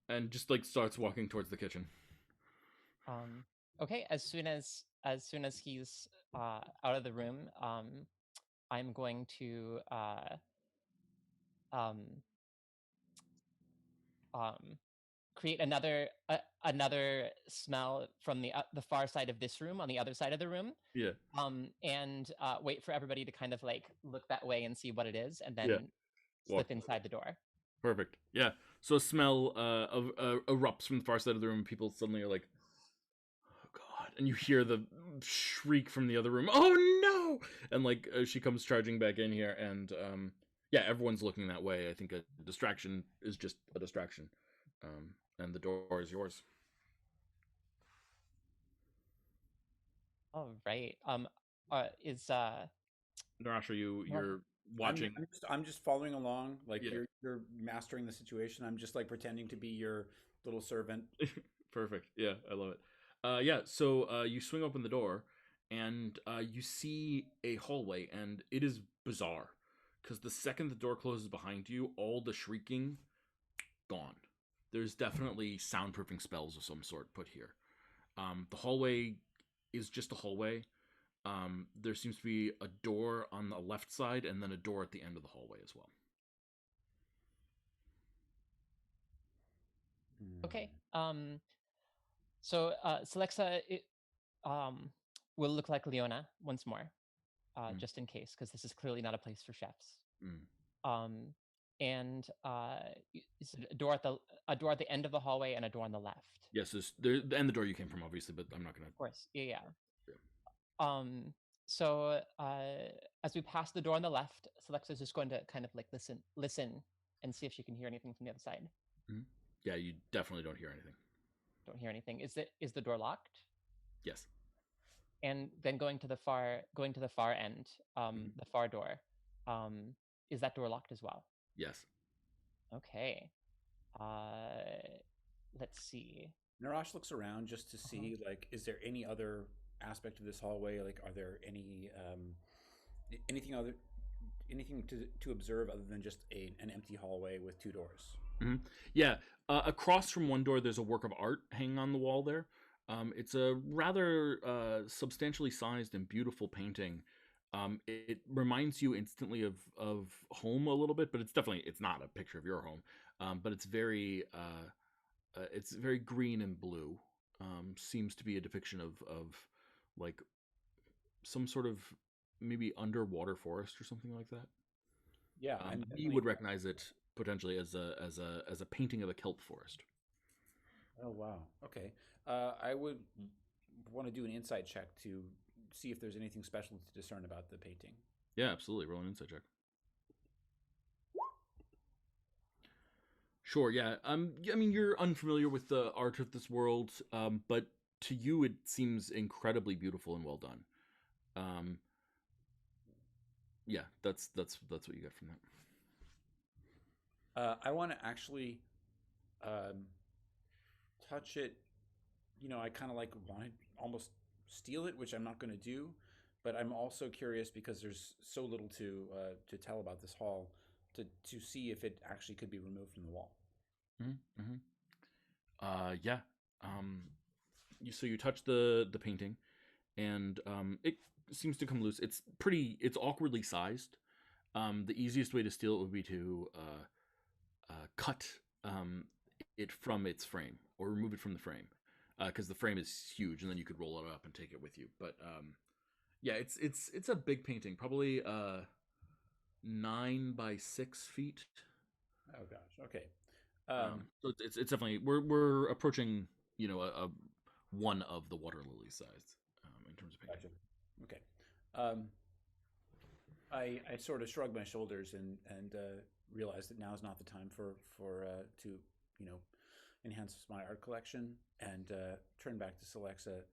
And just like starts walking towards the kitchen. Okay, as soon as he's out of the room, I'm going to create another smell from the far side of this room, on the other side of the room. Yeah. And wait for everybody to kind of like look that way and see what it is, and then Yeah. slip inside the door. Perfect. Yeah. So a smell erupts from the far side of the room. And people suddenly are like, "Oh God!" And you hear the shriek from the other room. "Oh no!" And like she comes charging back in here, and yeah, everyone's looking that way. I think a distraction is just a distraction, and the door is yours. All right. Is Narasha, you're I'm, watching. I'm just following along. Like Yeah. you're mastering the situation. I'm just like pretending to be your little servant. Perfect. Yeah, I love it. Yeah, so you swing open the door and you see a hallway, and it is bizarre because the second the door closes behind you, all the shrieking gone. There's definitely soundproofing spells of some sort put here. The hallway is just a hallway. There seems to be a door on the left side and then a door at the end of the hallway as well. okay. So Celexa will look like Leona once more, just in case, because this is clearly not a place for chefs. Mm. and is it a door at the end of the hallway and a door on the left. Yes, there, and the door you came from, obviously, but I'm not gonna. Of course, yeah. Yeah. So as we pass the door on the left, Selexa's just going to kind of like listen, and see if she can hear anything from the other side. Mhm. Yeah, you definitely don't hear anything. Don't hear anything. Is the door locked? Yes. And then going to the far end, the far door, is that door locked as well? Yes. Okay. Let's see. Narash looks around just to see, like, is there any other aspect of this hallway? Like, are there any anything to observe other than just an empty hallway with two doors? Mm-hmm. Yeah. Across from one door, there's a work of art hanging on the wall there. It's a rather substantially sized and beautiful painting. It reminds you instantly of home a little bit, but it's not a picture of your home. But it's very green and blue. Seems to be a depiction of like some sort of maybe underwater forest or something like that. Yeah, You would recognize it potentially as a painting of a kelp forest. Oh wow. Okay. I would want to do an insight check to see if there's anything special to discern about the painting. Yeah, absolutely. Roll an insight check. Sure. Yeah. I mean, you're unfamiliar with the art of this world, but to you, it seems incredibly beautiful and well done. Yeah, that's what you get from that. I want to actually touch it. You know, I kind of like want to almost steal it, which I'm not going to do. But I'm also curious because there's so little to tell about this hall to see if it actually could be removed from the wall. Mm-hmm. Yeah. So you touch the painting, and it seems to come loose. It's awkwardly sized. The easiest way to steal it would be to cut it from its frame or remove it from the frame, because the frame is huge, and then you could roll it up and take it with you. But yeah, it's a big painting, probably 9 by 6 feet. Oh gosh. Okay. So it's definitely we're approaching a one of the water lily size in terms of painting. Gotcha. Okay. I sort of shrug my shoulders and realize that now is not the time for to enhance my art collection and turn back to Celexa.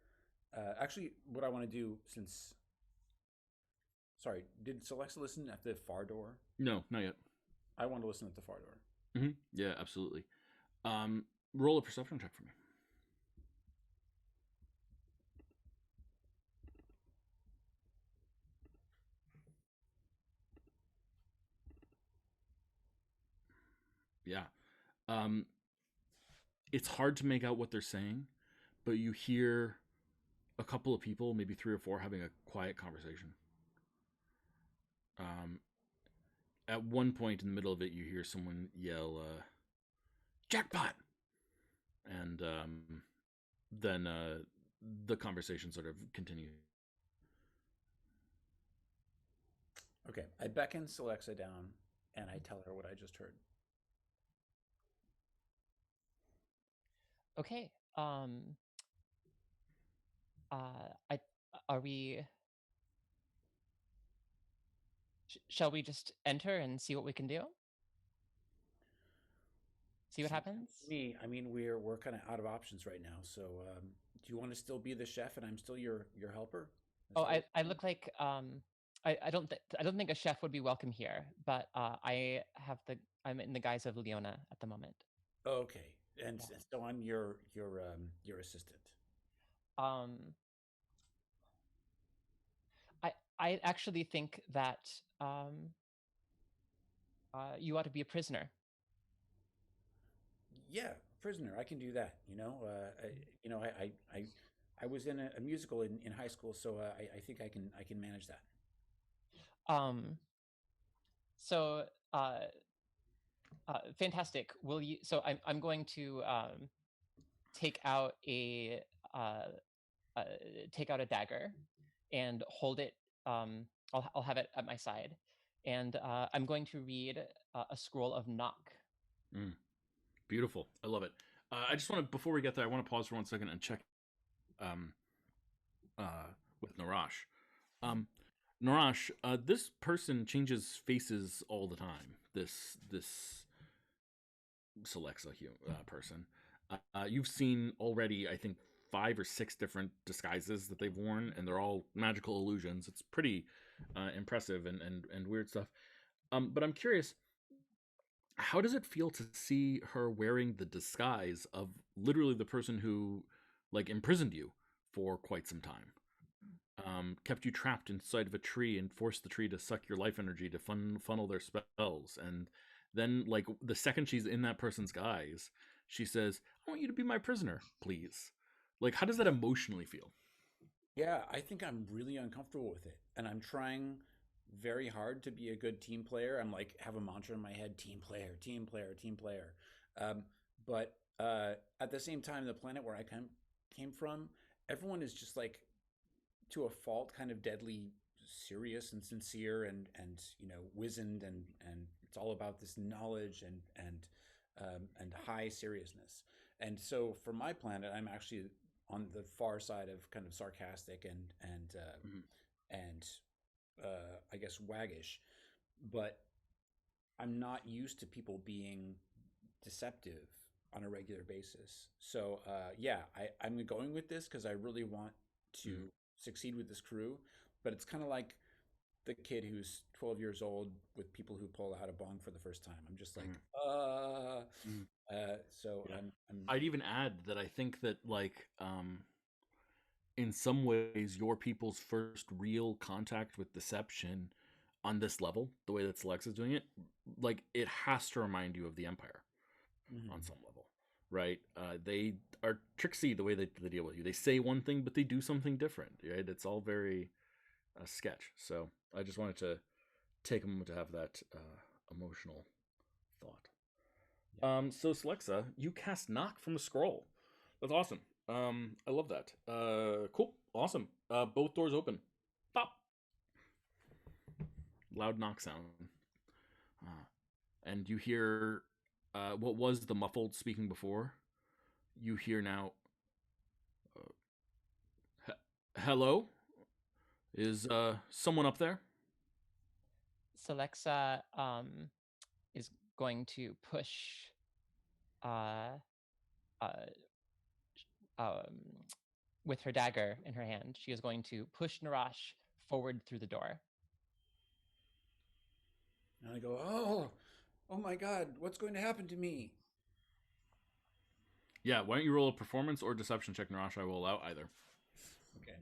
Actually, what I want to do since. Sorry, did Celexa listen at the far door? No, not yet. I want to listen at the far door. Mm-hmm. Yeah, absolutely. Roll a perception check for me. Yeah. It's hard to make out what they're saying, but you hear a couple of people, maybe 3 or 4, having a quiet conversation. At one point in the middle of it, you hear someone yell, "Jackpot!" And then the conversation sort of continues. Okay, I beckon Celexa down and I tell her what I just heard. Okay. I are we? Shall we just enter and see what we can do? See what happens? Me, I mean, we're kind of out of options right now. So, do you want to still be the chef and I'm still your helper? Oh, I look like I don't think a chef would be welcome here, but I'm in the guise of Leona at the moment. Okay, and so I'm your assistant. I actually think that you ought to be a prisoner. Yeah, prisoner. I can do that. I was in a musical in high school, so I think I can manage that. So fantastic. Will you? So I'm going to take out a dagger and hold it. I'll have it at my side, and I'm going to read a scroll of knock. Beautiful. I love it. I just want to, before we get there, I want to pause for 1 second and check um, with Narash. Narash, this person changes faces all the time. This Celexa person. You've seen already, I think, 5 or 6 different disguises that they've worn, and they're all magical illusions. It's pretty impressive and weird stuff. But I'm curious, how does it feel to see her wearing the disguise of literally the person who, like, imprisoned you for quite some time? Kept you trapped inside of a tree and forced the tree to suck your life energy to funnel their spells. And then, like, the second she's in that person's guise, she says, "I want you to be my prisoner, please." Like, how does that emotionally feel? Yeah, I think I'm really uncomfortable with it. And I'm trying very hard to be a good team player. I'm like, have a mantra in my head: team player, team player, team player. Um, but at the same time, the planet where I came from, everyone is just like, to a fault, kind of deadly serious and sincere and wizened, and it's all about this knowledge and high seriousness. And so for my planet, I'm actually on the far side of kind of sarcastic Mhm. and I guess waggish, but I'm not used to people being deceptive on a regular basis. So yeah, I'm going with this because I really want Mhm. to succeed with this crew, but it's kind of like the kid who's 12 years old with people who pull out a bong for the first time. I'm just like, Mhm. Mhm. so Yeah. I'm I'd even add that I think that, like, in some ways, your people's first real contact with deception on this level, the way that Selex is doing it, like, it has to remind you of the Empire on mhm. some level, right? They are tricksy the way they deal with you. They say one thing, but they do something different, right? It's all very sketch. So I just wanted to take a moment to have that emotional thought. Yeah. So Celexa, you cast knock from a scroll. That's awesome. I love that. Cool, awesome. Both doors open. Pop. Loud knock sound. Uh, and you hear what was the muffled speaking before. You hear now. Uh, Hello, is someone up there? Celexa is going to push uh, uh, um, with her dagger in her hand. She is going to push Narash forward through the door. And I go, oh my God, what's going to happen to me? Yeah. Why don't you roll a performance or deception check, Narash? I will allow either. Okay.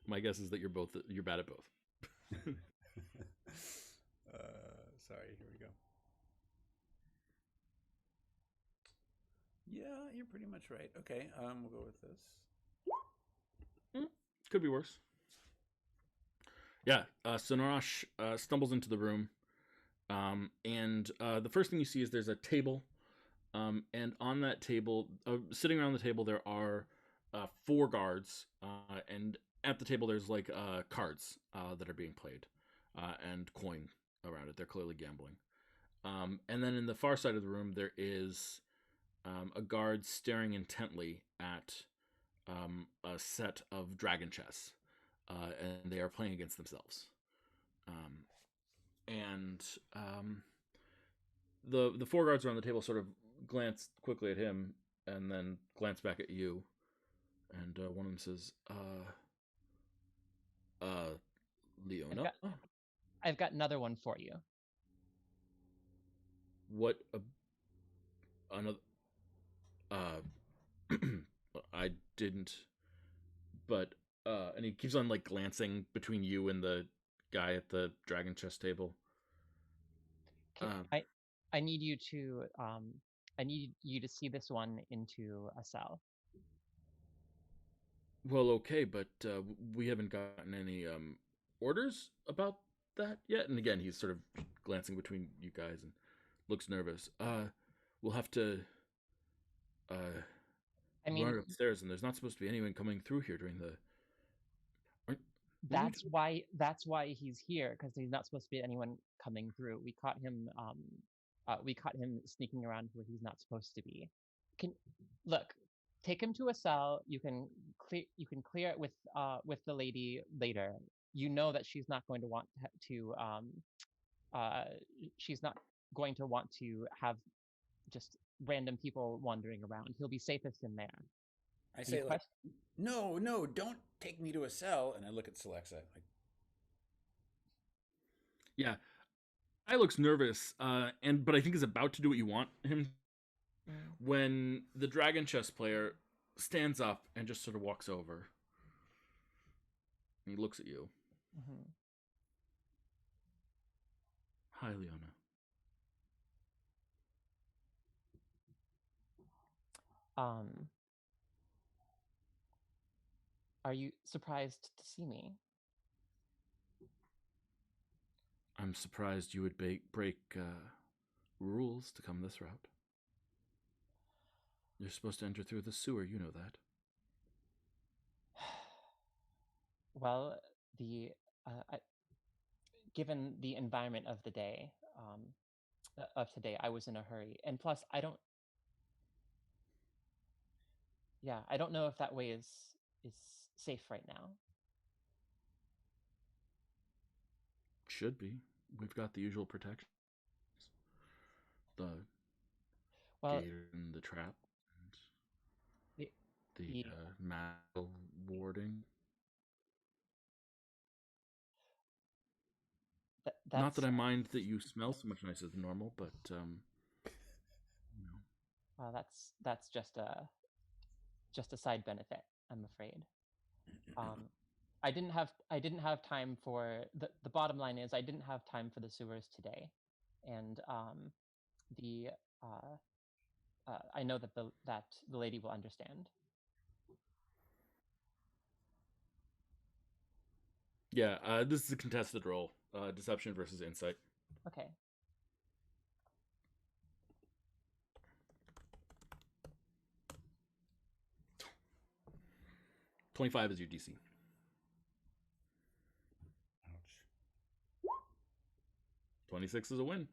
My guess is that you're bad at both. Sorry, here we go. Yeah, you're pretty much right. Okay, we'll go with this. Could be worse. Yeah. So Narash stumbles into the room, and the first thing you see is there's a table, and on that table, sitting around the table, there are 4 guards, and at the table there's, like, cards that are being played, and coin around it. They're clearly gambling. And then in the far side of the room, there is a guard staring intently at a set of dragon chess, and they are playing against themselves. Um, and the 4 guards around the table sort of glance quickly at him and then glance back at you, and one of them says, I've Leona, got I've got another one for you. what another? Uh, I didn't, but and he keeps on, like, glancing between you and the guy at the dragon chess table. Ca- Um, I I need you to I need you to see this one into a cell. well, okay, but we haven't gotten any orders about that yet. And again, he's sort of glancing between you guys and looks nervous. We'll have to I run mean, it upstairs, and there's not supposed to be anyone coming through here during the. Aren't, That's why he's here, because he's not supposed to be anyone coming through. We caught him sneaking around where he's not supposed to be. Can look, take him to a cell. You can clear it with the lady later. You know that she's not going to want to uh she's not going to want to have just random people wandering around. He'll be safest in there. I The say like, quest no, no, don't take me to a cell. And I look at Celexa like, Yeah, I looks nervous, but I think is about to do what you want him mm, when the dragon chess player stands up and just sort of walks over. And he looks at you. mhm. Hi, Leona. um are you surprised to see me? I'm surprised you would break rules to come this route. You're supposed to enter through the sewer, you know that. Well, the given the environment of the day, of today, I was in a hurry, and plus, I don't know if that way is safe right now. Should be. We've got the usual protections. The Well, gate and the trap the and the the metal warding. Not that that's I mind that you smell so much nicer than normal, but you know. that's just a side benefit, I'm afraid. Um, I didn't have time for the bottom line is I didn't have time for the sewers today, and the I know that the lady will understand. Yeah, this is a contested roll. Deception versus insight. Okay. 25 is your DC. ouch. 26 is a win.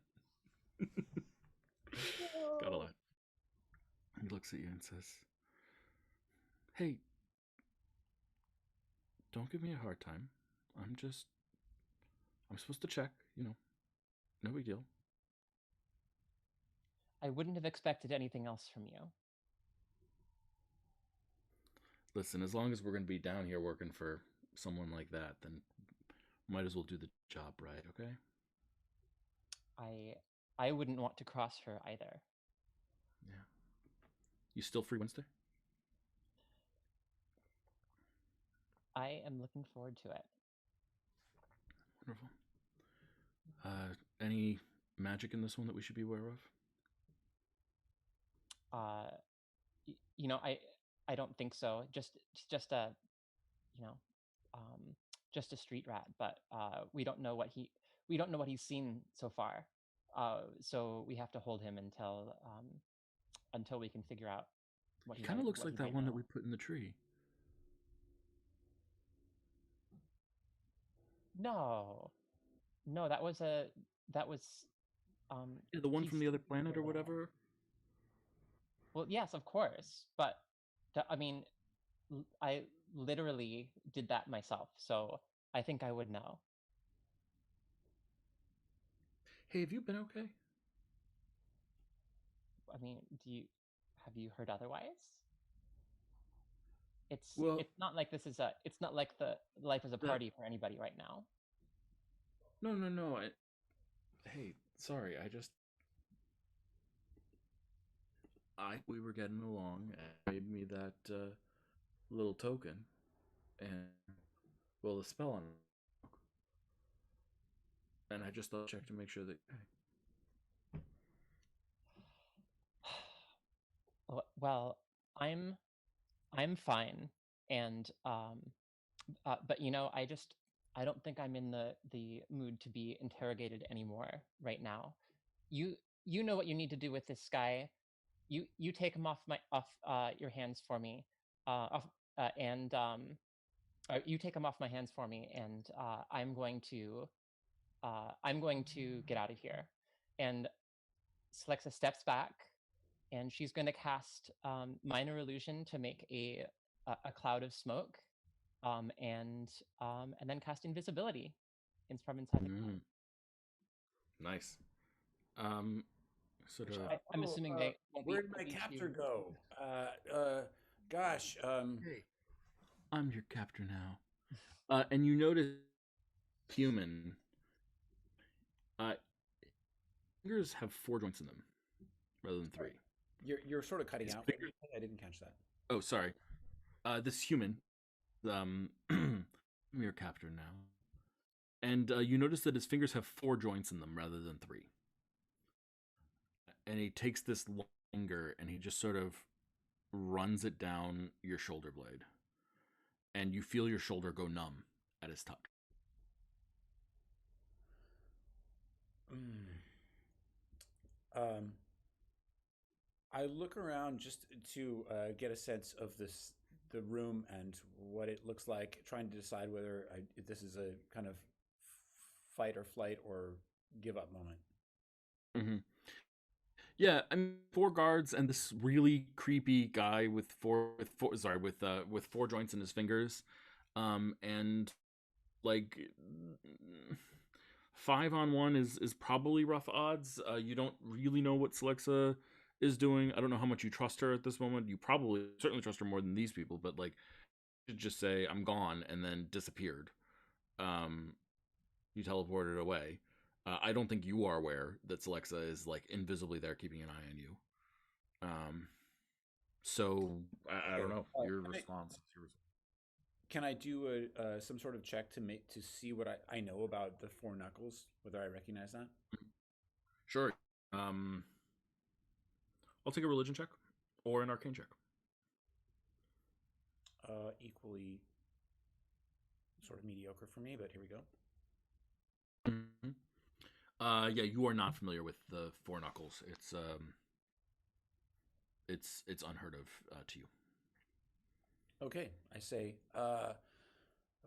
Got a lot. He looks at you and says, "Hey, don't give me a hard time. I'm supposed to check, no big deal." I wouldn't have expected anything else from you. Listen, as long as we're going to be down here working for someone like that, then might as well do the job right, okay? I I wouldn't want to cross her either. Yeah. You still free Wednesday? I am looking forward to it. Wonderful. Any magic in this one that we should be aware of? Uh, I don't think so. Just a you know, um, just a street rat, but we don't know what he's seen so far. So we have to hold him until we can figure out He kind of looks what like he that might one that know. we put in the tree. No, no, that was Yeah, the one he's from the other planet or whatever. well, yes, of course, but I mean, I literally did that myself, so I think I would know. Hey, have you been okay? I mean, have you heard otherwise? Well, It's not like it's not like the life is a that party for anybody right now. no, no, no. Hey, sorry. I we were getting along and made me that little token, and well, the spell on it, and I just thought check to make sure that. Okay. Well, I'm I'm fine, and but I don't think I'm in the mood to be interrogated anymore right now. You you know what you need to do with this guy. You take him off your hands for me, off and You take them off my hands for me, and I'm going to get out of here. And Celexa steps back, and she's going to cast minor illusion to make a cloud of smoke, and then cast invisibility from inside the cloud. Nice. Sort Which of. I'm assuming they won't Where be did my able captor to... go? Gosh. Hey, I'm your captor now. And you notice human. Fingers have 4 joints in them rather than 3. You're sort of cutting His out. fingers- I didn't catch that. Oh, sorry. This human, I'm your captor now. And you notice that his fingers have 4 joints in them rather than 3. And he takes this finger and he just sort of runs it down your shoulder blade. And you feel your shoulder go numb at his touch. I look around just to get a sense of the room and what it looks like, trying to decide whether if this is a kind of fight or flight or give up moment. Mm-hmm. Yeah, I mean, 4 guards and this really creepy guy with 4 joints in his fingers, and like 5-on-1 is probably rough odds. You don't really know what Celexa is doing. I don't know how much you trust her at this moment. You certainly trust her more than these people, but like, you should just say I'm gone and then disappeared. You teleported away. I don't think you are aware that Celexa is like invisibly there keeping an eye on you. So I don't know. Your response. Can I do some sort of check to see what I know about the 4 knuckles, whether I recognize that? Sure. I'll take a religion check or an arcane check. Equally sort of mediocre for me, but here we go. Mm-hmm. Yeah, you are not familiar with the 4 knuckles. It's unheard of to you. Okay, I say,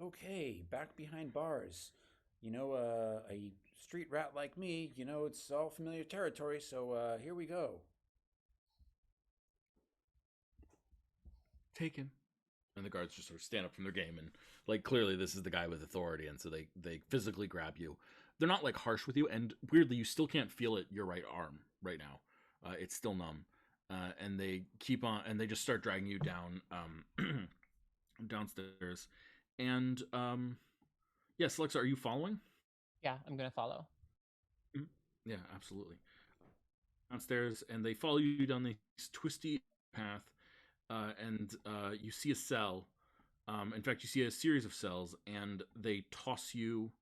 okay, back behind bars. A street rat like me, it's all familiar territory, so here we go. Taken. And the guards just sort of stand up from their game and, like, clearly this is the guy with authority, and so they physically grab you. They're not, like, harsh with you, and weirdly, you still can't feel it your right arm right now. It's still numb. And they keep on, and they just start dragging you down downstairs. And yes, Celexa, are you following? Yeah, I'm gonna follow. Mm-hmm. Yeah, absolutely. Downstairs, and they follow you down this twisty path, and you see a cell. In fact, you see a series of cells, and they toss you.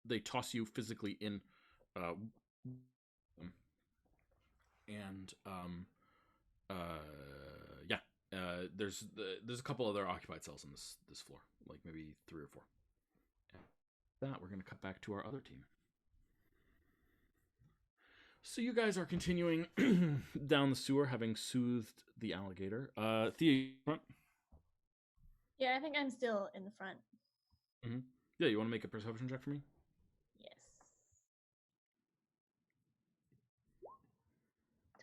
They toss you physically in. And yeah, there's a couple other occupied cells on this floor, like maybe 3 or 4. And that we're gonna cut back to our other team. So you guys are continuing down the sewer, having soothed the alligator. Thea, front. Yeah, I think I'm still in the front. Mm-hmm. Yeah, you want to make a perception check for me? Yes.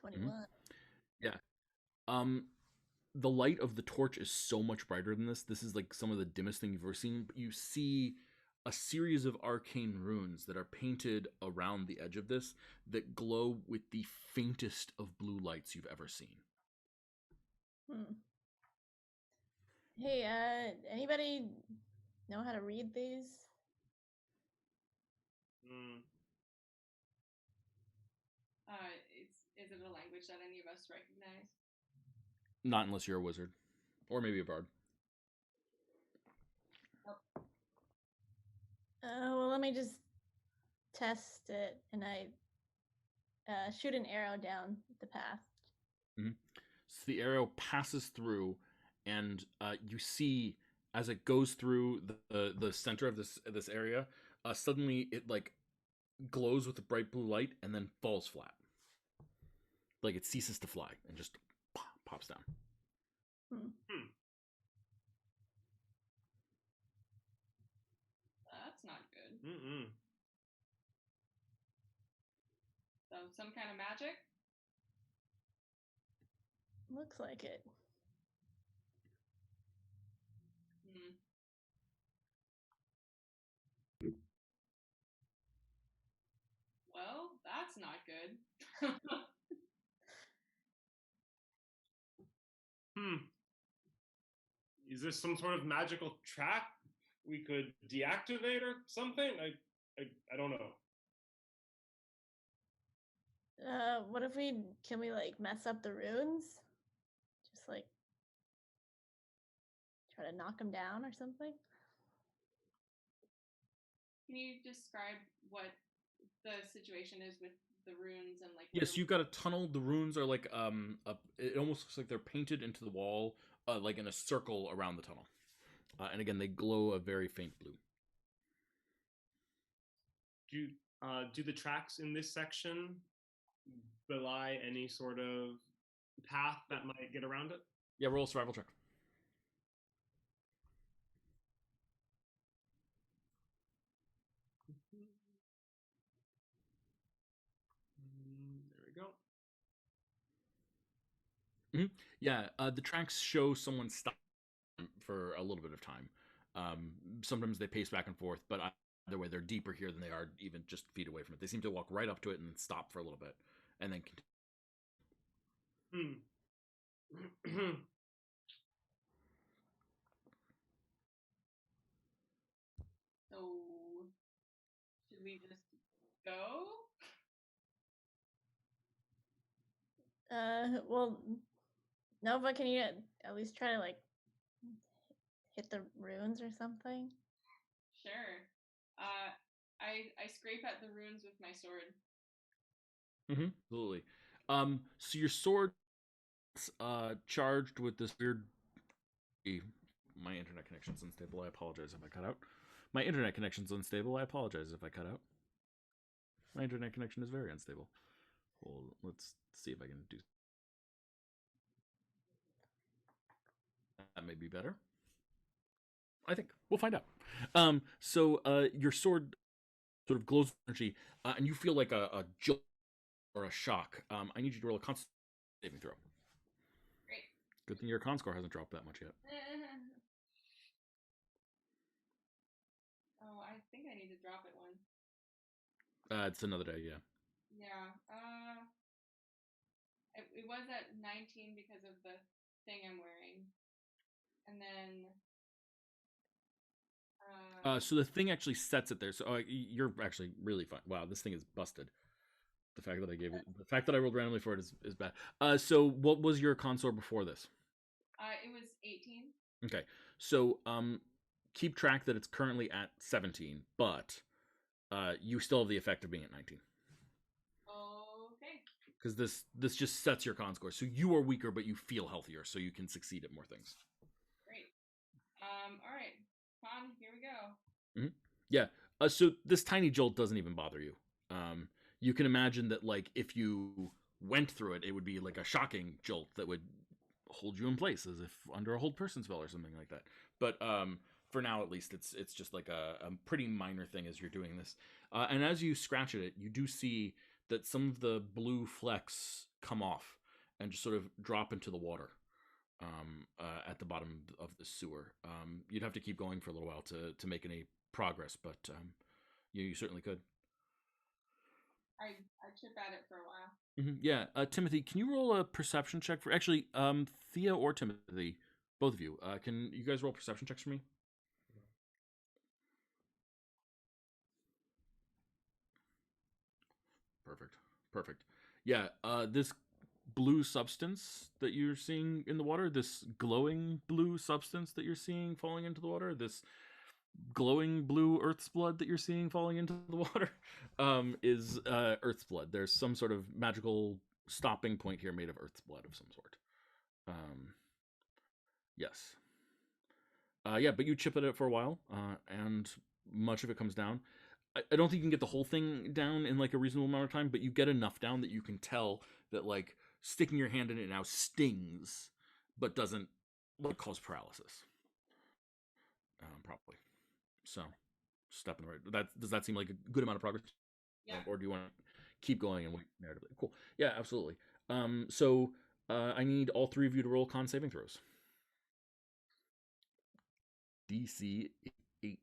21. Mm-hmm. Yeah. The light of the torch is so much brighter than this. This is like some of the dimmest thing you've ever seen. But you see a series of arcane runes that are painted around the edge of this that glow with the faintest of blue lights you've ever seen. Hey, anybody know how to read these? Is it a language that any of us recognize? Not unless you're a wizard. Or maybe a bard. Well, let me just test it, and I shoot an arrow down the path. Mm-hmm. So the arrow passes through, and you see as it goes through the center of this area, suddenly it like glows with a bright blue light and then falls flat. Like it ceases to fly and just pops down. Mm-mm. So some kind of magic? Looks like it. Hmm. Well, that's not good. Hmm. Is this some sort of magical trap we could deactivate or something? I don't know. What if we can we like mess up the runes? Just like try to knock them down or something? Can you describe what the situation is with the runes and like Yes, you've got a tunnel. The runes are like it almost looks like they're painted into the wall, like in a circle around the tunnel. And again, they glow a very faint blue. Do the tracks in this section belie any sort of path that might get around it? Yeah, roll a survival check. There we go. Yeah, the tracks show someone stop for a little bit of time. Sometimes they pace back and forth, but either way, they're deeper here than they are even just feet away from it. They seem to walk right up to it and stop for a little bit, and then continue. So should we just go? Well, Nova, can you at least try to like hit the runes or something? Sure. I scrape at the runes with my sword. Absolutely. So your sword charged with this weird. My internet connection's unstable. I apologize if I cut out. My internet connection's unstable. I apologize if I cut out. My internet connection is very unstable. Well, let's see if I can do. That may be better. I think we'll find out. So your sword sort of glows with energy, and you feel like a jolt or a shock. I need you to roll a constitution saving throw. Great. Good thing your con score hasn't dropped that much yet. Oh, I think I need to drop it one. It's another day, yeah. Yeah. It was at 19 because of the thing I'm wearing, and then. So the thing actually sets it there. So you're actually really fine. Wow, this thing is busted. The fact that I rolled randomly for it is bad. So what was your console before this? It was 18. Okay, so keep track that it's currently at 17, but you still have the effect of being at 19. Okay. Because this just sets your con score, so you are weaker, but you feel healthier, so you can succeed at more things. Great. All right. Con, here we go. Yeah. So this tiny jolt doesn't even bother you. You can imagine that, like, if you went through it, it would be like a shocking jolt that would hold you in place, as if under a hold person spell or something like that. But for now, at least, it's just like a pretty minor thing as you're doing this. And as you scratch at it, you do see that some of the blue flecks come off and just sort of drop into the water. At the bottom of the sewer. You'd have to keep going for a little while to make any progress, but you certainly could. I chip at it for a while. Yeah, Timothy, can you roll a perception check for actually Thea or Timothy, both of you? Can you guys roll perception checks for me? Perfect. Yeah, this blue substance that you're seeing in the water, this glowing blue substance that you're seeing falling into the water, this glowing blue Earth's blood that you're seeing falling into the water, is Earth's blood. There's some sort of magical stopping point here made of Earth's blood of some sort. Yes. Yeah, but you chip at it for a while, and much of it comes down. I don't think you can get the whole thing down in like a reasonable amount of time, but you get enough down that you can tell that like sticking your hand in it now stings, but doesn't like cause paralysis. Probably. So step in the right. Does that seem like a good amount of progress? Yeah. Or do you want to keep going and wait narratively? Cool. Yeah, absolutely. So I need all three of you to roll con saving throws. DC 8.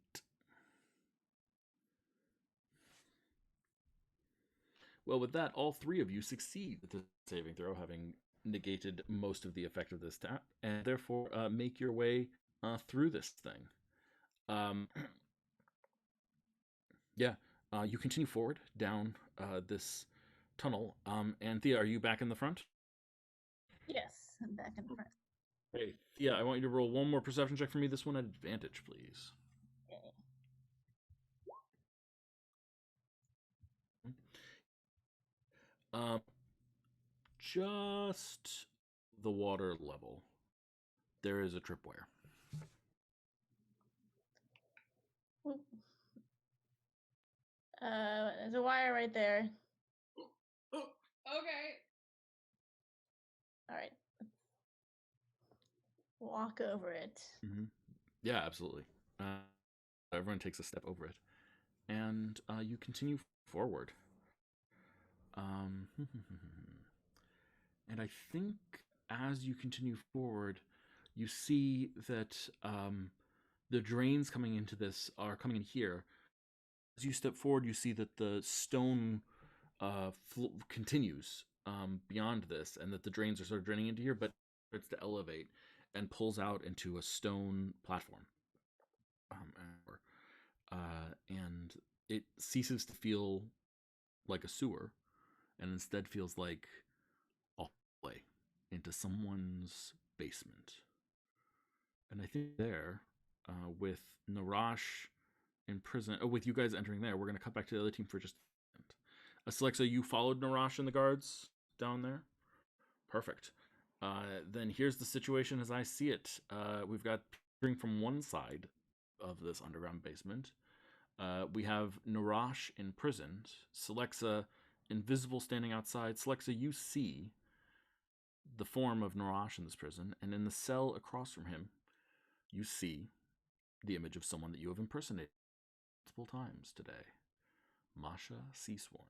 Well, with that, all three of you succeed with the saving throw, having negated most of the effect of this tap, and therefore make your way through this thing. Yeah, you continue forward down this tunnel. And Thea, are you back in the front? Yes, I'm back in the front. Hey, Thea, I want you to roll one more perception check for me. This one at advantage, please. Okay. Just the water level. There is a tripwire. Oop. There's a wire right there. Okay. All right. Walk over it. Mm-hmm. Yeah, absolutely. Everyone takes a step over it, and you continue forward. And I think as you continue forward, you see that the drains coming into this are coming in here. As you step forward, you see that the stone continues beyond this, and that the drains are sort of draining into here, but starts to elevate and pulls out into a stone platform. And it ceases to feel like a sewer, and instead feels like a hallway into someone's basement. And I think there, with Narash in prison, with you guys entering there, we're going to cut back to the other team for just a second. Celexa, you followed Narash and the guards down there? Perfect. Then here's the situation as I see it. We've got peering from one side of this underground basement. We have Narash imprisoned. Celexa, invisible, standing outside. Celexa, you see the form of Narash in this prison, and in the cell across from him, you see the image of someone that you have impersonated multiple times today. Masha Seasworn.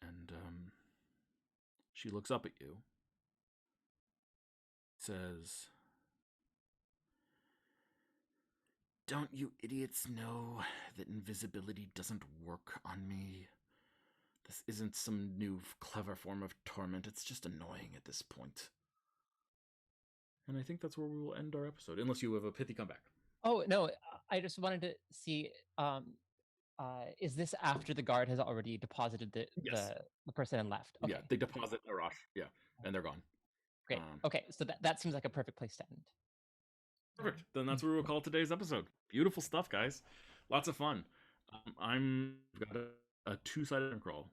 And she looks up at you, says, "Don't you idiots know that invisibility doesn't work on me? This isn't some new clever form of torment. It's just annoying at this point." And I think that's where we will end our episode, unless you have a pithy comeback. Oh no, I just wanted to see. Is this after the guard has already deposited Yes. the person and left? Okay. Yeah, they deposit Narash. Yeah, and they're gone. Great. Okay, so that seems like a perfect place to end. Perfect. Then that's where we'll call today's episode. Beautiful stuff, guys. Lots of fun. I've got a two-sided crawl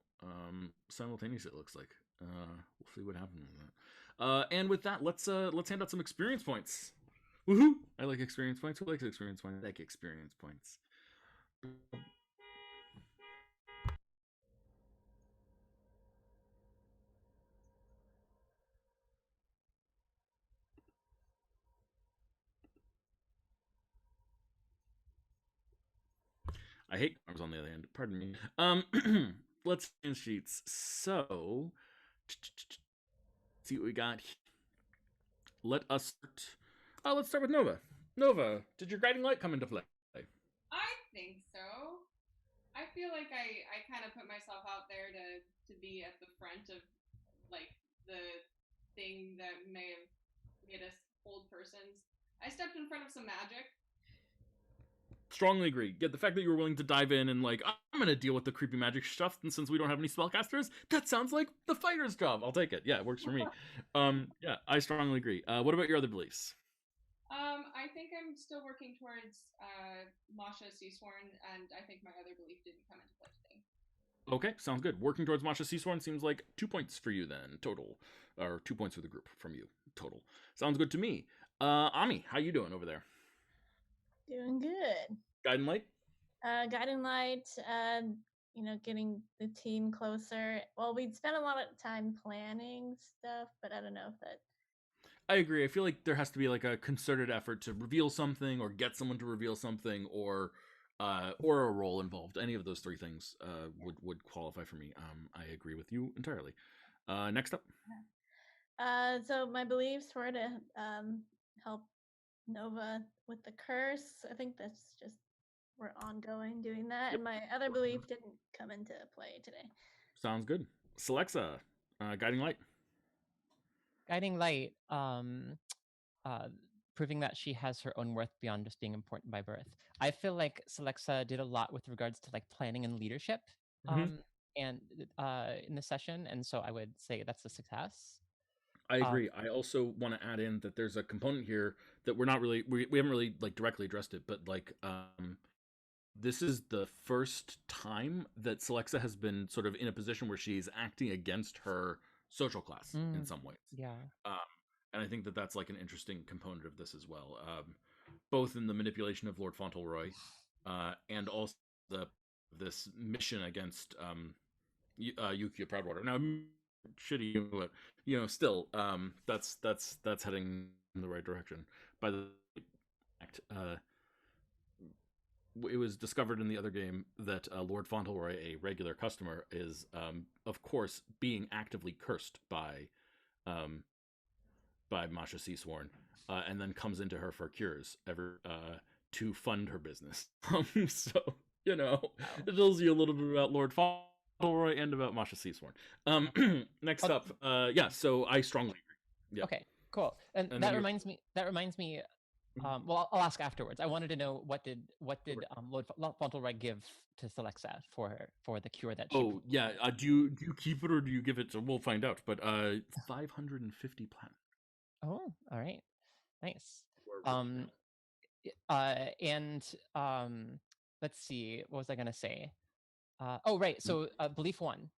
simultaneously. It looks like. We'll see what happens with that. And with that, let's hand out some experience points. Woohoo! I like experience points. Who likes experience points? I like experience points. I hate arms on the other hand. Pardon me. Let's change sheets. So, see what we got here. Let us start. Let's start with Nova. Nova, did your guiding light come into play? I think so. I feel like I kind of put myself out there to be at the front of like the thing that may have made us hold persons. I stepped in front of some magic. Strongly agree. Yeah, the fact that you were willing to dive in and like, I'm gonna deal with the creepy magic stuff, and since we don't have any spellcasters, that sounds like the fighter's job. I'll take it. Yeah, it works for me. Yeah, I strongly agree. What about your other beliefs? I think I'm still working towards Masha Seasworn, and I think my other belief didn't come into play today. Okay, sounds good. Working towards Masha Seasworn seems like 2 points for you then, total. Or 2 points for the group from you, total. Sounds good to me. Ami, how you doing over there? Doing good. Guiding light? Guiding light, getting the team closer. Well, we'd spent a lot of time planning stuff, but I don't know if that. I agree. I feel like there has to be like a concerted effort to reveal something, or get someone to reveal something, or a role involved. Any of those three things would qualify for me. I agree with you entirely. Next up. So my beliefs were to help Nova with the curse. I think that's just we're ongoing doing that, and my other belief didn't come into play today. Sounds good. Celexa, guiding light. Guiding light, proving that she has her own worth beyond just being important by birth. I feel like Celexa did a lot with regards to like planning and leadership, Mhm. and in the session, and so I would say that's a success. I agree. I also want to add in that there's a component here that we're not really we haven't really like directly addressed it, but like this is the first time that Celexa has been sort of in a position where she's acting against her social class in some ways. Yeah. Um, and I think that that's like an interesting component of this as well, both in the manipulation of Lord Fauntleroy, and also this mission against Yukia Proudwater. Now, shitty, but still, that's heading in the right direction. By the fact, it was discovered in the other game that Lord Fauntleroy, a regular customer, is of course being actively cursed um, by Masha Seasworn, and then comes into her for cures to fund her business. So it tells you a little bit about Lord Fauntleroy and about Masha Seasworn. Next up, yeah. So I strongly agree. Yeah. Okay, cool. And And that then reminds me. Well, I'll ask afterwards. I wanted to know what did Lord Fauntleroy give to Celexa for the cure that she. Oh yeah. Do you keep it or do you give it? We'll find out. But 550 platinum. Oh, all right, nice. Or- And let's see, what was I gonna say? Oh, right. So belief 1.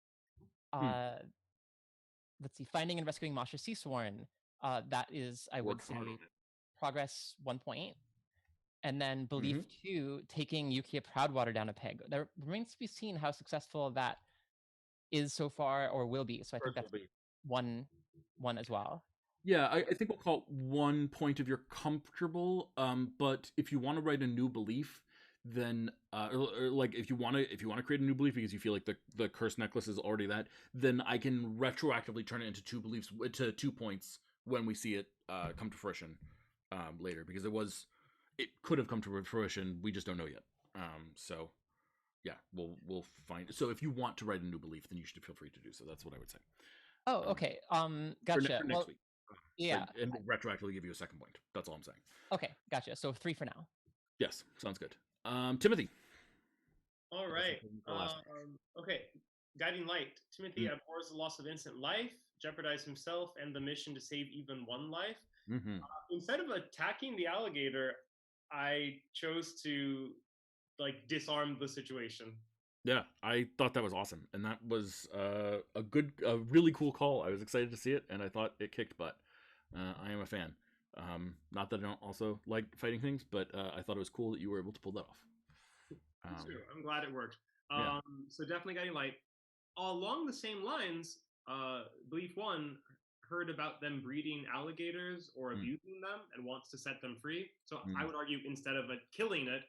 Let's see, finding and rescuing Masha Seasworn. That is, I would Worked hard say, on it. progress 1 point. And then belief 2, taking Yukia Proudwater down a peg. There remains to be seen how successful that is so far or will be. So I think that's one as well. Yeah, I think we'll call it 1 point if you're comfortable. But if you want to write a new belief, then or like if you want to create a new belief because you feel like the curse necklace is already that, then I can retroactively turn it into 2 beliefs to 2 points when we see it come to fruition later, because it could have come to fruition. We just don't know yet. So yeah, we'll find. So if you want to write a new belief, then you should feel free to do so. That's what I would say. Oh, okay. Gotcha. For next week. Yeah. And we'll retroactively give you a 2nd point. That's all I'm saying. Okay, gotcha. So 3 for now. Yes, sounds good. Timothy. All right. Okay. Guiding light. Timothy abhors the loss of innocent life, jeopardized himself and the mission to save even one life. Instead of attacking the alligator, I chose to disarm the situation. Yeah, I thought that was awesome, and that was a really cool call. I was excited to see it, and I thought it kicked butt. I am a fan. Not that I don't also like fighting things, but I thought it was cool that you were able to pull that off. I'm glad it worked. So definitely Guiding Light. Along the same lines, Belief 1 heard about them breeding alligators or abusing them and wants to set them free. So I would argue instead of killing it,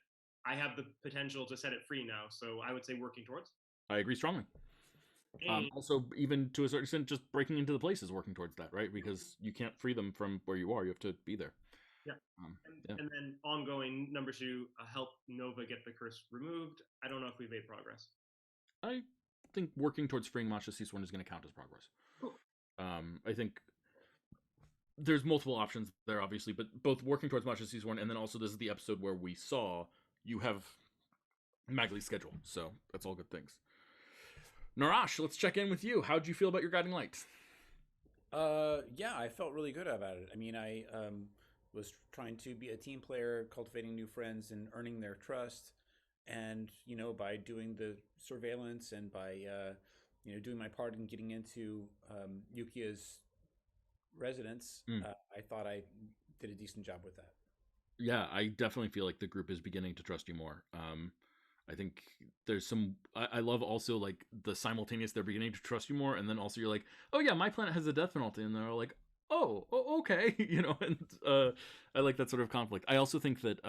I have the potential to set it free now. So I would say working towards. I agree strongly. Also, even to a certain extent, just breaking into the place is working towards that, right? Because you can't free them from where you are. You have to be there. Yeah. And then ongoing, number 2, help Nova get the curse removed. I don't know if we've made progress. I think working towards freeing Masha Seasworn is going to count as progress. Cool. I think there's multiple options there, obviously, but both working towards Masha Seasworn and then also this is the episode where we saw you have Magley's schedule, so that's all good things. Narash, let's check in with you. How'd you feel about your guiding light? Yeah, I felt really good about it. I mean, I was trying to be a team player, cultivating new friends and earning their trust. And, by doing the surveillance and by, doing my part in getting into Yukia's residence, I thought I did a decent job with that. Yeah, I definitely feel like the group is beginning to trust you more. I think there's some. I love also like the simultaneous. They're beginning to trust you more, and then also you're like, oh yeah, my planet has a death penalty, and they're like, okay, and I like that sort of conflict. I also think that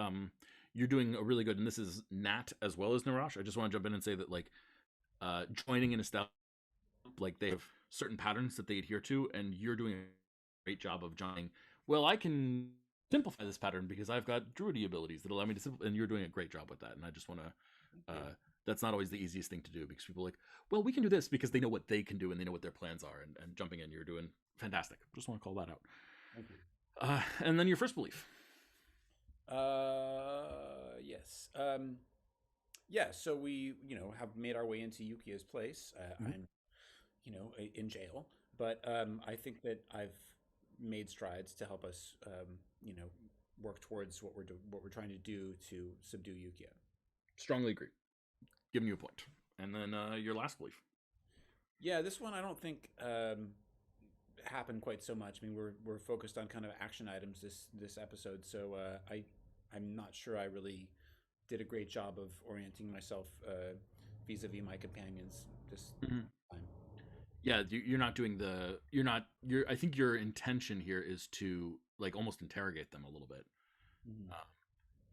you're doing a really good, and this is Nat as well as Narash. I just want to jump in and say that like joining an established, like they have certain patterns that they adhere to, and you're doing a great job of joining. Well, I can simplify this pattern because I've got druidy abilities that allow me to simplify, and you're doing a great job with that. And I just want to. That's not always the easiest thing to do because people are like, well, we can do this because they know what they can do and they know what their plans are. And jumping in, you're doing fantastic. Just want to call that out. Thank you. And then your first belief. Yes. Yeah. So we, have made our way into Yukia's place. I'm, in jail, but I think that I've made strides to help us, work towards what we're trying to do to subdue Yukia. Strongly agree. Giving you a point. And then your last belief. Yeah, this one I don't think happened quite so much. I mean, we're focused on kind of action items this episode, so I'm not sure I really did a great job of orienting myself vis-a-vis my companions this time. Yeah, you're not doing the I think your intention here is to like almost interrogate them a little bit,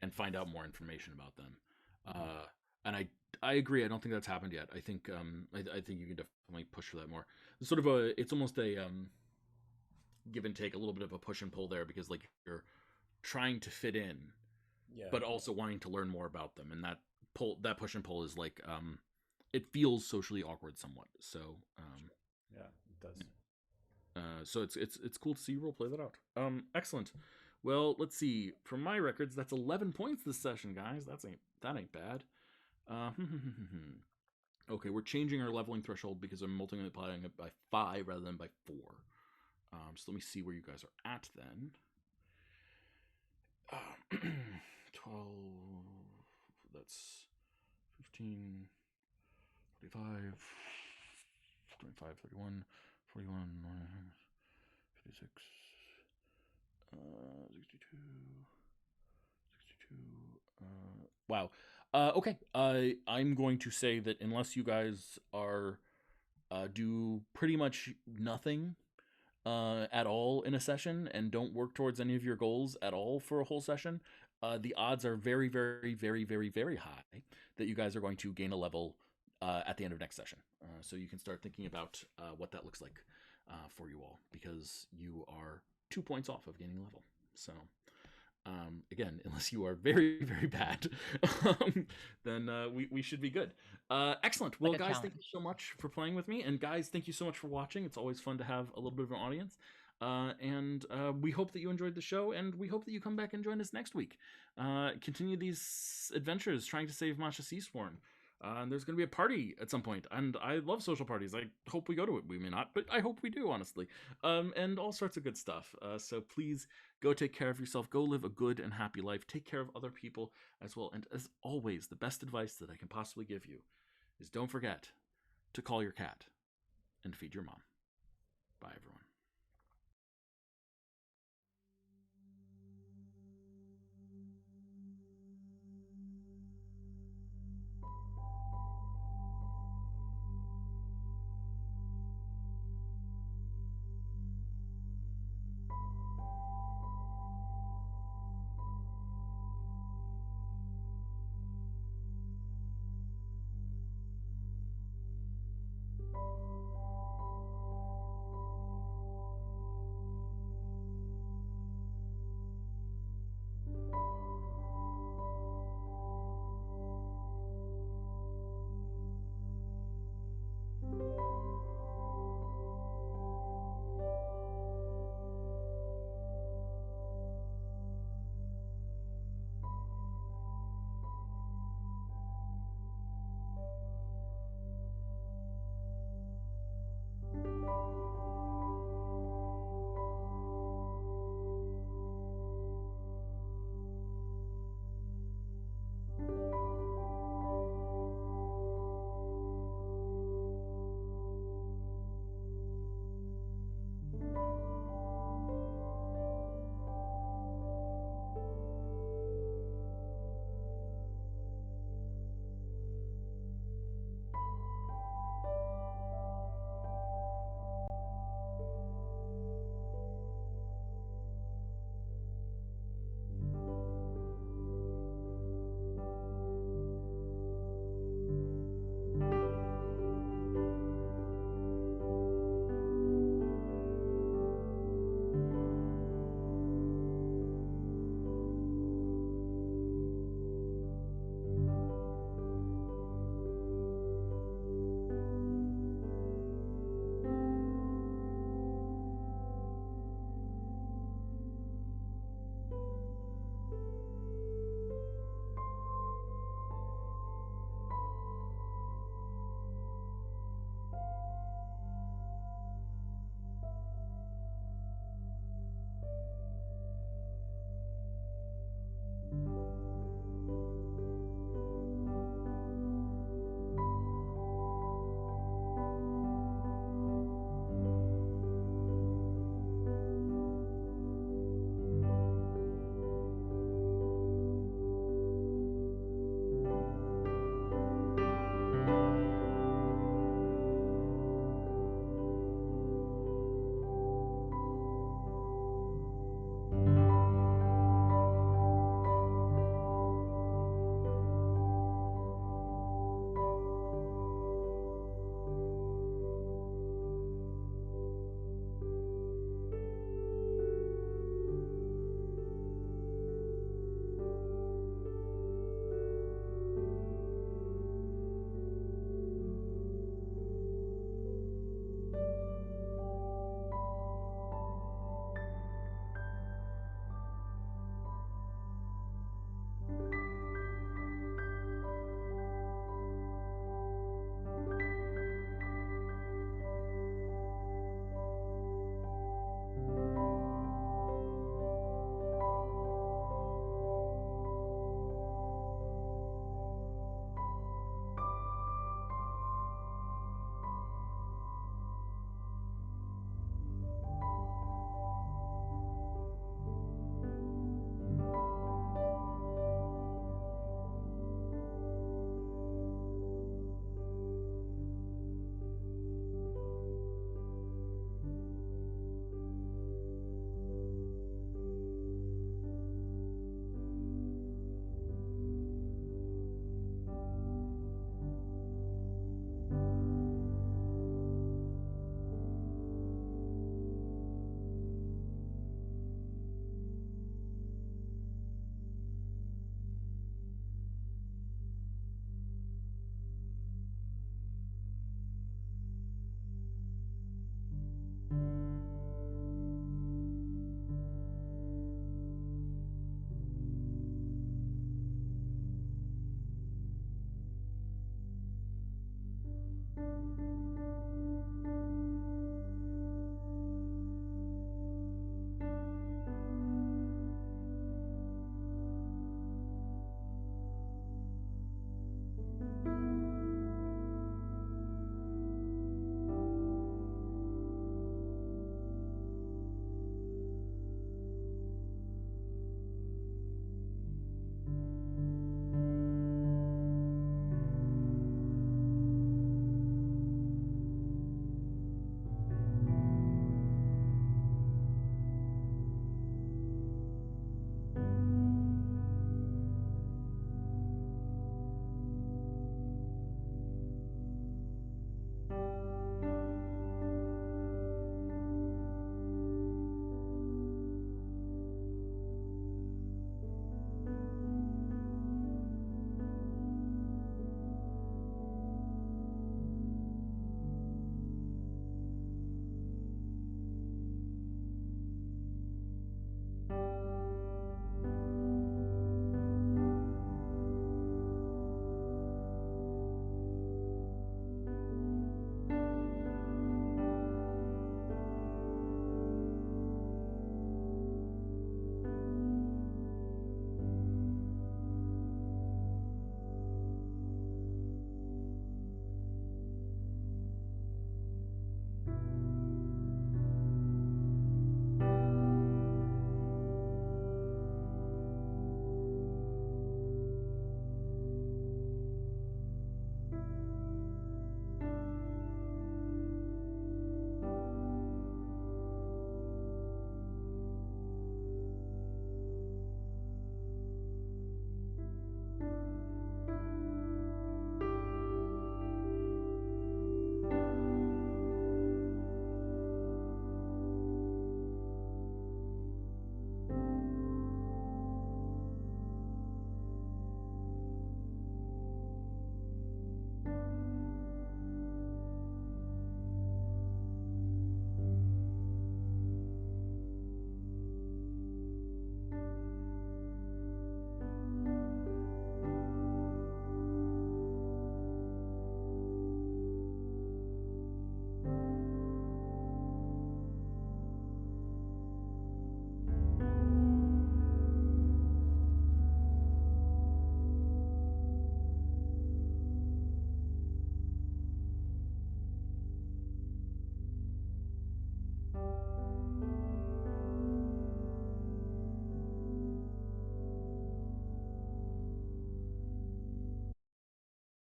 and find out more information about them. And I agree. I don't think that's happened yet. I think I think you can definitely push for that more. It's sort of it's almost a give and take, a little bit of a push and pull there because like you're trying to fit in, but also wanting to learn more about them, and that push and pull is like it feels socially awkward somewhat. So yeah, it does. so it's cool to see you roleplay that out. Excellent. Well, let's see. From my records, that's 11 points this session, guys. That ain't bad. Okay, we're changing our leveling threshold because I'm multiplying it by 5 rather than by 4. So let me see where you guys are at then. 12, that's 15, 45, 25, 31, 41, 56, 62, 62. Wow. Okay. I'm going to say that unless you guys are do pretty much nothing at all in a session and don't work towards any of your goals at all for a whole session, the odds are very, very, very, very, very high that you guys are going to gain a level at the end of next session. So you can start thinking about what that looks like for you all, because you are 2 points off of gaining a level. So again, unless you are very, very bad, then we should be good. Excellent. Well, guys, thank you so much for playing with me. And guys, thank you so much for watching. It's always fun to have a little bit of an audience. And we hope that you enjoyed the show, and we hope that you come back and join us next week. Continue these adventures trying to save Masha Seasworn. And there's going to be a party at some point, and I love social parties. I hope we go to it. We may not, but I hope we do, honestly. And all sorts of good stuff. So please go take care of yourself. Go live a good and happy life. Take care of other people as well. And as always, the best advice that I can possibly give you is don't forget to call your cat and feed your mom. Bye, everyone.